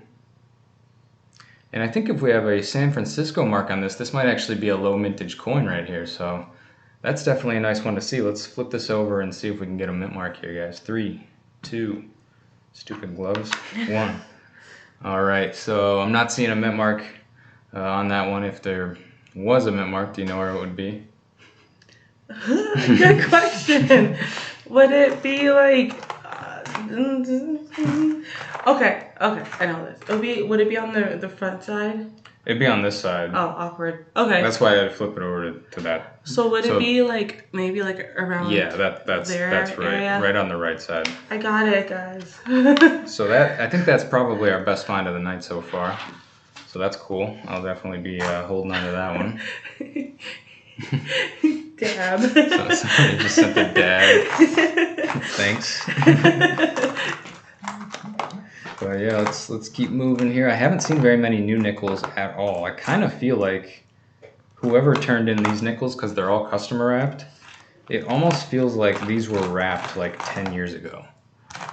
and I think if we have a San Francisco mark on this might actually be a low mintage coin right here, so that's definitely a nice one to see. Let's flip this over and see if we can get a mint mark here, guys. 3, 2, stupid gloves, 1. All right, so I'm not seeing a mint mark on that one. If there was a mint mark, do you know where it would be? Good question. Would it be like... Okay, I know this. Would it be on the front side? It'd be on this side. Oh, awkward. Okay. That's why I had to flip it over to that. So would it be like maybe like around? Yeah, that's right. Area? Right on the right side. I got it, guys. So I think that's probably our best find of the night so far. So that's cool. I'll definitely be holding on to that one. Dab. So somebody just sent a dab. Thanks. But yeah, let's keep moving here. I haven't seen very many new nickels at all. I kind of feel like whoever turned in these nickels, because they're all customer wrapped, it almost feels like these were wrapped like 10 years ago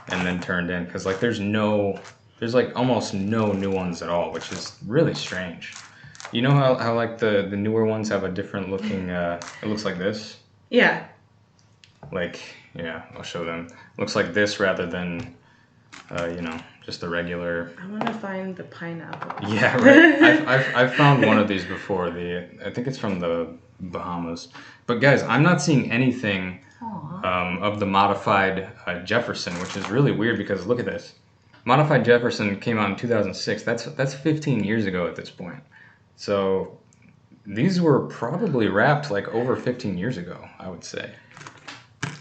and then turned in, because like there's like almost no new ones at all, which is really strange. You know how like the newer ones have a different looking, it looks like this? Yeah. Like, yeah, I'll show them. It looks like this rather than, just the regular. I want to find the pineapple. Yeah, right. I've found one of these before. I think it's from the Bahamas. But guys, I'm not seeing anything of the modified Jefferson, which is really weird because look at this. Modified Jefferson came out in 2006. That's 15 years ago at this point. So these were probably wrapped like over 15 years ago, I would say.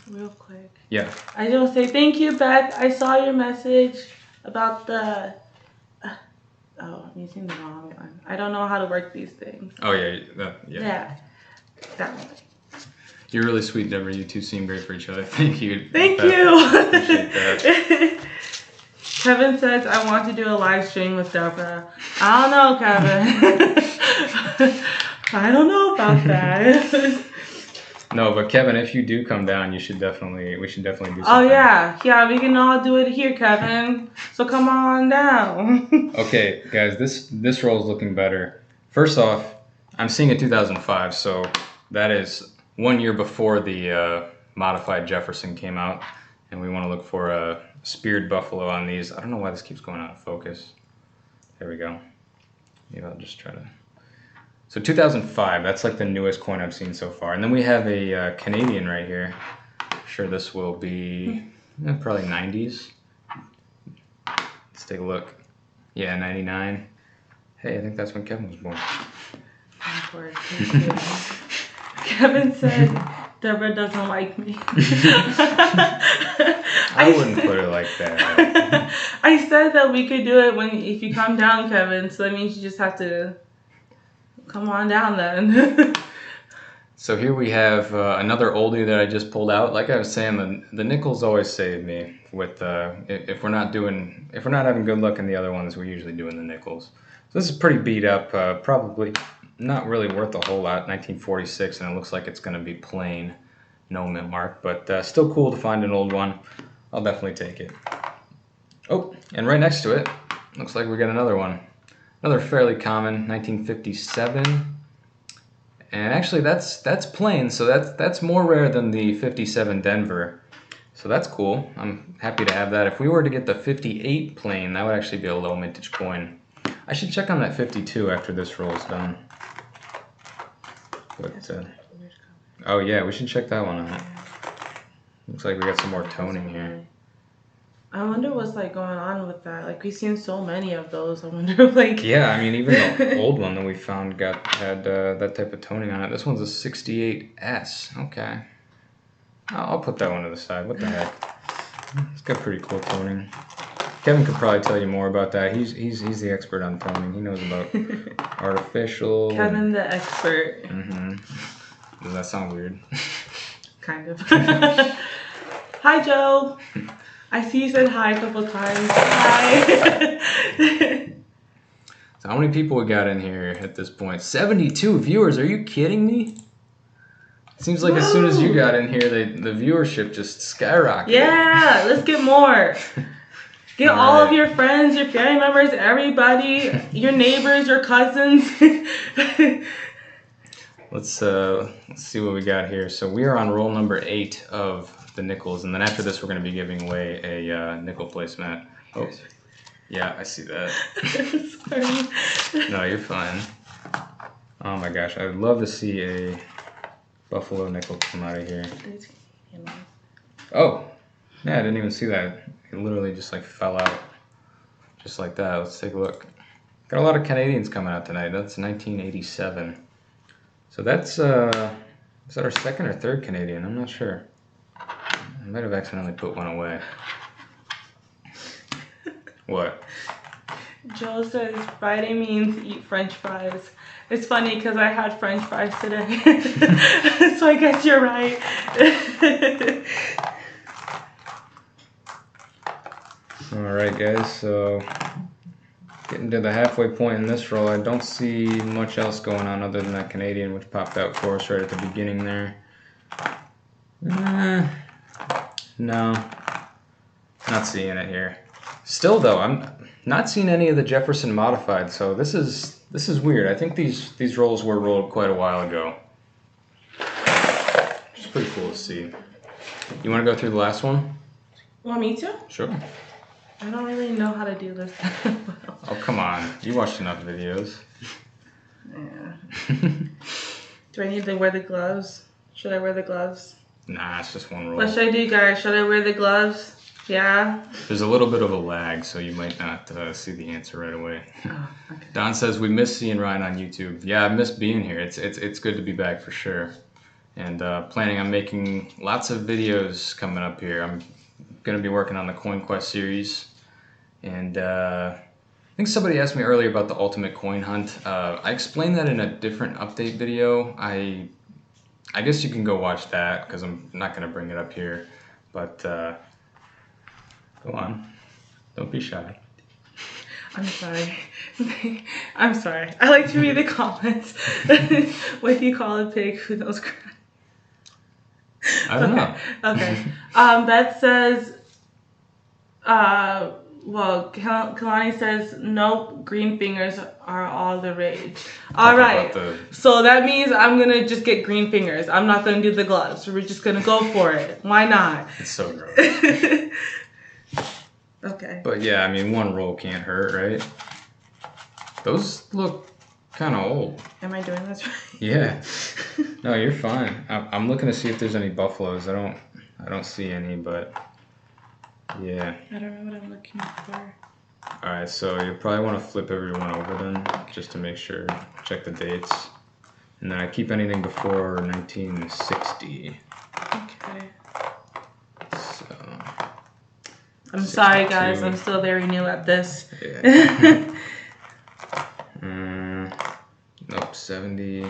Real quick. Yeah. I just want to say thank you, Beth. I saw your message about the... I'm using the wrong one. I don't know how to work these things. Oh, yeah. Yeah. That one. You're really sweet, Deborah. You two seem great for each other. Thank you. Thank Beth. you. Appreciate that. Kevin says, I want to do a live stream with Deborah. I don't know, Kevin. I don't know about that. No, but Kevin, if you do come down, we should definitely do something. Oh, yeah. Yeah, we can all do it here, Kevin. So come on down. Okay, guys, this roll is looking better. First off, I'm seeing a 2005, so that is 1 year before the modified Jefferson came out. And we want to look for a speared buffalo on these. I don't know why this keeps going out of focus. There we go. Maybe I'll just try to... So 2005, that's like the newest coin I've seen so far. And then we have a Canadian right here. I'm sure this will be probably 90s. Let's take a look. Yeah, 99. Hey, I think that's when Kevin was born. Kevin said Deborah doesn't like me. I wouldn't put it like that. I said that we could do it if you come down, Kevin. So that means you just have to come on down then. So here we have another oldie that I just pulled out. Like I was saying, the nickels always save me. With if we're not having good luck in the other ones, we're usually doing the nickels. So this is pretty beat up. Probably not really worth a whole lot. 1946, and it looks like it's going to be plain, no mint mark, but still cool to find an old one. I'll definitely take it. Oh, and right next to it, looks like we got another one. Another fairly common, 1957. And actually that's plain, so that's more rare than the 57 Denver. So that's cool. I'm happy to have that. If we were to get the 58 plain, that would actually be a low mintage coin. I should check on that 52 after this roll is done. But, oh yeah, we should check that one out. Looks like we got some more toning here. I wonder what's like going on with that. Like we've seen so many of those. I wonder like. Yeah, I mean even the old one that we found had that type of toning on it. This one's a 68S. Okay, I'll put that one to the side. What the heck? It's got pretty cool toning. Kevin could probably tell you more about that. He's the expert on toning. He knows about artificial. Kevin the expert. Mm-hmm. Does that sound weird? Kind of. Hi, Joe. I see you said hi a couple times. Hi. So how many people we got in here at this point? 72 viewers. Are you kidding me? It seems like as soon as you got in here, the viewership just skyrocketed. Yeah, let's get more. Get all of your friends, your family members, everybody, your neighbors, your cousins. Let's see what we got here. So we are on roll number 8 of the nickels, and then after this we're going to be giving away a nickel placemat. Oh, yeah, I see that. Sorry. No, you're fine. Oh my gosh, I'd love to see a buffalo nickel come out of here. Oh, yeah, I didn't even see that. It literally just like fell out, just like that. Let's take a look. Got a lot of Canadians coming out tonight. That's 1987. So that's is that our second or third Canadian? I'm not sure. I might have accidentally put one away. What? Joe says Friday means eat French fries. It's funny because I had French fries today. So I guess you're right. Alright guys, so getting to the halfway point in this roll. I don't see much else going on other than that Canadian which popped out for us right at the beginning there. No, not seeing it here. Still though, I'm not seeing any of the Jefferson modified, so this is weird. I think these rolls were rolled quite a while ago. It's pretty cool to see. You want to go through the last one? Want me to? Sure. I don't really know how to do this. Oh, come on. You watched enough videos. Yeah. Do I need to wear the gloves? Should I wear the gloves? Nah, it's just one roll. What should I do, guys? Should I wear the gloves? Yeah. There's a little bit of a lag, so you might not see the answer right away. Oh, okay. Don says we miss seeing Ryan on YouTube. Yeah, I miss being here. It's good to be back for sure. And planning on making lots of videos coming up here. I'm gonna be working on the Coin Quest series, and I think somebody asked me earlier about the ultimate coin hunt. I explained that in a different update video. I guess you can go watch that because I'm not gonna bring it up here, but. Go on. Don't be shy. I'm sorry. I'm sorry. I like to read the comments. What do you call a pig who knows cry? I don't know. Okay. That says, well, Kalani says, nope, green fingers are all the rage. All right. So that means I'm going to just get green fingers. I'm not going to do the gloves. We're just going to go for it. Why not? It's so gross. Okay. But yeah, I mean, one roll can't hurt, right? Those look kind of old. Am I doing this right? Yeah. No, you're fine. I'm looking to see if there's any buffaloes. I don't see any, but yeah. I don't know what I'm looking for. All right, so you probably want to flip everyone over then, just to make sure. Check the dates, and then I keep anything before 1960. Okay. So. I'm sorry, guys. I'm still very new at this. Yeah. Nope, 70. I'm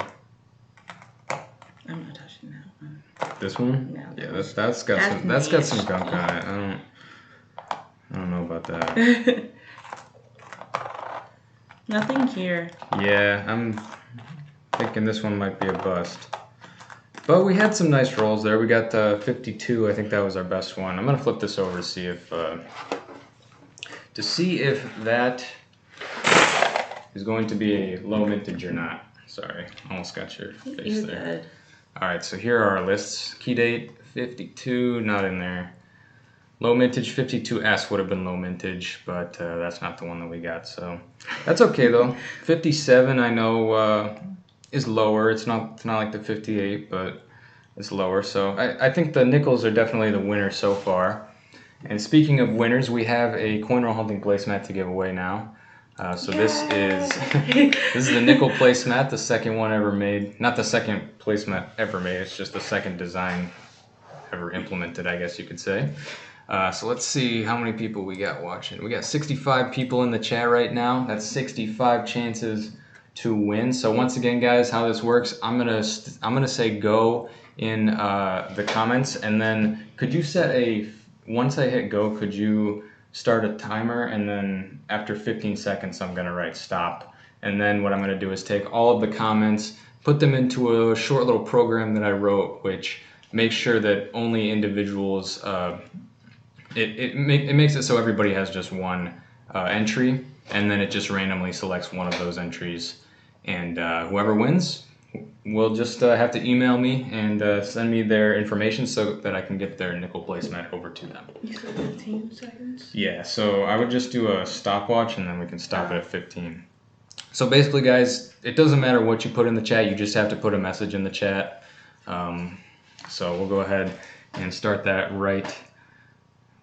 not touching that one. This one? No. Yeah, that's got some gunk on it. I don't know about that. Nothing here. Yeah, I'm thinking this one might be a bust. But we had some nice rolls there. We got 52. I think that was our best one. I'm gonna flip this over to see if that is going to be a low mintage or not. Sorry, almost got your face You're there. good. All right, so here are our lists. Key date 52, not in there. Low mintage 52S would have been low mintage, but that's not the one that we got. So that's okay though. 57 I know. Is lower. It's not like the 58, but it's lower. So I think the nickels are definitely the winner so far. And speaking of winners, we have a Cornrow hunting placemat to give away now. So Yay! this is the nickel placemat, the second one ever made. Not the second placemat ever made. It's just the second design ever implemented, I guess you could say. So let's see how many people we got watching. We got 65 people in the chat right now. That's 65 chances to win. So once again, guys, how this works, I'm gonna say go in the comments, and then could you set once I hit go, could you start a timer, and then after 15 seconds I'm gonna write stop, and then what I'm gonna do is take all of the comments, put them into a short little program that I wrote, which makes sure that only individuals it makes it so everybody has just one entry, and then it just randomly selects one of those entries. And whoever wins will just have to email me and send me their information so that I can get their nickel placemat over to them. You said 15 seconds? Yeah, so I would just do a stopwatch and then we can stop it at 15. So basically, guys, it doesn't matter what you put in the chat, you just have to put a message in the chat. So we'll go ahead and start that right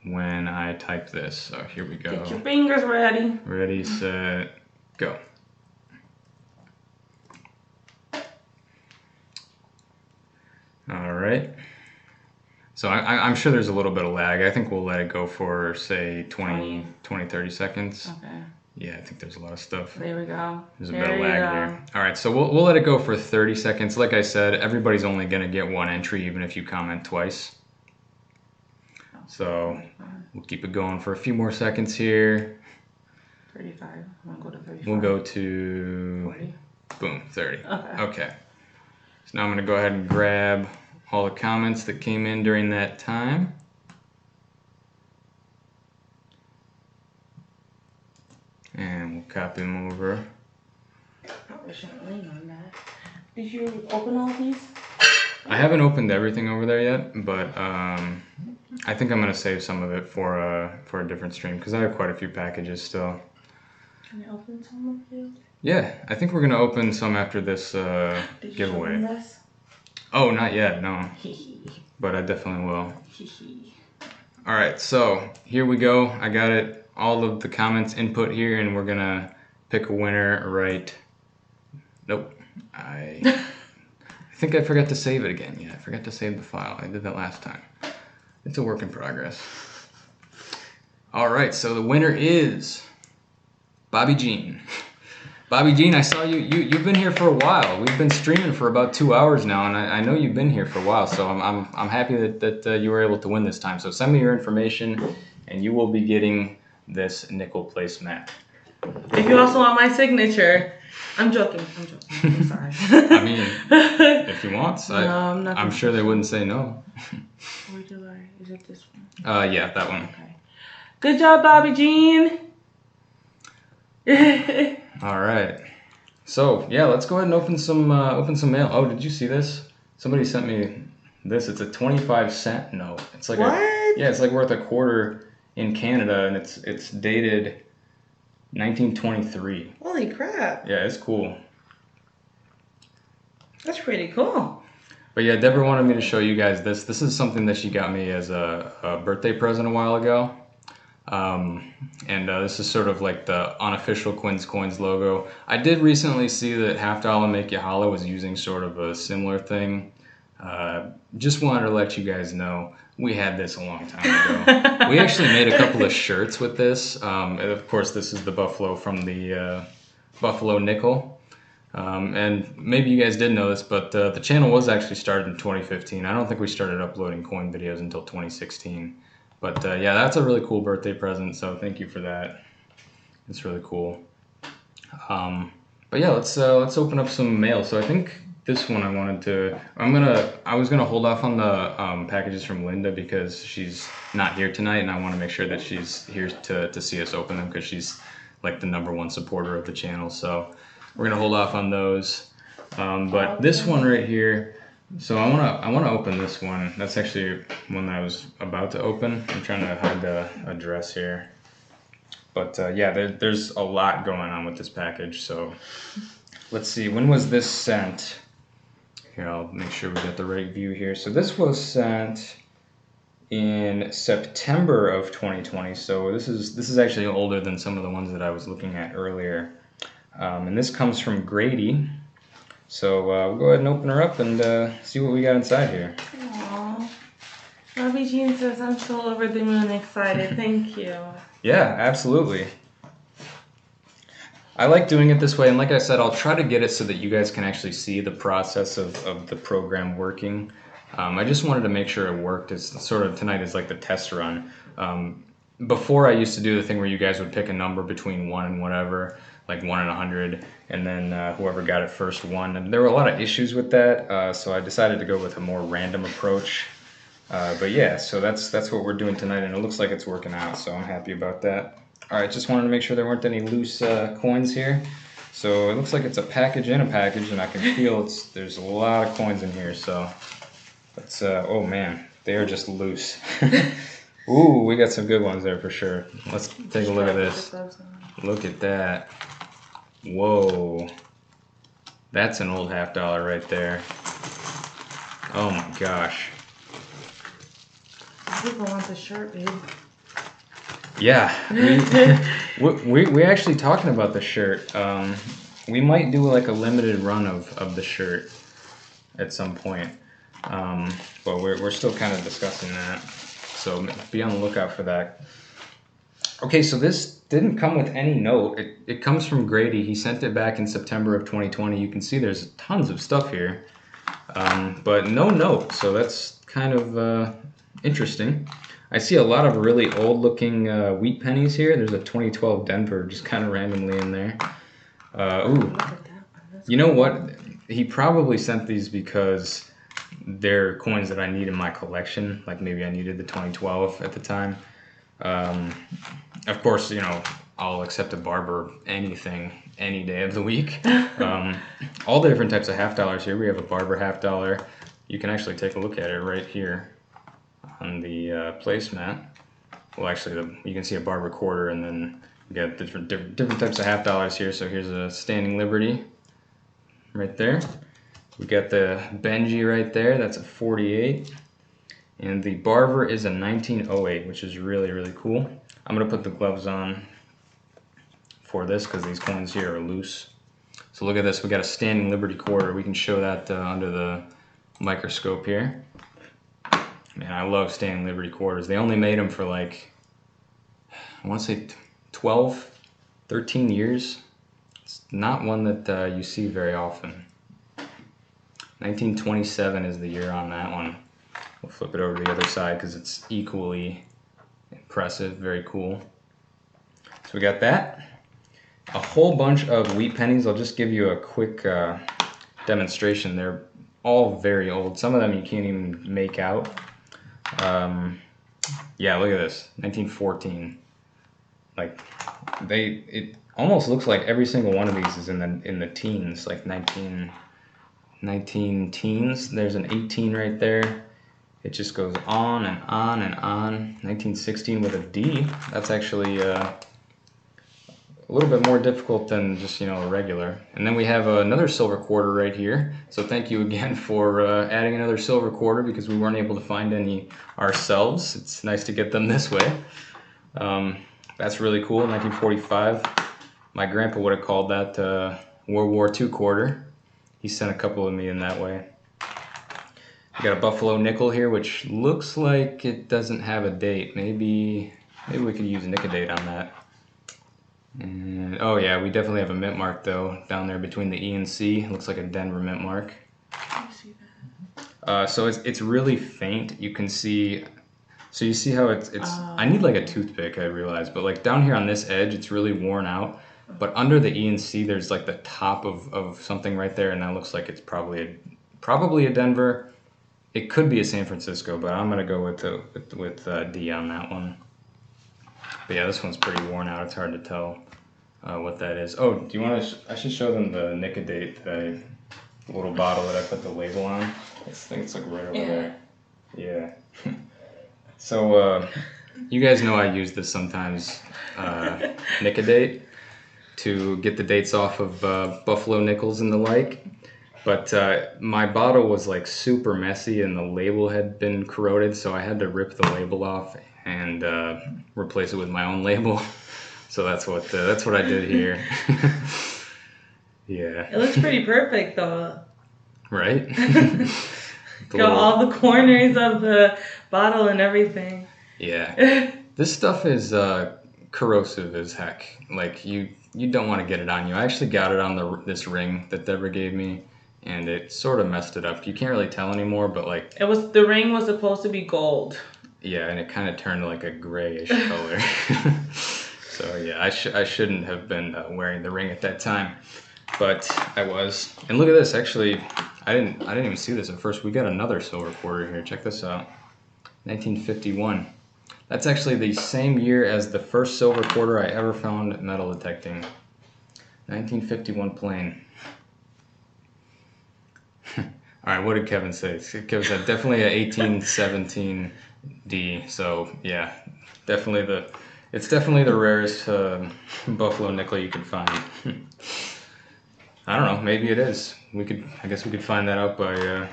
when I type this. So here we go. Get your fingers ready. Ready, set, go. All right. So I'm sure there's a little bit of lag. I think we'll let it go for, say, 20, 30 seconds. Okay. Yeah, I think there's a lot of stuff. There we go. There's a bit of lag there. All right, so we'll let it go for 30 seconds. Like I said, everybody's only going to get one entry, even if you comment twice. So we'll keep it going for a few more seconds here. 35. I'm going to go to 35. We'll go to 40. Boom, 30. Okay. Okay. So now I'm going to go ahead and grab all the comments that came in during that time. And we'll copy them over. Probably shouldn't lean on that. Did you open all these? I haven't opened everything over there yet, but I think I'm going to save some of it for a different stream because I have quite a few packages still. Can I open some of you? Yeah, I think we're going to open some after this Did you giveaway. open this? Oh, not yet, no. But I definitely will. All right, so here we go. I got it, all of the comments input here, and we're gonna pick a winner right. Nope. I think I forgot to save it again. Yeah, I forgot to save the file. I did that last time. It's a work in progress. All right, so the winner is Bobby Jean. Bobby Jean, I saw you've been here for a while. We've been streaming for about 2 hours now, and I know you've been here for a while, so I'm happy that you were able to win this time. So send me your information, and you will be getting this nickel placemat. If you also want my signature. I'm joking. I'm sorry. I mean, if you want, I'm sure they wouldn't say no. Where do I? Is it this one? Yeah, that one. Okay. Good job, Bobby Jean. All right. So yeah, let's go ahead and open some mail. Oh, did you see this? Somebody sent me this. It's a 25-cent note. It's like what? Yeah, it's like worth a quarter in Canada, and it's dated 1923. Holy crap. Yeah, it's cool. That's pretty cool. But yeah, Deborah wanted me to show you guys this. This is something that she got me as a birthday present a while ago. This is sort of like the unofficial Quin Coins logo. I did recently see that Half Dollar Make You Holla was using sort of a similar thing. Just wanted to let you guys know we had this a long time ago. We actually made a couple of shirts with this. And of course, this is the buffalo from the Buffalo Nickel. And maybe you guys didn't know this, but the channel was actually started in 2015. I don't think we started uploading coin videos until 2016. But yeah, that's a really cool birthday present, so thank you for that. It's really cool. But yeah, let's open up some mail. So I think this one I was gonna hold off on the packages from Linda because she's not here tonight, and I want to make sure that she's here to see us open them because she's like the #1 supporter of the channel. So we're gonna hold off on those. But this one right here. So I wanna open this one. That's actually one that I was about to open. I'm trying to hide the address here. But yeah, there's a lot going on with this package. So let's see, when was this sent? Here, I'll make sure we get the right view here. So this was sent in September of 2020. So this is actually older than some of the ones that I was looking at earlier. And this comes from Grady. So we'll go ahead and open her up and see what we got inside here. Aww. Bobby Jean says, I'm so over the moon excited. Thank you. Yeah, absolutely. I like doing it this way, and like I said, I'll try to get it so that you guys can actually see the process of the program working. I just wanted to make sure it worked. It's sort of, tonight is like the test run. Before I used to do the thing where you guys would pick a number between 1 and whatever, like 1 and 100, and then whoever got it first won. And there were a lot of issues with that, so I decided to go with a more random approach. But yeah, so that's what we're doing tonight, and it looks like it's working out, so I'm happy about that. All right, just wanted to make sure there weren't any loose coins here. So it looks like it's a package in a package, and I can feel there's a lot of coins in here. So let's, oh man, they are just loose. Ooh, we got some good ones there for sure. Let's take a look at this. Look at that. Whoa. That's an old $half right there. Oh my gosh. People want the shirt, babe. Yeah, we actually talking about the shirt. We might do like a limited run of the shirt at some point, but we're still kind of discussing that. So be on the lookout for that. Okay, so this didn't come with any note. It comes from Grady. He sent it back in September of 2020. You can see there's tons of stuff here, but no note. So that's kind of interesting. I see a lot of really old-looking wheat pennies here. There's a 2012 Denver just kind of randomly in there. Ooh, you know what? He probably sent these because they're coins that I need in my collection. Like maybe I needed the 2012 at the time. Of course, you know, I'll accept a barber anything, any day of the week. All the different types of $half here. We have a barber $half. You can actually take a look at it right here on the placemat. Well, actually, you can see a barber quarter, and then we got different types of $half here. So here's a standing Liberty right there. We got the Benji right there, that's a 48. And the Barber is a 1908, which is really, really cool. I'm gonna put the gloves on for this because these coins here are loose. So look at this, we got a standing Liberty quarter. We can show that under the microscope here. Man, I love standing Liberty quarters. They only made them for like, I want to say 12, 13 years. It's not one that you see very often. 1927 is the year on that one. We'll flip it over to the other side because it's equally impressive, very cool. So we got that. A whole bunch of wheat pennies. I'll just give you a quick demonstration. They're all very old. Some of them you can't even make out. Yeah, look at this, 1914. Like it almost looks like every single one of these is in the teens, like 19 teens. There's an 18 right there. It just goes on and on and on. 1916 with a D. That's actually a little bit more difficult than just, you know, a regular. And then we have another silver quarter right here. So thank you again for adding another silver quarter because we weren't able to find any ourselves. It's nice to get them this way. That's really cool. 1945. My grandpa would have called that World War II quarter. He sent a couple of me in that way. We got a Buffalo nickel here, which looks like it doesn't have a date. Maybe we could use Nick-a-date on that. And, oh yeah, we definitely have a mint mark though, down there between the E and C. Looks like a Denver mint mark. I see that. So it's really faint. You can see, so you see how it's I need like a toothpick, I realize, but like down here on this edge, it's really worn out. But under the E and C, there's like the top of something right there, and that looks like it's probably a Denver. It could be a San Francisco, but I'm gonna go with D on that one. But yeah, this one's pretty worn out. It's hard to tell what that is. Oh, do you want to? I should show them the Nick-a-date, the little bottle that I put the label on. I think it's like right over there. Yeah. So you guys know I use this sometimes, Nick-a-date, to get the dates off of Buffalo nickels and the like. But my bottle was like super messy and the label had been corroded, so I had to rip the label off and replace it with my own label. So that's what I did here. Yeah. It looks pretty perfect though. Right? Got all the corners of the bottle and everything. Yeah. This stuff is corrosive as heck. Like you don't want to get it on you. I actually got it on this ring that Deborah gave me, and it sort of messed it up. You can't really tell anymore, but like the ring was supposed to be gold. Yeah, and it kind of turned like a grayish color. So yeah, I shouldn't have been wearing the ring at that time, but I was. And look at this. Actually, I didn't even see this at first. We got another silver quarter here. Check this out. 1951. That's actually the same year as the first silver quarter I ever found metal detecting. 1951 plain. All right, what did Kevin say? Kevin said definitely a 1817 D. So yeah, it's definitely the rarest Buffalo nickel you can find. I don't know, maybe it is. I guess we could find that out by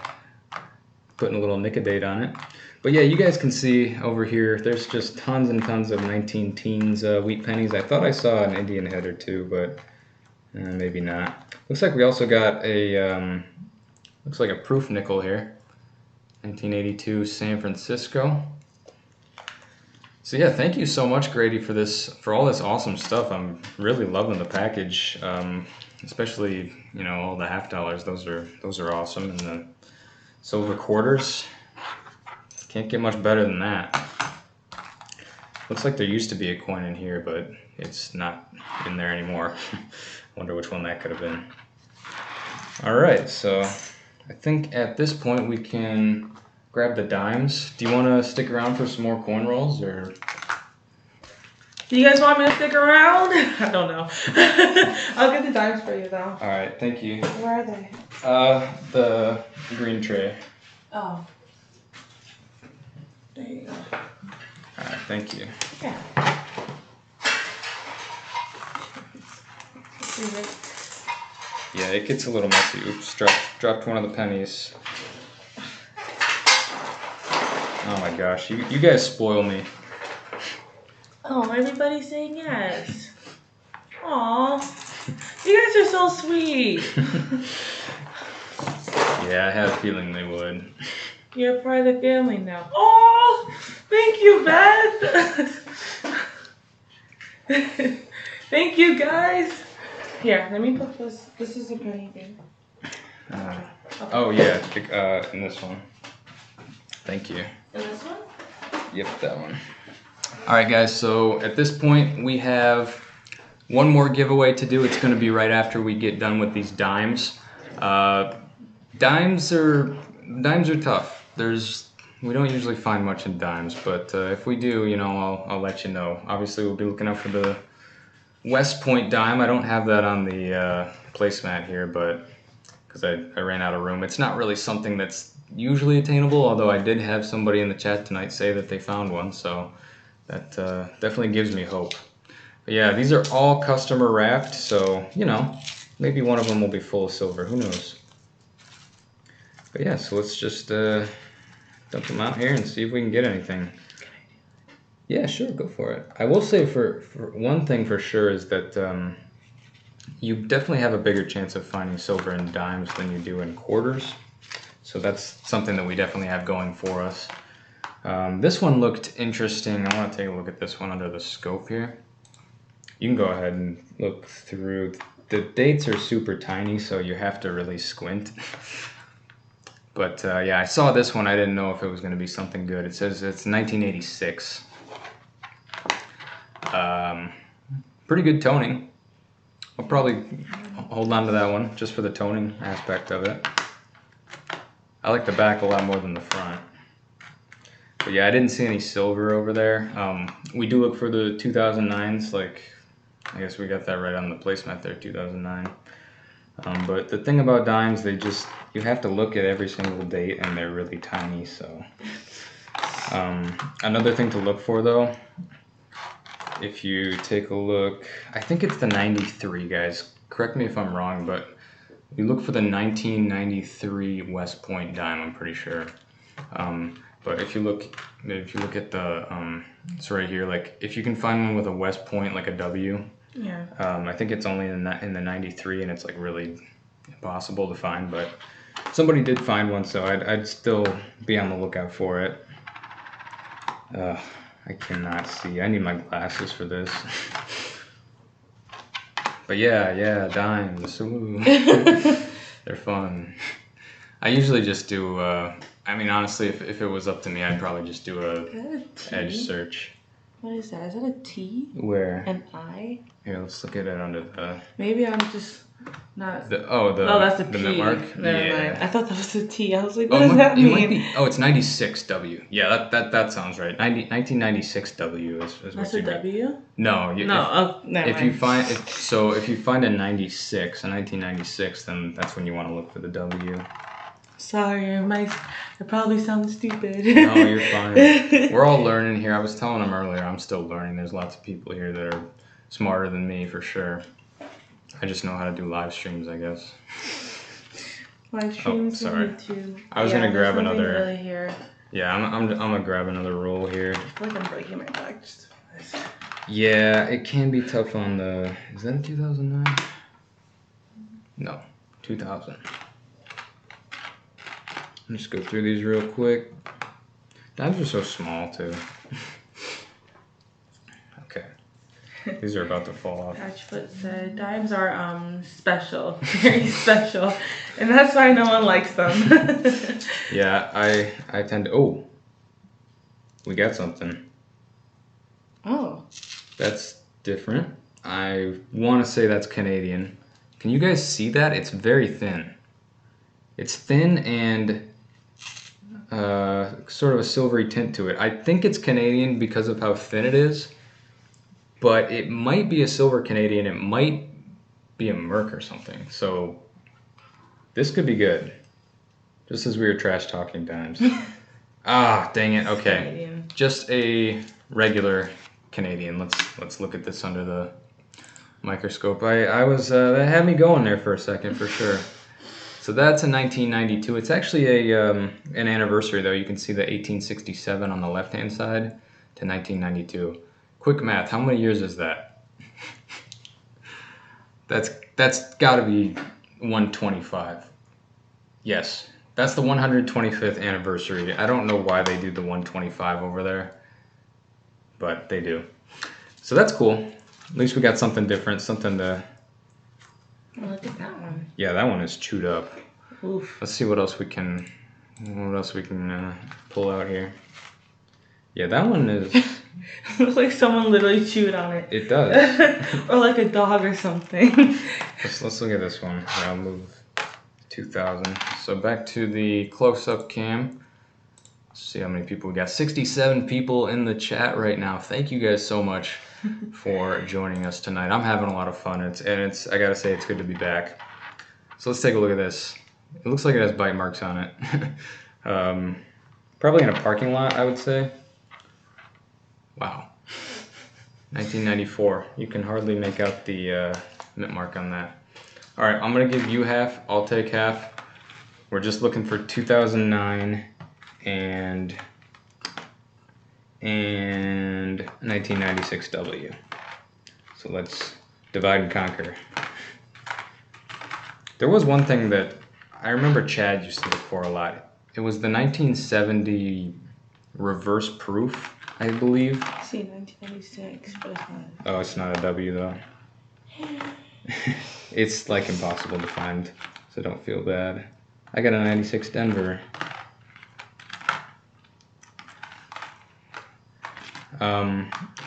putting a little Nick-a-date on it. But yeah, you guys can see over here, there's just tons and tons of 19 teens wheat pennies. I thought I saw an Indian head or two, but maybe not. Looks like we also got a looks like a proof nickel here. 1982 San Francisco. So yeah, thank you so much, Grady, for all this awesome stuff. I'm really loving the package, especially all the half dollars. Those are awesome, and the silver quarters. Can't get much better than that. Looks like there used to be a coin in here, but it's not in there anymore. Wonder which one that could have been. All right, so I think at this point we can grab the dimes. Do you want to stick around for some more coin rolls, or? Do you guys want me to stick around? I don't know. I'll get the dimes for you though. All right, thank you. Where are they? The green tray. Oh. There you go. All right, thank you. Yeah. Yeah, it gets a little messy. Oops, dropped one of the pennies. Oh my gosh, you guys spoil me. Oh, everybody's saying yes. Aw, you guys are so sweet. Yeah, I had a feeling they would. You're part of the family now. Oh, thank you, Beth. Thank you, guys. Here, let me put this. This is a penny thing. Oh yeah, in this one. Thank you. And this one? Yep, that one. All right, guys. So at this point, we have one more giveaway to do. It's going to be right after we get done with these dimes. Dimes are tough. We don't usually find much in dimes, but if we do, you know, I'll let you know. Obviously, we'll be looking out for the West Point dime. I don't have that on the placemat here, but because I ran out of room. It's not really something that's usually attainable, although I did have somebody in the chat tonight say that they found one, so that definitely gives me hope. But yeah, these are all customer wrapped, so, you know, maybe one of them will be full of silver. Who knows? But yeah, so let's just dump them out here and see if we can get anything. Yeah, sure, go for it. I will say for one thing for sure is that you definitely have a bigger chance of finding silver in dimes than you do in quarters. So that's something that we definitely have going for us. This one looked interesting. I want to take a look at this one under the scope here. You can go ahead and look through. The dates are super tiny, so you have to really squint. But yeah, I saw this one. I didn't know if it was going to be something good. It says it's 1986. Pretty good toning. I'll probably hold on to that one just for the toning aspect of it. I like the back a lot more than the front. But yeah, I didn't see any silver over there. We do look for the 2009s, like, I guess we got that right on the placemat there, 2009. But the thing about dimes, you have to look at every single date and they're really tiny, so. Another thing to look for though, if you take a look, I think it's the 93, guys. Correct me if I'm wrong, but you look for the 1993 West Point dime, I'm pretty sure. But if you look at the, it's right here, like if you can find one with a West Point, like a W, Yeah. I think it's only in the 93 and it's like really impossible to find, but somebody did find one, so I'd still be on the lookout for it. I cannot see. I need my glasses for this. But yeah, dimes. Ooh. They're fun. I usually just do, I mean, honestly, if it was up to me, I'd probably just do a edge search. What is that? Is that a T? Where? An I? Here, let's look at it under the... Maybe I'm just not... Oh, that's a the P. mint mark? Never mind. I thought that was a T. I was like, what Oh, does that mean? It might be, oh, it's 96W. Yeah, that sounds right. 1996W is what That's you a got. W? No. Never mind. If you find a 1996, then that's when you want to look for the W. Sorry, I probably sound stupid. No, you're fine. We're all learning here. I was telling them earlier, I'm still learning. There's lots of people here that are smarter than me, for sure. I just know how to do live streams, I guess. Live streams sorry. on YouTube. I was gonna grab another. Really here. Yeah, I'm gonna grab another roll here. I feel like I'm breaking my back. Yeah, it can be tough on the. Is that a 2009? No, 2000. Just go through these real quick. Dimes are so small too. Okay. These are about to fall off. Patchfoot said dimes are special, very special, and that's why no one likes them. Yeah, I tend to. Oh, we got something. Oh. That's different. I want to say that's Canadian. Can you guys see that? It's very thin. It's thin and sort of a silvery tint to it. I think it's Canadian because of how thin it is, but it might be a silver Canadian. It might be a Merc or something. So this could be good. Just as we were trash talking dimes. Ah, dang it. Okay, Canadian. just a regular Canadian. Let's look at this under the microscope. I was that had me going there for a second for sure. So that's in 1992. It's actually an anniversary though. You can see the 1867 on the left hand side to 1992. Quick math. How many years is that? That's got to be 125. Yes, that's the 125th anniversary. I don't know why they do the 125 over there, but they do. So that's cool. At least we got something different, something to... Look at that one. Yeah, that one is chewed up. Oof. Let's see what else we can pull out here. Yeah, that one is... It looks like someone literally chewed on it. It does. Or like a dog or something. Let's look at this one. Yeah, I'll move 2000. So back to the close-up cam. Let's see how many people we got. 67 people in the chat right now. Thank you guys so much for joining us tonight. I'm having a lot of fun. It's I gotta say, it's good to be back. So let's take a look at this. It looks like it has bite marks on it. Probably in a parking lot, I would say. Wow. 1994. You can hardly make out the mint mark on that. All right, I'm gonna give you half. I'll take half. We're just looking for 2009 and 1996 W. So let's divide and conquer. There was one thing that I remember Chad used to look for a lot. It was the 1970 reverse proof, I believe. I see 1996, but it's not. Oh, it's not a W though. It's like impossible to find, so don't feel bad. I got a 96 Denver.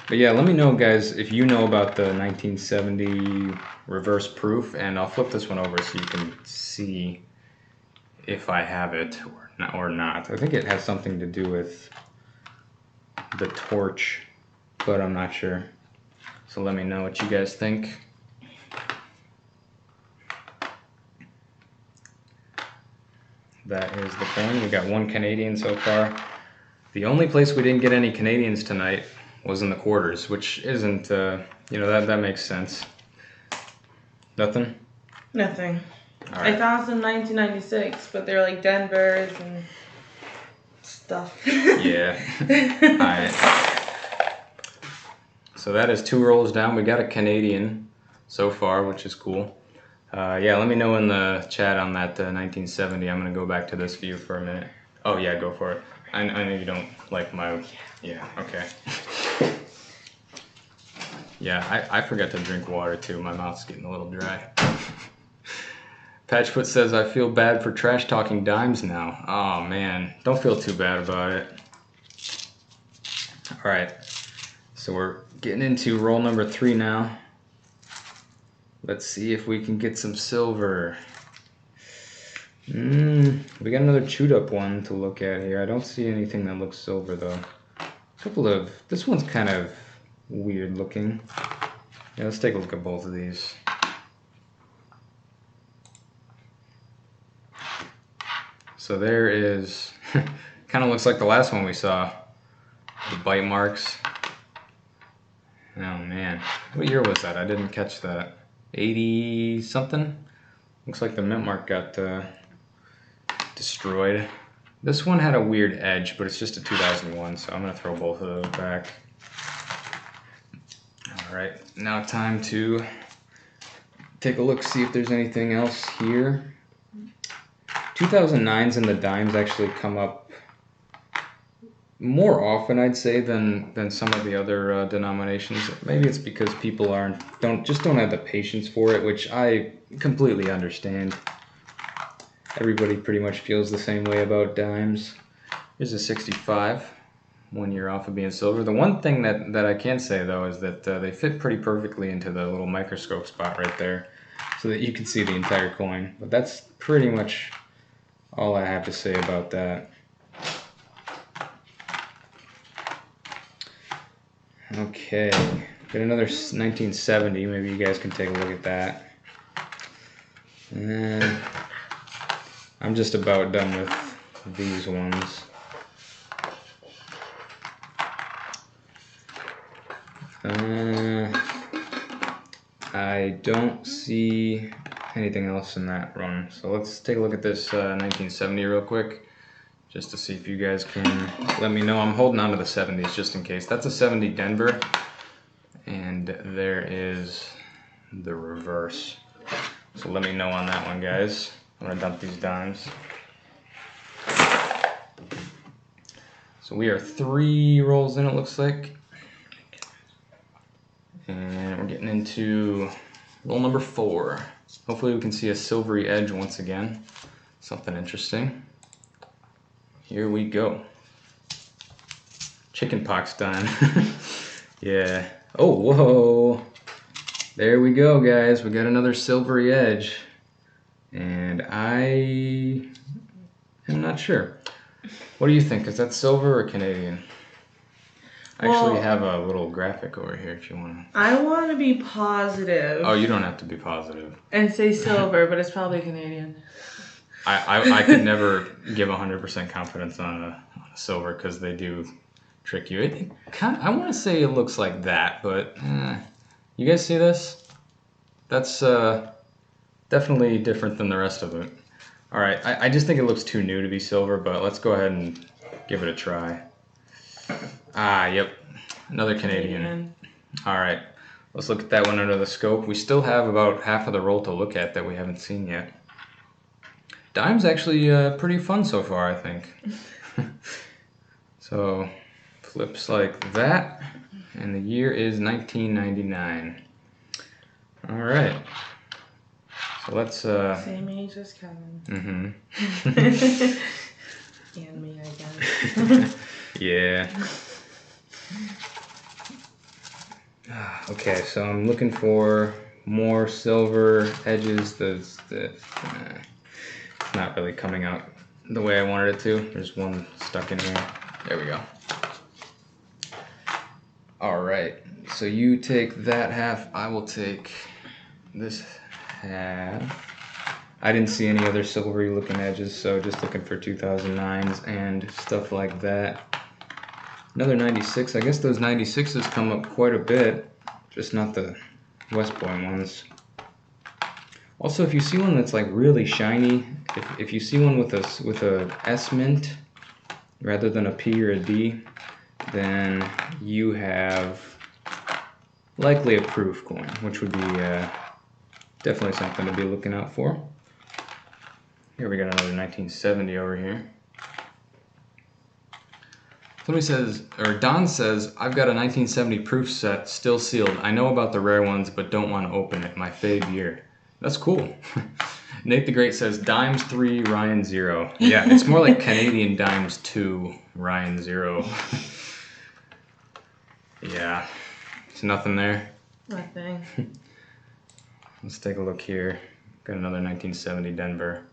But yeah, let me know, guys, if you know about the 1970 reverse proof, and I'll flip this one over so you can see if I have it or not. I think it has something to do with the torch, but I'm not sure. So let me know what you guys think. That is the coin. We got one Canadian so far. The only place we didn't get any Canadians tonight was in the quarters, which isn't, you know, that makes sense. Nothing? Nothing. All right. I found some 1996, but they're like Denvers and stuff. Yeah. All right. So that is 2 rolls down. We got a Canadian so far, which is cool. Yeah, let me know in the chat on that 1970. I'm going to go back to this view for a minute. Oh, yeah, go for it. I know you don't like my... Yeah, okay. Yeah, I forgot to drink water, too. My mouth's getting a little dry. Patchfoot says, I feel bad for trash talking dimes now. Oh, man. Don't feel too bad about it. All right. So we're getting into roll number 3 now. Let's see if we can get some silver. We got another chewed up one to look at here. I don't see anything that looks silver though. This one's kind of weird looking. Yeah, let's take a look at both of these. So there is, kind of looks like the last one we saw. The bite marks. Oh man, what year was that? I didn't catch that. 80 something? Looks like the mint mark got destroyed. This one had a weird edge, but it's just a 2001, so I'm gonna throw both of those back. All right, now time to take a look, see if there's anything else here. 2009s and the dimes actually come up more often, I'd say, than some of the other denominations. Maybe it's because people don't have the patience for it, which I completely understand. Everybody pretty much feels the same way about dimes. Here's a 65, 1 year off of being silver. The one thing that I can say though is that they fit pretty perfectly into the little microscope spot right there, so that you can see the entire coin. But that's pretty much all I have to say about that. Okay, got another 1970. Maybe you guys can take a look at that. And then I'm just about done with these ones. I don't see anything else in that run. So let's take a look at this 1970 real quick, just to see if you guys can let me know. I'm holding on to the 70s just in case. That's a 70 Denver, and there is the reverse. So let me know on that one, guys. I'm gonna dump these dimes. So we are 3 rolls in, it looks like. And we're getting into roll number 4. Hopefully we can see a silvery edge once again. Something interesting. Here we go. Chickenpox dime. Yeah. Oh, whoa. There we go, guys. We got another silvery edge. And I am not sure. What do you think? Is that silver or Canadian? I actually have a little graphic over here if you want to. I want to be positive. Oh, you don't have to be positive. And say silver, but it's probably Canadian. I could never give 100% confidence on a silver because they do trick you. I want to say it looks like that, but you guys see this? That's definitely different than the rest of it. All right, I just think it looks too new to be silver, but let's go ahead and give it a try. Ah, yep, another Canadian. All right, let's look at that one under the scope. We still have about half of the roll to look at that we haven't seen yet. Dime's actually pretty fun so far, I think. So, flips like that, and the year is 1999. All right. So let's Same age as Kevin. And me, I guess. Yeah. Okay, so I'm looking for more silver edges. It's not really coming out the way I wanted it to. There's one stuck in here. There we go. All right. So you take that half. I will take this half. I didn't see any other silvery looking edges, so just looking for 2009s and stuff like that. Another 96. I guess those 96s come up quite a bit, just not the West Point ones. Also, if you see one that's like really shiny, if you see one with a S mint rather than a P or a D, then you have likely a proof coin, which would be definitely something to be looking out for. Here we got another 1970 over here. Somebody says, or Don says, I've got a 1970 proof set still sealed. I know about the rare ones, but don't want to open it. My fave year. That's cool. Nate the Great says, Dimes 3, Ryan 0. Yeah, it's more like Canadian Dimes 2, Ryan 0. Yeah, there's nothing there. Nothing. Let's take a look here. Got another 1970 Denver.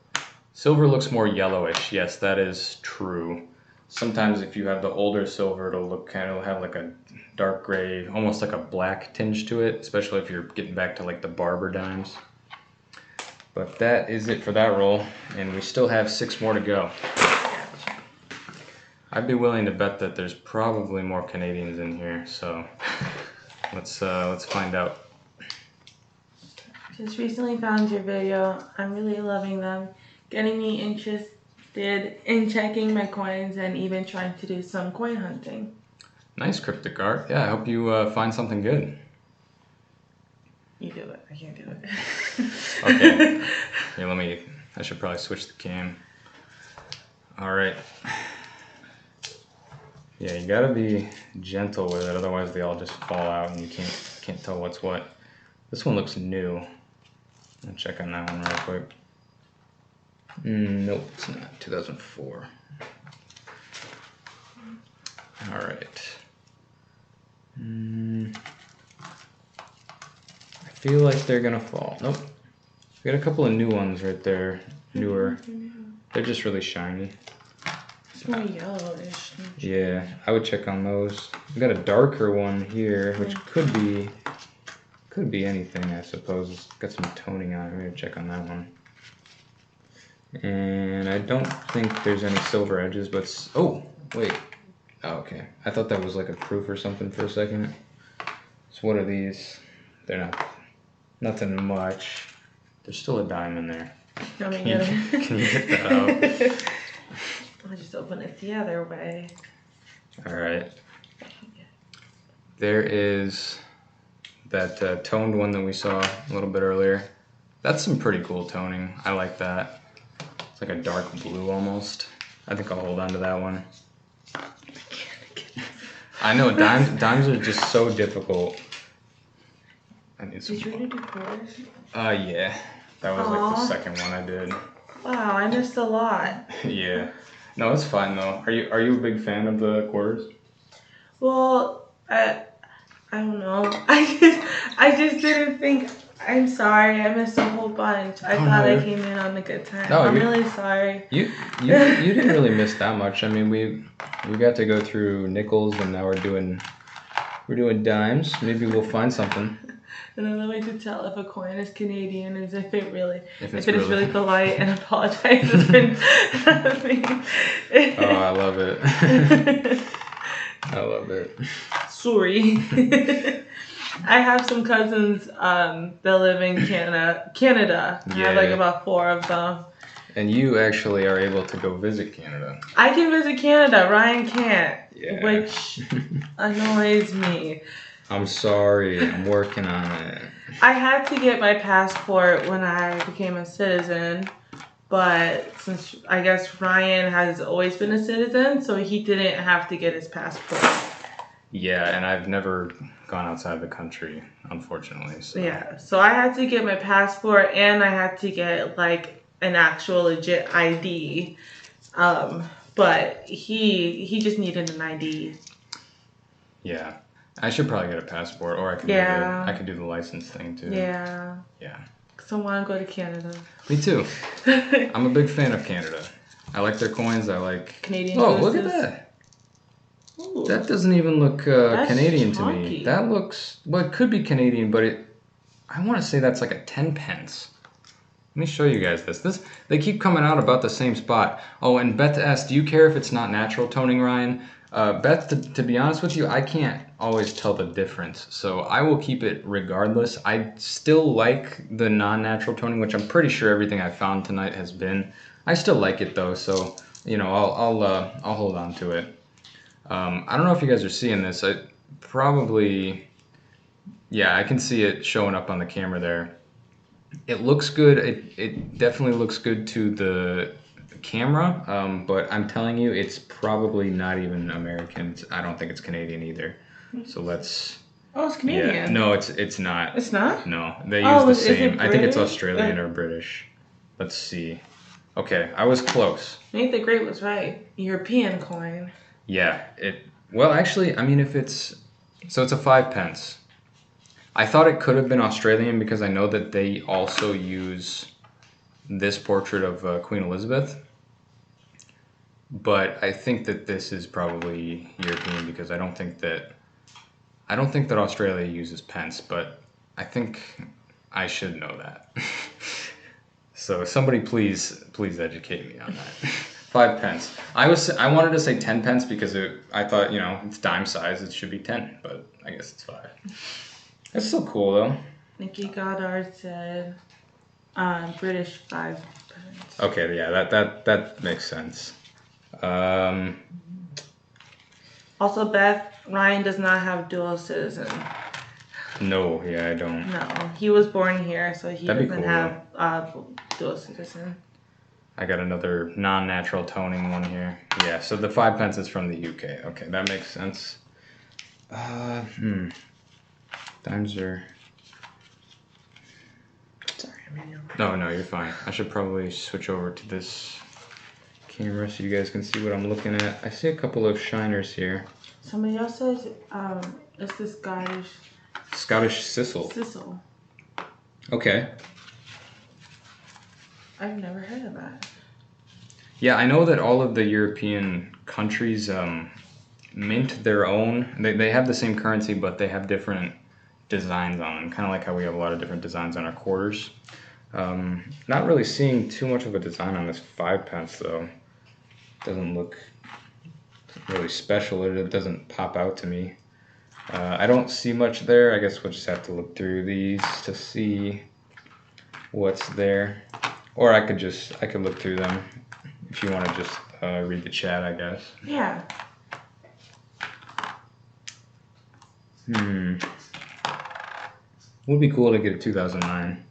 Silver looks more yellowish. Yes, that is true. Sometimes if you have the older silver, it'll have like a dark gray, almost like a black tinge to it, especially if you're getting back to like the barber dimes. But that is it for that roll, and we still have 6 more to go. I'd be willing to bet that there's probably more Canadians in here, so let's find out. Just recently found your video. I'm really loving them. Getting me interested in checking my coins and even trying to do some coin hunting. Nice cryptic art. Yeah, I hope you find something good. You do it. I can't do it. Okay. Here, I should probably switch the cam. All right. Yeah, you gotta be gentle with it, otherwise they all just fall out and you can't tell what's what. This one looks new. I'll check on that one real quick. Nope, it's not. 2004. All right. I feel like they're gonna fall. Nope. We got a couple of new ones right there. Newer. They're just really shiny. It's more yellowish. Yeah, I would check on those. We got a darker one here, which could be anything, I suppose. It's got some toning on it. We're gonna check on that one. And I don't think there's any silver edges, but oh wait. Oh, okay. I thought that was like a proof or something for a second. So what are these? They're not. Nothing much. There's still a dime in there. Can Can you get that out? I'll just open it the other way. All right. There is that toned one that we saw a little bit earlier. That's some pretty cool toning. I like that. It's like a dark blue almost. I think I'll hold on to that one. I know dimes are just so difficult. I need some. Did you do quarters? Yeah. That was like the second one I did. Wow, I missed a lot. Yeah. No, it's fine though. Are you a big fan of the quarters? Well, I don't know. I just didn't think. I'm sorry, I missed a whole bunch. I thought I came in on a good time. No, I'm really sorry. You didn't really miss that much. I mean, we got to go through nickels, and now we're doing dimes. Maybe we'll find something. Another way to tell if a coin is Canadian is if it is really polite and apologizes for nothing. Oh, I love it. I love it. Sorry. I have some cousins that live in Canada. Yeah. I have like about 4 of them. And you actually are able to go visit Canada. I can visit Canada. Ryan can't. Yeah. Which annoys me. I'm sorry. I'm working on it. I had to get my passport when I became a citizen. But since I guess Ryan has always been a citizen, so he didn't have to get his passport. Yeah, and I've never gone outside the country, unfortunately. So. Yeah, so I had to get my passport and I had to get like an actual legit ID. But he just needed an ID. Yeah, I should probably get a passport, or I could do the license thing too. Yeah. Yeah. So I want to go to Canada. Me too. I'm a big fan of Canada. I like their coins. I like Canadian. Oh, look at that. Ooh. That doesn't even look Canadian to me. That looks, well, it could be Canadian, but I want to say that's like a 10 pence. Let me show you guys this. They keep coming out about the same spot. Oh, and Beth asked, do you care if it's not natural toning, Ryan? Beth, to be honest with you, I can't always tell the difference, so I will keep it regardless. I still like the non-natural toning, which I'm pretty sure everything I found tonight has been. I still like it though, so you know, I'll hold on to it. I don't know if you guys are seeing this. I can see it showing up on the camera there. It looks good. It definitely looks good to the camera, but I'm telling you, it's probably not even American. I don't think it's Canadian either. So let's. Oh, it's Canadian. Yeah, no, it's not. It's not? No, they use the same. I think it's Australian or British. Let's see. Okay, I was close. Nate the Great was right. European coin. Yeah, well, actually, I mean, it's a 5 pence. I thought it could have been Australian because I know that they also use this portrait of Queen Elizabeth. But I think that this is probably European because I don't think that Australia uses pence, but I think I should know that. So somebody please educate me on that. 5 pence. I wanted to say 10 pence because I thought, you know, it's dime size, it should be 10, but I guess it's 5. That's still cool though. Nikki Goddard said British 5 pence. Okay, yeah, that makes sense. Also, Beth, Ryan does not have dual citizen. No, yeah, I don't. No, he was born here, so he That'd doesn't have dual citizen. I got another non-natural toning one here. Yeah, so the 5 pence is from the UK. Okay, that makes sense. Dimes are... Sorry, I'm reading. No, you're fine. I should probably switch over to this camera so you guys can see what I'm looking at. I see a couple of shiners here. Somebody else says it's the Scottish Sissel. Sissel. Okay. I've never heard of that. Yeah, I know that all of the European countries mint their own. They have the same currency, but they have different designs on them. Kind of like how we have a lot of different designs on our quarters. Not really seeing too much of a design on this 5 pence though. Doesn't look really special. It doesn't pop out to me. I don't see much there. I guess we'll just have to look through these to see what's there. Or I could look through them if you want to just read the chat, I guess. Yeah. Would be cool to get a 2009.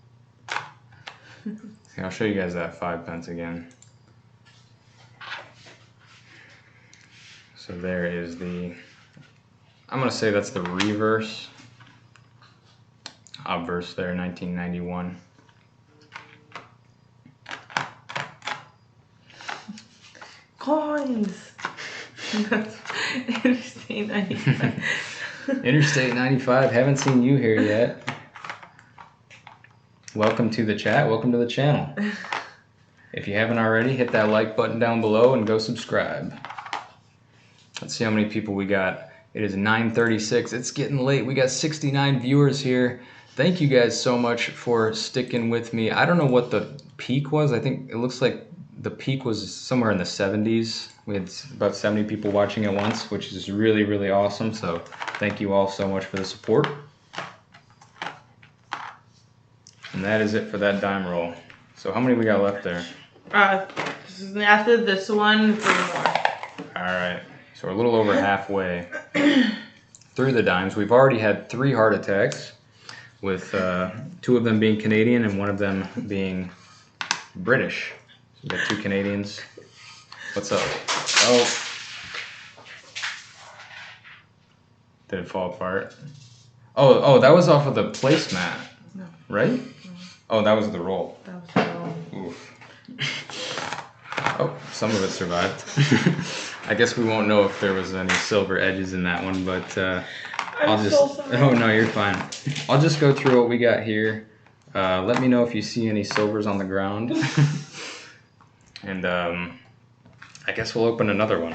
I'll show you guys that 5 pence again. So there is the, I'm going to say that's the reverse. Obverse there, 1991. Coins. Interstate 95. Interstate 95, haven't seen you here yet. Welcome to the chat, welcome to the channel. If you haven't already, hit that like button down below and go subscribe. Let's see how many people we got. It is 9:36, it's getting late. We got 69 viewers here. Thank you guys so much for sticking with me. I don't know what the peak was. I think it looks like the peak was somewhere in the 70s. We had about 70 people watching at once, which is really, really awesome. So thank you all so much for the support. And that is it for that dime roll. So how many we got left there? After this one, 3 more. Alright, so we're a little over halfway through the dimes. We've already had 3 heart attacks, with 2 of them being Canadian and 1 of them being British. So we got 2 Canadians. What's up? Oh. Did it fall apart? Oh, that was off of the placemat. No. Right? No. Oh, that was the roll. That was the roll. Oof. Oh, some of it survived. I guess we won't know if there was any silver edges in that one, but I'll just... so sorry. Oh, no, you're fine. I'll just go through what we got here. Let me know if you see any silvers on the ground. And I guess we'll open another one.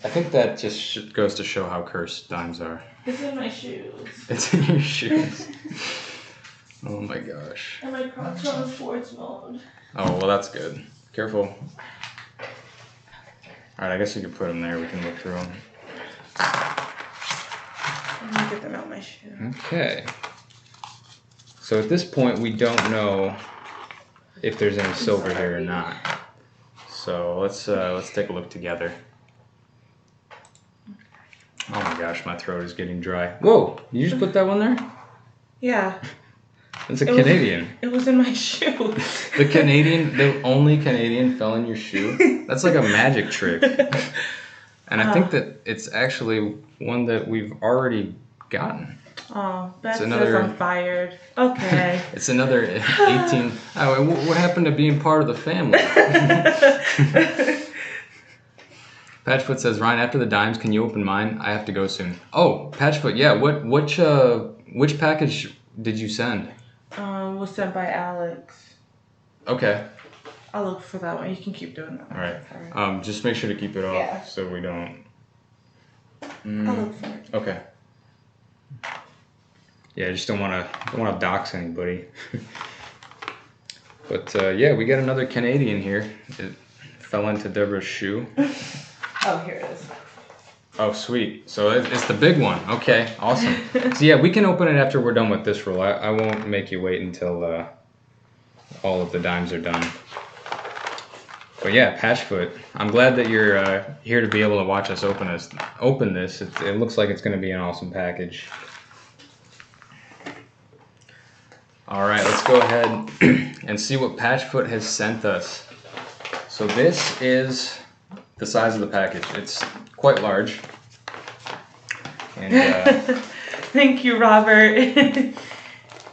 I think that just goes to show how cursed dimes are. It's in my shoes. It's in your shoes. Oh my gosh. And my Crocs are on sports mode. Oh, well that's good. Careful. Alright, I guess you can put them there. We can look through them. Let me get them out of my shoe. Okay. So at this point, we don't know if there's any silver here or not. So let's take a look together. Oh my gosh, my throat is getting dry. Whoa! You just put that one there? Yeah. It's a Canadian. It was in my shoe. The only Canadian fell in your shoe? That's like a magic trick. And I think that it's actually one that we've already gotten. Oh, that says I'm fired. Okay. It's another 18. Oh, what happened to being part of the family? Patchfoot says, Ryan, after the dimes, can you open mine? I have to go soon. Oh, Patchfoot, yeah. Which package did you send? Was sent by Alex. Okay. I'll look for that one. You can keep doing that. All right. Just make sure to keep it off so we don't. I'll look for it. Okay. Yeah, I just don't want to dox anybody. But yeah, we got another Canadian here. It fell into Deborah's shoe. Oh, here it is. Oh, sweet. So it's the big one. Okay, awesome. So yeah, we can open it after we're done with this roll. I won't make you wait until all of the dimes are done. But yeah, Patchfoot, I'm glad that you're here to be able to watch us open this. It looks like it's going to be an awesome package. All right, let's go ahead and see what Patchfoot has sent us. So this is the size of the package. It's quite large. And thank you, Robert.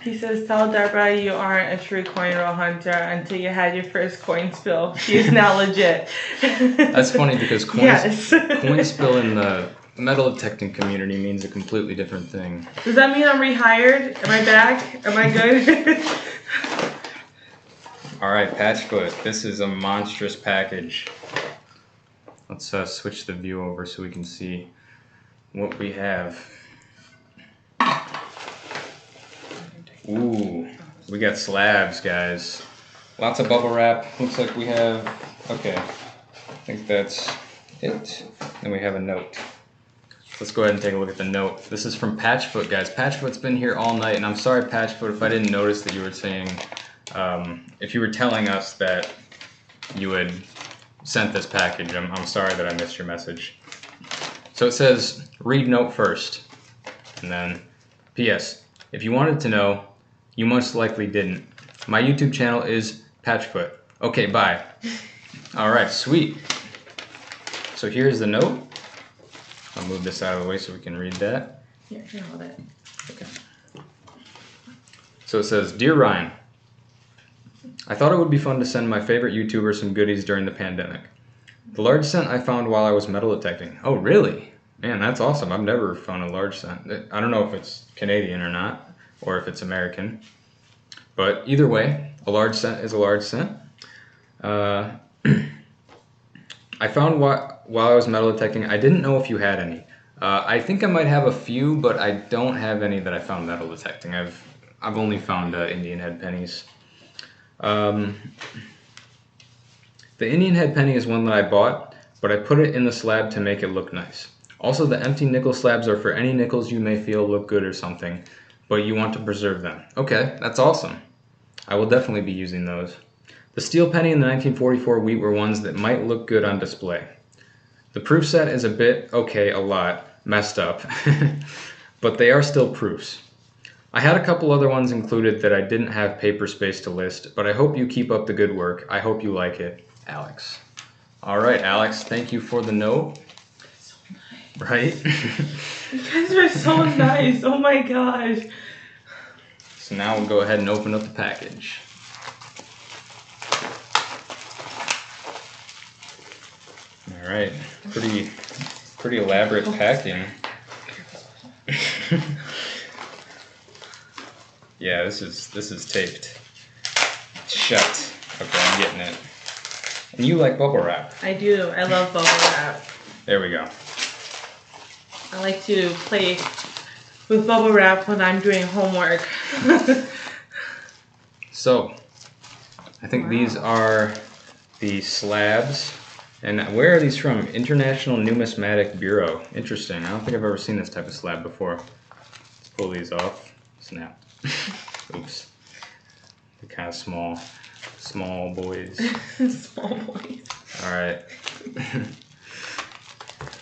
He says, tell Deborah you aren't a true coin roll hunter until you had your first coin spill. She is now legit. That's funny because coin spill in the metal detecting community means a completely different thing. Does that mean I'm rehired? Am I back? Am I good? All right, Patchfoot, this is a monstrous package. Let's switch the view over so we can see what we have. Ooh, we got slabs, guys. Lots of bubble wrap. Looks like we have, okay, I think that's it. Then we have a note. let's go ahead and take a look at the note. This is from Patchfoot, guys. Patchfoot's been here all night, and I'm sorry, Patchfoot, if I didn't notice that you were saying, if you were telling us that you had sent this package. I'm sorry that I missed your message. So it says, read note first, and then P.S. If you wanted to know, you most likely didn't. My YouTube channel is Patchfoot. Okay, bye. All right, sweet. So here's the note. I'll move this out of the way so we can read that. Here, hold it. Okay. So it says, Dear Ryan, I thought it would be fun to send my favorite YouTuber some goodies during the pandemic. The large scent I found while I was metal detecting. Oh, really? Man, that's awesome. I've never found a large scent. I don't know if it's Canadian or not, or if it's American. But either way, a large scent is a large scent. I found while I was metal detecting, I didn't know if you had any. I think I might have a few, but I don't have any that I found metal detecting. I've only found Indian head pennies. The Indian head penny is one that I bought, but I put it in the slab to make it look nice. Also, the empty nickel slabs are for any nickels you may feel look good or something, but you want to preserve them. Okay, that's awesome. I will definitely be using those. The steel penny and the 1944 wheat were ones that might look good on display. The proof set is a bit, okay, a lot, messed up, but they are still proofs. I had a couple other ones included that I didn't have paper space to list, but I hope you keep up the good work. I hope you like it. Alex. All right, Alex, thank you for the note. So nice. Right? You guys are so nice. Oh my gosh. So now we'll go ahead and open up the package. All right, pretty elaborate packing. Yeah, this is taped. It's shut. Okay, I'm getting it. And you like bubble wrap. I do. I love bubble wrap. There we go. I like to play with bubble wrap when I'm doing homework. So, I think these are the slabs. And where are these from? International Numismatic Bureau. Interesting. I don't think I've ever seen this type of slab before. Let's pull these off. Snap. Oops. They're kind of small boys. Small boys. All right.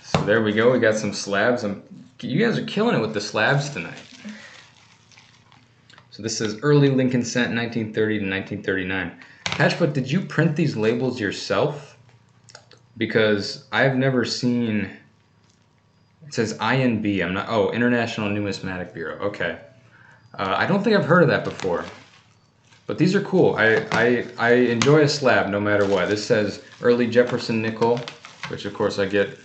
So there we go. We got some slabs. You guys are killing it with the slabs tonight. So this says early Lincoln scent, 1930 to 1939. Patchfoot, did you print these labels yourself? Because I've never seen. It says INB. I'm not. Oh, International Numismatic Bureau. Okay. I don't think I've heard of that before. But these are cool. I enjoy a slab no matter what. This says early Jefferson nickel, which of course I get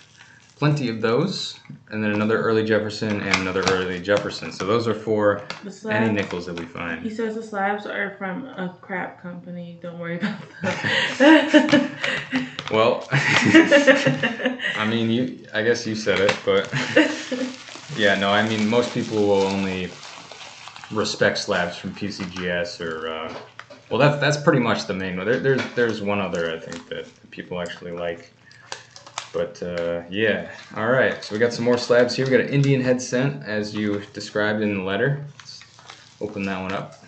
plenty of those. And then another early Jefferson and another early Jefferson. So those are for any nickels that we find. He says the slabs are from a crap company. Don't worry about that. Well, I mean, I guess you said it, but yeah, no, I mean, most people will only respect slabs from PCGS or, well, that's pretty much the main one. There's one other, I think, that people actually like. But, yeah. All right, so we got some more slabs here. We got an Indian head scent, as you described in the letter. Let's open that one up.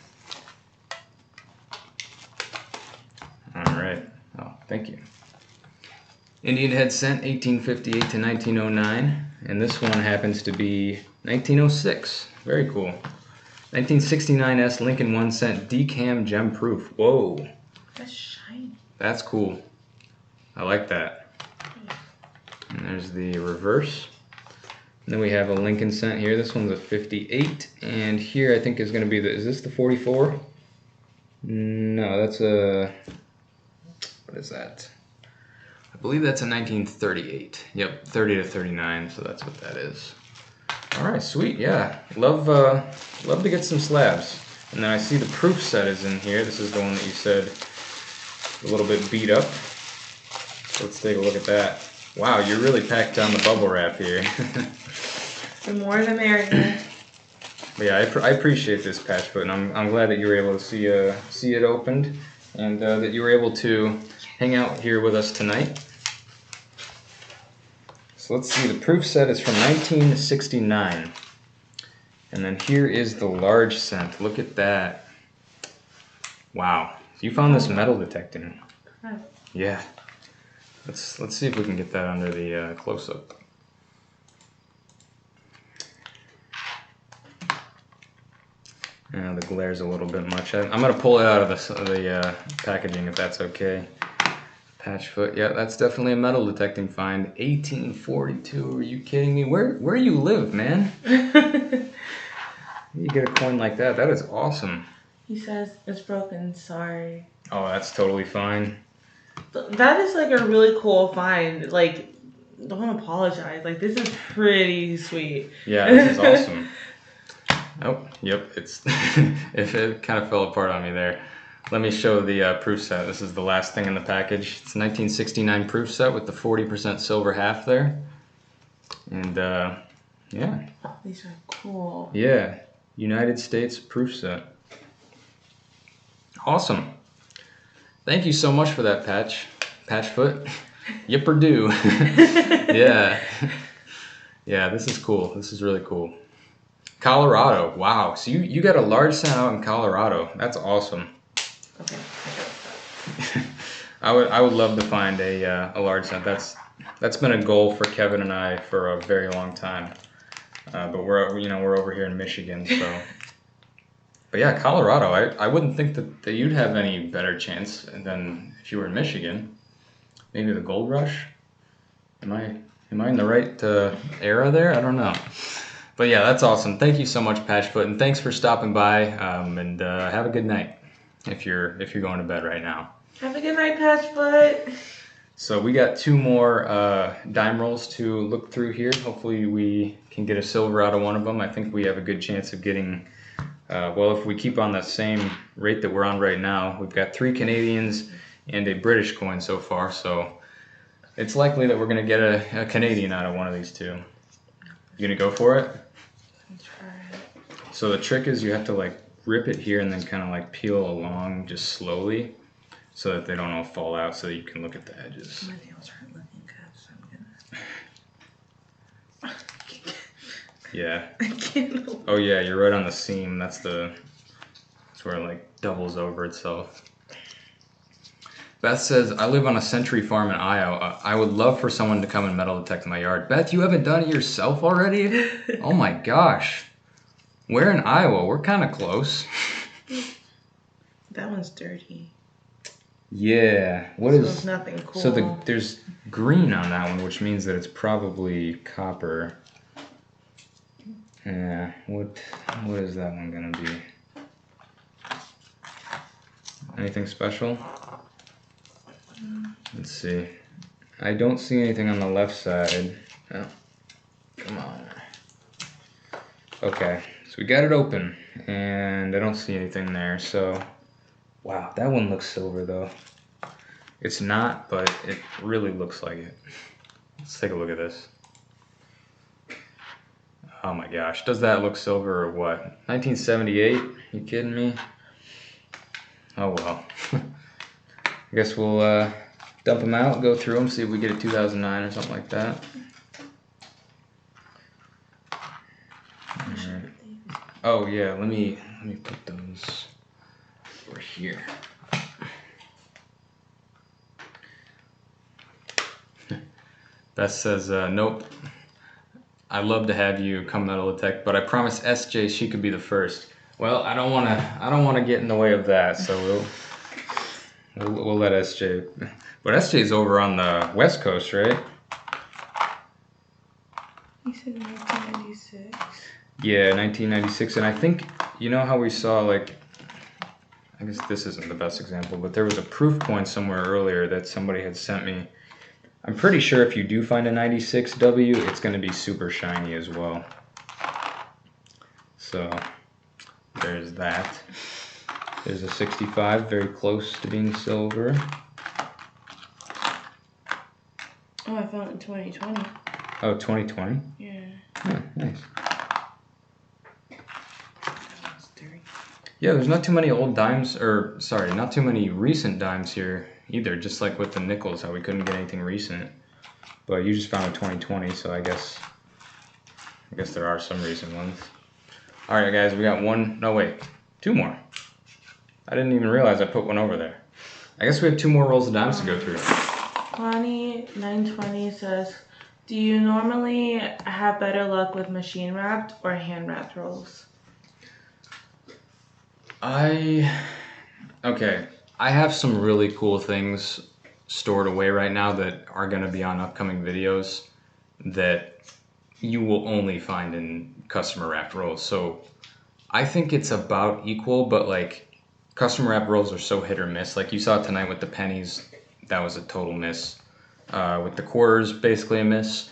All right. Oh, thank you. Indian head scent, 1858 to 1909. And this one happens to be 1906. Very cool. 1969 Lincoln 1 cent decam gem proof. Whoa. That's shiny. That's cool. I like that. And there's the reverse. And then we have a Lincoln cent here. This one's a 58. And here I think is going to be is this the 44? No, that's a, what is that? I believe that's a 1938. Yep, 30 to 39, so that's what that is. All right, sweet, yeah. Love to get some slabs. And then I see the proof set is in here. This is the one that you said a little bit beat up. So let's take a look at that. Wow, you're really packed down the bubble wrap here. The more the merrier. But yeah, I appreciate this, Patchfoot, and I'm glad that you were able to see it opened, and that you were able to hang out here with us tonight. So let's see, the proof set is from 1969. And then here is the large cent. Look at that. Wow. You found this metal detecting. Yeah. Let's see if we can get that under the close-up. The glare's a little bit much. I'm going to pull it out of the packaging if that's okay. Patch foot. Yeah, that's definitely a metal detecting find. 1842. Are you kidding me? Where you live, man? You get a coin like that. That is awesome. He says it's broken. Sorry. Oh, that's totally fine. That is like a really cool find. Like, don't apologize. Like, this is pretty sweet. Yeah, this is awesome. Oh, yep. It's it kind of fell apart on me there. Let me show the proof set. This is the last thing in the package. It's a 1969 proof set with the 40% silver half there. And yeah. Oh, these are cool. Yeah, United States proof set. Awesome. Thank you so much for that, Patchfoot. Yipper do. Yeah. Yeah, this is cool. This is really cool. Colorado. Wow. So you got a large cent out in Colorado. That's awesome. Okay. I would love to find a large cent. That's been a goal for Kevin and I for a very long time. But we're over here in Michigan, so. But yeah, Colorado. I wouldn't think that you'd have any better chance than if you were in Michigan. Maybe the gold rush. Am I in the right era there? I don't know. But yeah, that's awesome. Thank you so much, Patchfoot, and thanks for stopping by. And have a good night if you're going to bed right now. Have a good night, Patchfoot. So we got 2 more dime rolls to look through here. Hopefully we can get a silver out of one of them. I think we have a good chance of getting, well, if we keep on that same rate that we're on right now, we've got 3 Canadians and a British coin so far. So it's likely that we're going to get a Canadian out of one of these 2. You going to go for it? I'll try. So the trick is you have to like rip it here and then kind of like peel along just slowly, so that they don't all fall out, so that you can look at the edges. My nails aren't looking good, so I'm gonna... Yeah. I can't. Oh yeah, you're right on the seam. That's where it like doubles over itself. Beth says, I live on a century farm in Iowa. I would love for someone to come and metal detect my yard. Beth, you haven't done it yourself already? Oh my gosh. Where in Iowa? We're kind of close. That one's dirty. Yeah. What is? It's nothing cool. So there's green on that one, which means that it's probably copper. Yeah. What is that one gonna be? Anything special? Let's see. I don't see anything on the left side. Oh, come on. Okay, so we got it open, and I don't see anything there, so... Wow, that one looks silver, though. It's not, but it really looks like it. Let's take a look at this. Oh my gosh, does that look silver or what? 1978? You kidding me? Oh well. I guess we'll dump them out, go through them, see if we get a 2009 or something like that. Right. Oh yeah, let me put those over here. Beth says, nope. I'd love to have you come metal detect, but I promised SJ she could be the first. Well, I don't wanna get in the way of that, so we'll let SJ. But SJ's over on the West Coast, right? You said 1996. Yeah, 1996, and I think, you know how we saw, like, I guess this isn't the best example, but there was a proof coin somewhere earlier that somebody had sent me. I'm pretty sure if you do find a 96W, it's going to be super shiny as well. So, there's that. There's a 65, very close to being silver. Oh, I found it in 2020. Oh, 2020? Yeah. Oh, nice. That was dirty. Yeah, there's not too many old dimes, or sorry, not too many recent dimes here either, just like with the nickels, how we couldn't get anything recent. But you just found a 2020, so I guess there are some recent ones. All right, guys, we got one. No, wait, two more. I didn't even realize I put one over there. I guess we have two more rolls of dimes to go through. Connie 920 says, do you normally have better luck with machine wrapped or hand wrapped rolls? Okay, I have some really cool things stored away right now that are going to be on upcoming videos that you will only find in customer wrapped rolls. So I think it's about equal, but like customer wrapped rolls are so hit or miss. Like you saw tonight with the pennies, that was a total miss. With the quarters, basically a miss.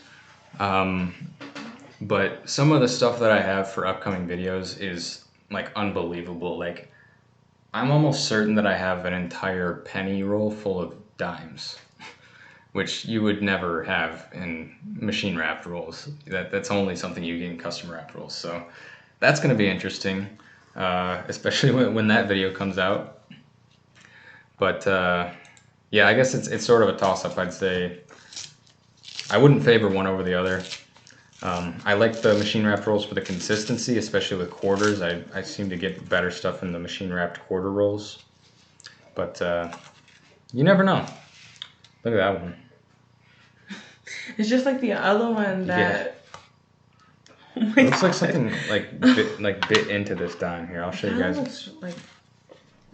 But some of the stuff that I have for upcoming videos is like unbelievable. Like I'm almost certain that I have an entire penny roll full of dimes, which you would never have in machine wrapped rolls. That's only something you get in custom wrapped rolls. So that's going to be interesting, especially when that video comes out. But yeah, I guess it's sort of a toss-up. I'd say I wouldn't favor one over the other. I like the machine wrapped rolls for the consistency, especially with quarters. I seem to get better stuff in the machine wrapped quarter rolls. But you never know. Look at that one. It's just like the other one that... Yeah. Oh, it looks like something bit into this dime. Here, I'll show you guys. It looks like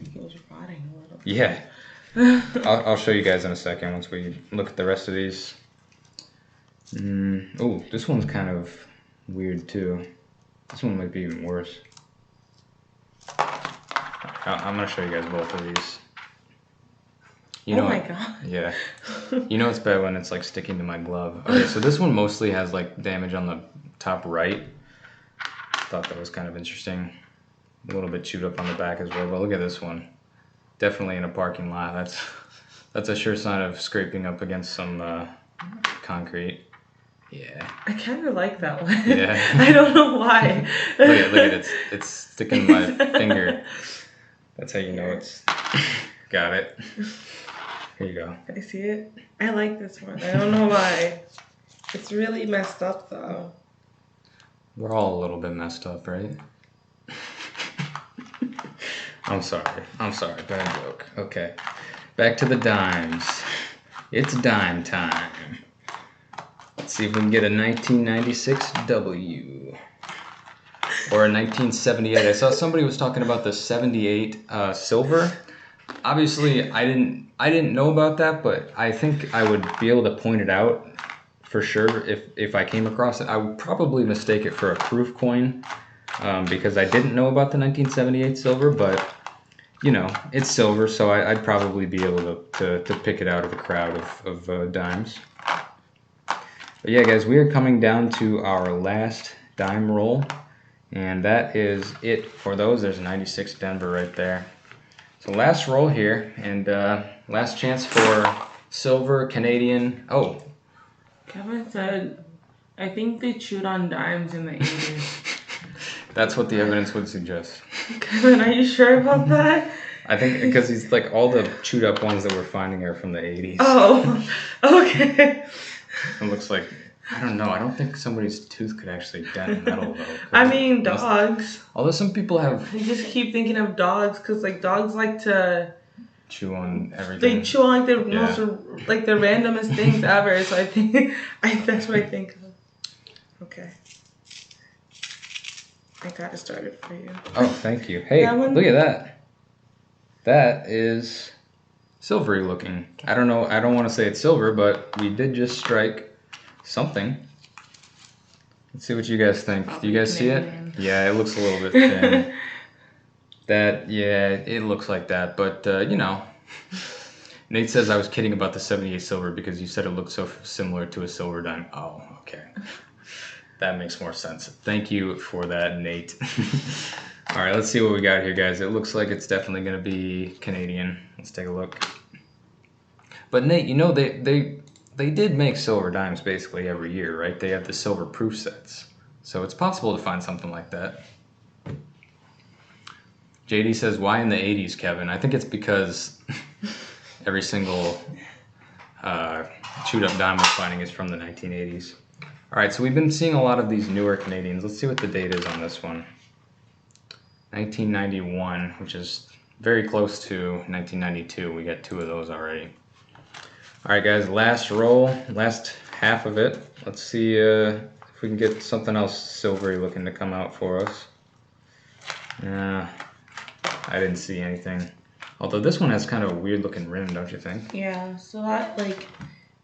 it was rotting a little bit. Yeah. I'll show you guys in a second once we look at the rest of these. Oh, this one's kind of weird too. This one might be even worse. I'm gonna show you guys both of these. Oh my god. Yeah. You know it's bad when it's like sticking to my glove. Okay, so this one mostly has like damage on the top right. Thought that was kind of interesting. A little bit chewed up on the back as well, but look at this one. Definitely in a parking lot. That's a sure sign of scraping up against some concrete. Yeah. I kind of like that one. Yeah. I don't know why. Look at it. It's sticking to my finger. That's how you know it's... Got it. Here you go. I see it. I like this one. I don't know why. It's really messed up though. We're all a little bit messed up, right? I'm sorry. Bad joke. Okay. Back to the dimes. It's dime time. Let's see if we can get a 1996 W. Or a 1978. I saw somebody was talking about the 78 silver. Obviously, I didn't know about that, but I think I would be able to point it out for sure if I came across it. I would probably mistake it for a proof coin because I didn't know about the 1978 silver, but you know, it's silver, so I'd probably be able to pick it out of a crowd of dimes. But yeah, guys, we are coming down to our last dime roll, and that is it for those. There's a 96 Denver right there. So last roll here, and last chance for silver, Canadian. Oh. Kevin said, I think they chewed on dimes in the 80s. That's what the evidence would suggest. Kevin, are you sure about that? I think because he's like all the chewed up ones that we're finding are from the 80s. Oh, okay. It looks like, I don't know, I don't think somebody's tooth could actually dent metal though. I mean, dogs. Although some people have... I just keep thinking of dogs because like dogs like to... chew on everything. They chew on like the most, like the randomest things ever. So I think, that's what I think of. Okay. I got it started for you. Oh, thank you. Hey, look at that. That is silvery looking. I don't know, I don't want to say it's silver, but we did just strike something. Let's see what you guys think. Do you guys see it? Yeah, it looks a little bit thin. Yeah, it looks like that, but you know. Nate says I was kidding about the 78 silver because you said it looked so similar to a silver dime. Oh, okay. That makes more sense. Thank you for that, Nate. All right, let's see what we got here, guys. It looks like it's definitely going to be Canadian. Let's take a look. But Nate, you know, they did make silver dimes basically every year, right? They have the silver proof sets. So it's possible to find something like that. JD says, why in the 80s, Kevin? I think it's because every single chewed up dime we're finding is from the 1980s. All right, so we've been seeing a lot of these newer Canadians. Let's see what the date is on this one. 1991, which is very close to 1992. We got 2 of those already. All right, guys, last roll, last half of it. Let's see if we can get something else silvery looking to come out for us. I didn't see anything. Although this one has kind of a weird looking rim, don't you think? Yeah, so that like,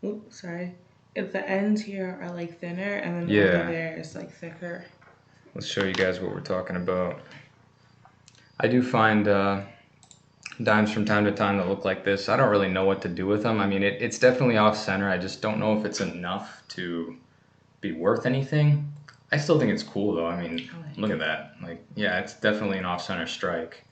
oops, sorry. If the ends here are like thinner and then Yeah. over there is like thicker. Let's show you guys what we're talking about. I do find dimes from time to time that look like this. I don't really know what to do with them. I mean, it's definitely off center. I just don't know if it's enough to be worth anything. I still think it's cool though. I mean, look at that. Like, yeah, it's definitely an off center strike.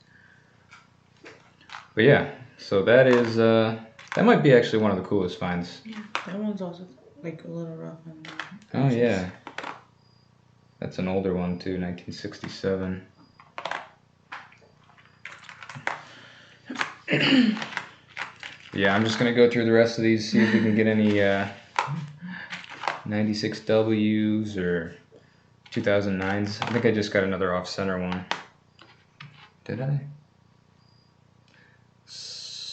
But yeah, so that is, that might be actually one of the coolest finds. Yeah, that one's also like a little rough. Oh yeah. That's an older one too, 1967. Yeah, I'm just gonna go through the rest of these, see if we can get any 96Ws or 2009s. I think I just got another off-center one. Did I?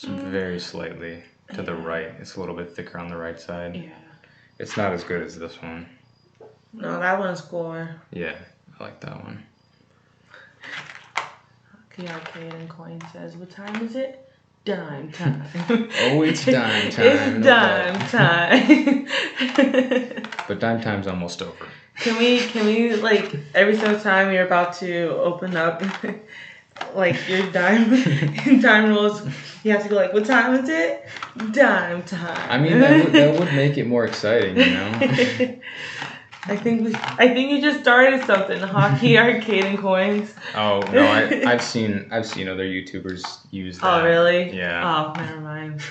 Very slightly to the right. It's a little bit thicker on the right side. Yeah. It's not as good as this one. No, that one's cooler. Yeah, I like that one. Quin Coins says, "What time is it? Dime time." Oh, it's dime time. It's dime time. But dime time's almost over. Can we like every single time you're about to open up like your dime rolls, you have to go like, "What time is it? Dime time." I mean, that would make it more exciting, you know. I think you just started something. Hockey arcade and coins. Oh no, I've seen other YouTubers use that. Oh really? Yeah. Oh, never mind.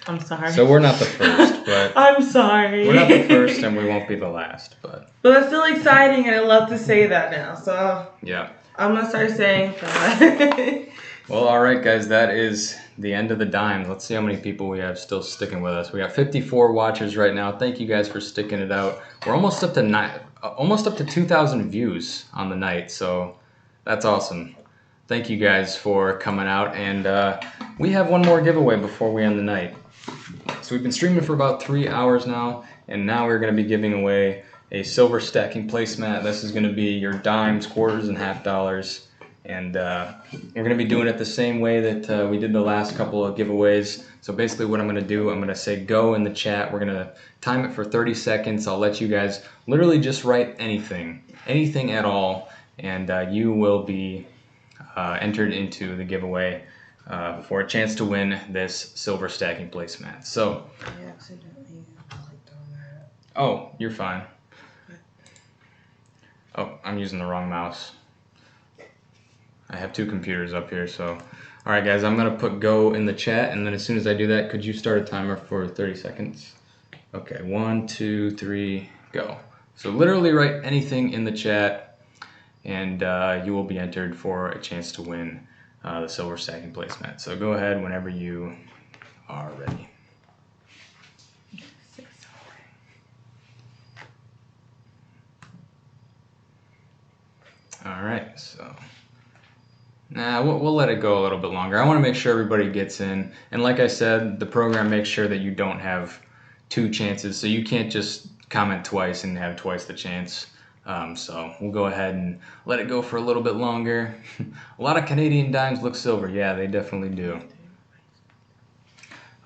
I'm sorry. So we're not the first, but I'm sorry. we're not the first, and we won't be the last. But it's still exciting, and I love to say that now. So yeah, I'm gonna start saying that. Well, all right, guys, that is the end of the dimes. Let's see how many people we have still sticking with us. We got 54 watchers right now. Thank you guys for sticking it out. We're almost up to 2,000 views on the night, so that's awesome. Thank you guys for coming out, and we have one more giveaway before we end the night. So we've been streaming for about 3 hours now, and now we're going to be giving away a silver stacking placemat. This is going to be your dimes, quarters, and half dollars. And we're going to be doing it the same way that we did the last couple of giveaways. So basically what I'm going to do, I'm going to say go in the chat. We're going to time it for 30 seconds. I'll let you guys literally just write anything at all, and you will be entered into the giveaway for a chance to win this silver stacking placemat. So, I accidentally clicked on that. oh, you're fine. Oh, I'm using the wrong mouse. I have 2 computers up here, so. All right, guys, I'm gonna put go in the chat, and then as soon as I do that, could you start a timer for 30 seconds? Okay, 1, 2, 3, go. So literally write anything in the chat, and you will be entered for a chance to win the silver stacking placemat. So go ahead whenever you are ready. All right, so. Nah, we'll let it go a little bit longer. I want to make sure everybody gets in. And like I said, the program makes sure that you don't have 2 chances. So you can't just comment twice and have twice the chance. So we'll go ahead and let it go for a little bit longer. A lot of Canadian dimes look silver. Yeah, they definitely do.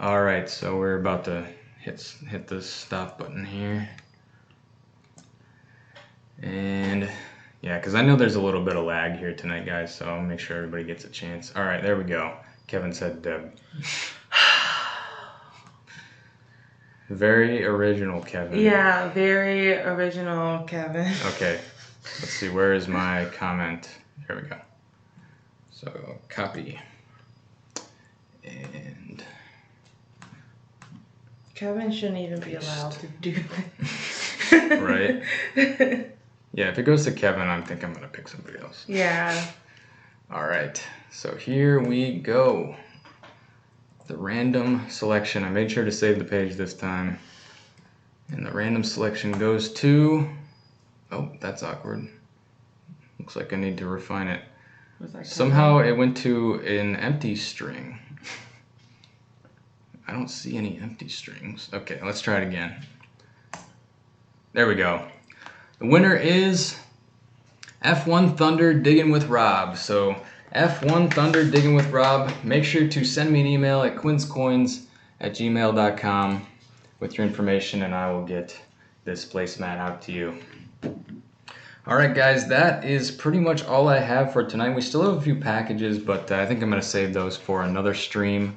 All right, so we're about to hit the stop button here. And yeah, because I know there's a little bit of lag here tonight, guys, so I'll make sure everybody gets a chance. All right, there we go. Kevin said Deb. Very original, Kevin. Yeah, very original, Kevin. Okay, let's see, where is my comment? Here we go. So, copy. And Kevin shouldn't even be allowed to do that. Right? Yeah, if it goes to Kevin, I think I'm going to pick somebody else. Yeah. All right, so here we go. the random selection. I made sure to save the page this time. And the random selection goes to... Oh, that's awkward. Looks like I need to refine it. Somehow it went to an empty string. I don't see any empty strings. Okay, let's try it again. There we go. The winner is F1 Thunder Digging with Rob. So F1 Thunder Digging with Rob. Make sure to send me an email at quinscoins@gmail.com with your information, and I will get this placemat out to you. Alright guys, that is pretty much all I have for tonight. We still have a few packages, but I think I'm going to save those for another stream.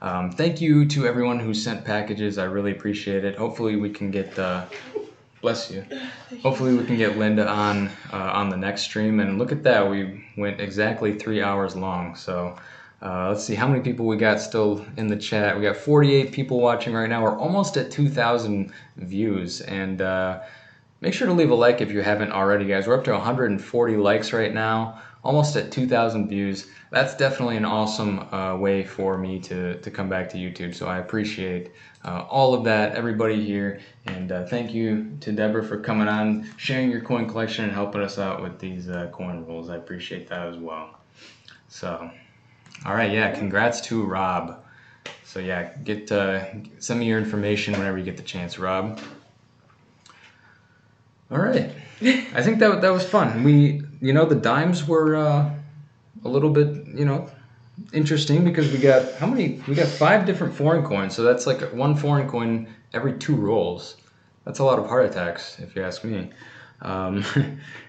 Thank you to everyone who sent packages. I really appreciate it. Hopefully we can get, bless you. Hopefully we can get Linda on the next stream. And look at that, we went exactly 3 hours long. So let's see how many people we got still in the chat. We got 48 people watching right now. We're almost at 2,000 views. And make sure to leave a like if you haven't already, guys. We're up to 140 likes right now, almost at 2,000 views. That's definitely an awesome way for me to come back to YouTube. So I appreciate all of that, everybody here. And thank you to Deborah for coming on, sharing your coin collection, and helping us out with these coin rolls. I appreciate that as well. So, all right, yeah, congrats to Rob. So yeah, send me your information whenever you get the chance, Rob. All right, I think that was fun. The dimes were a little bit, interesting because we got We got 5 different foreign coins, so that's like 1 foreign coin every 2 rolls. That's a lot of heart attacks, if you ask me. And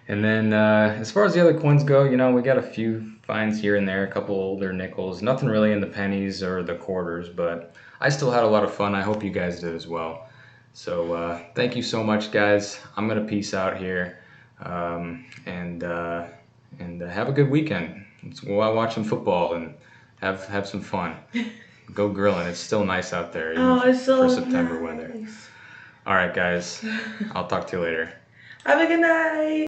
then as far as the other coins go, we got a few finds here and there, a couple older nickels. Nothing really in the pennies or the quarters, but I still had a lot of fun. I hope you guys did as well. So thank you so much, guys. I'm gonna peace out here, and have a good weekend. Let's go out watch some football and have some fun. Go grilling. It's still nice out there, it's so for September nice weather. All right, guys. I'll talk to you later. Have a good night.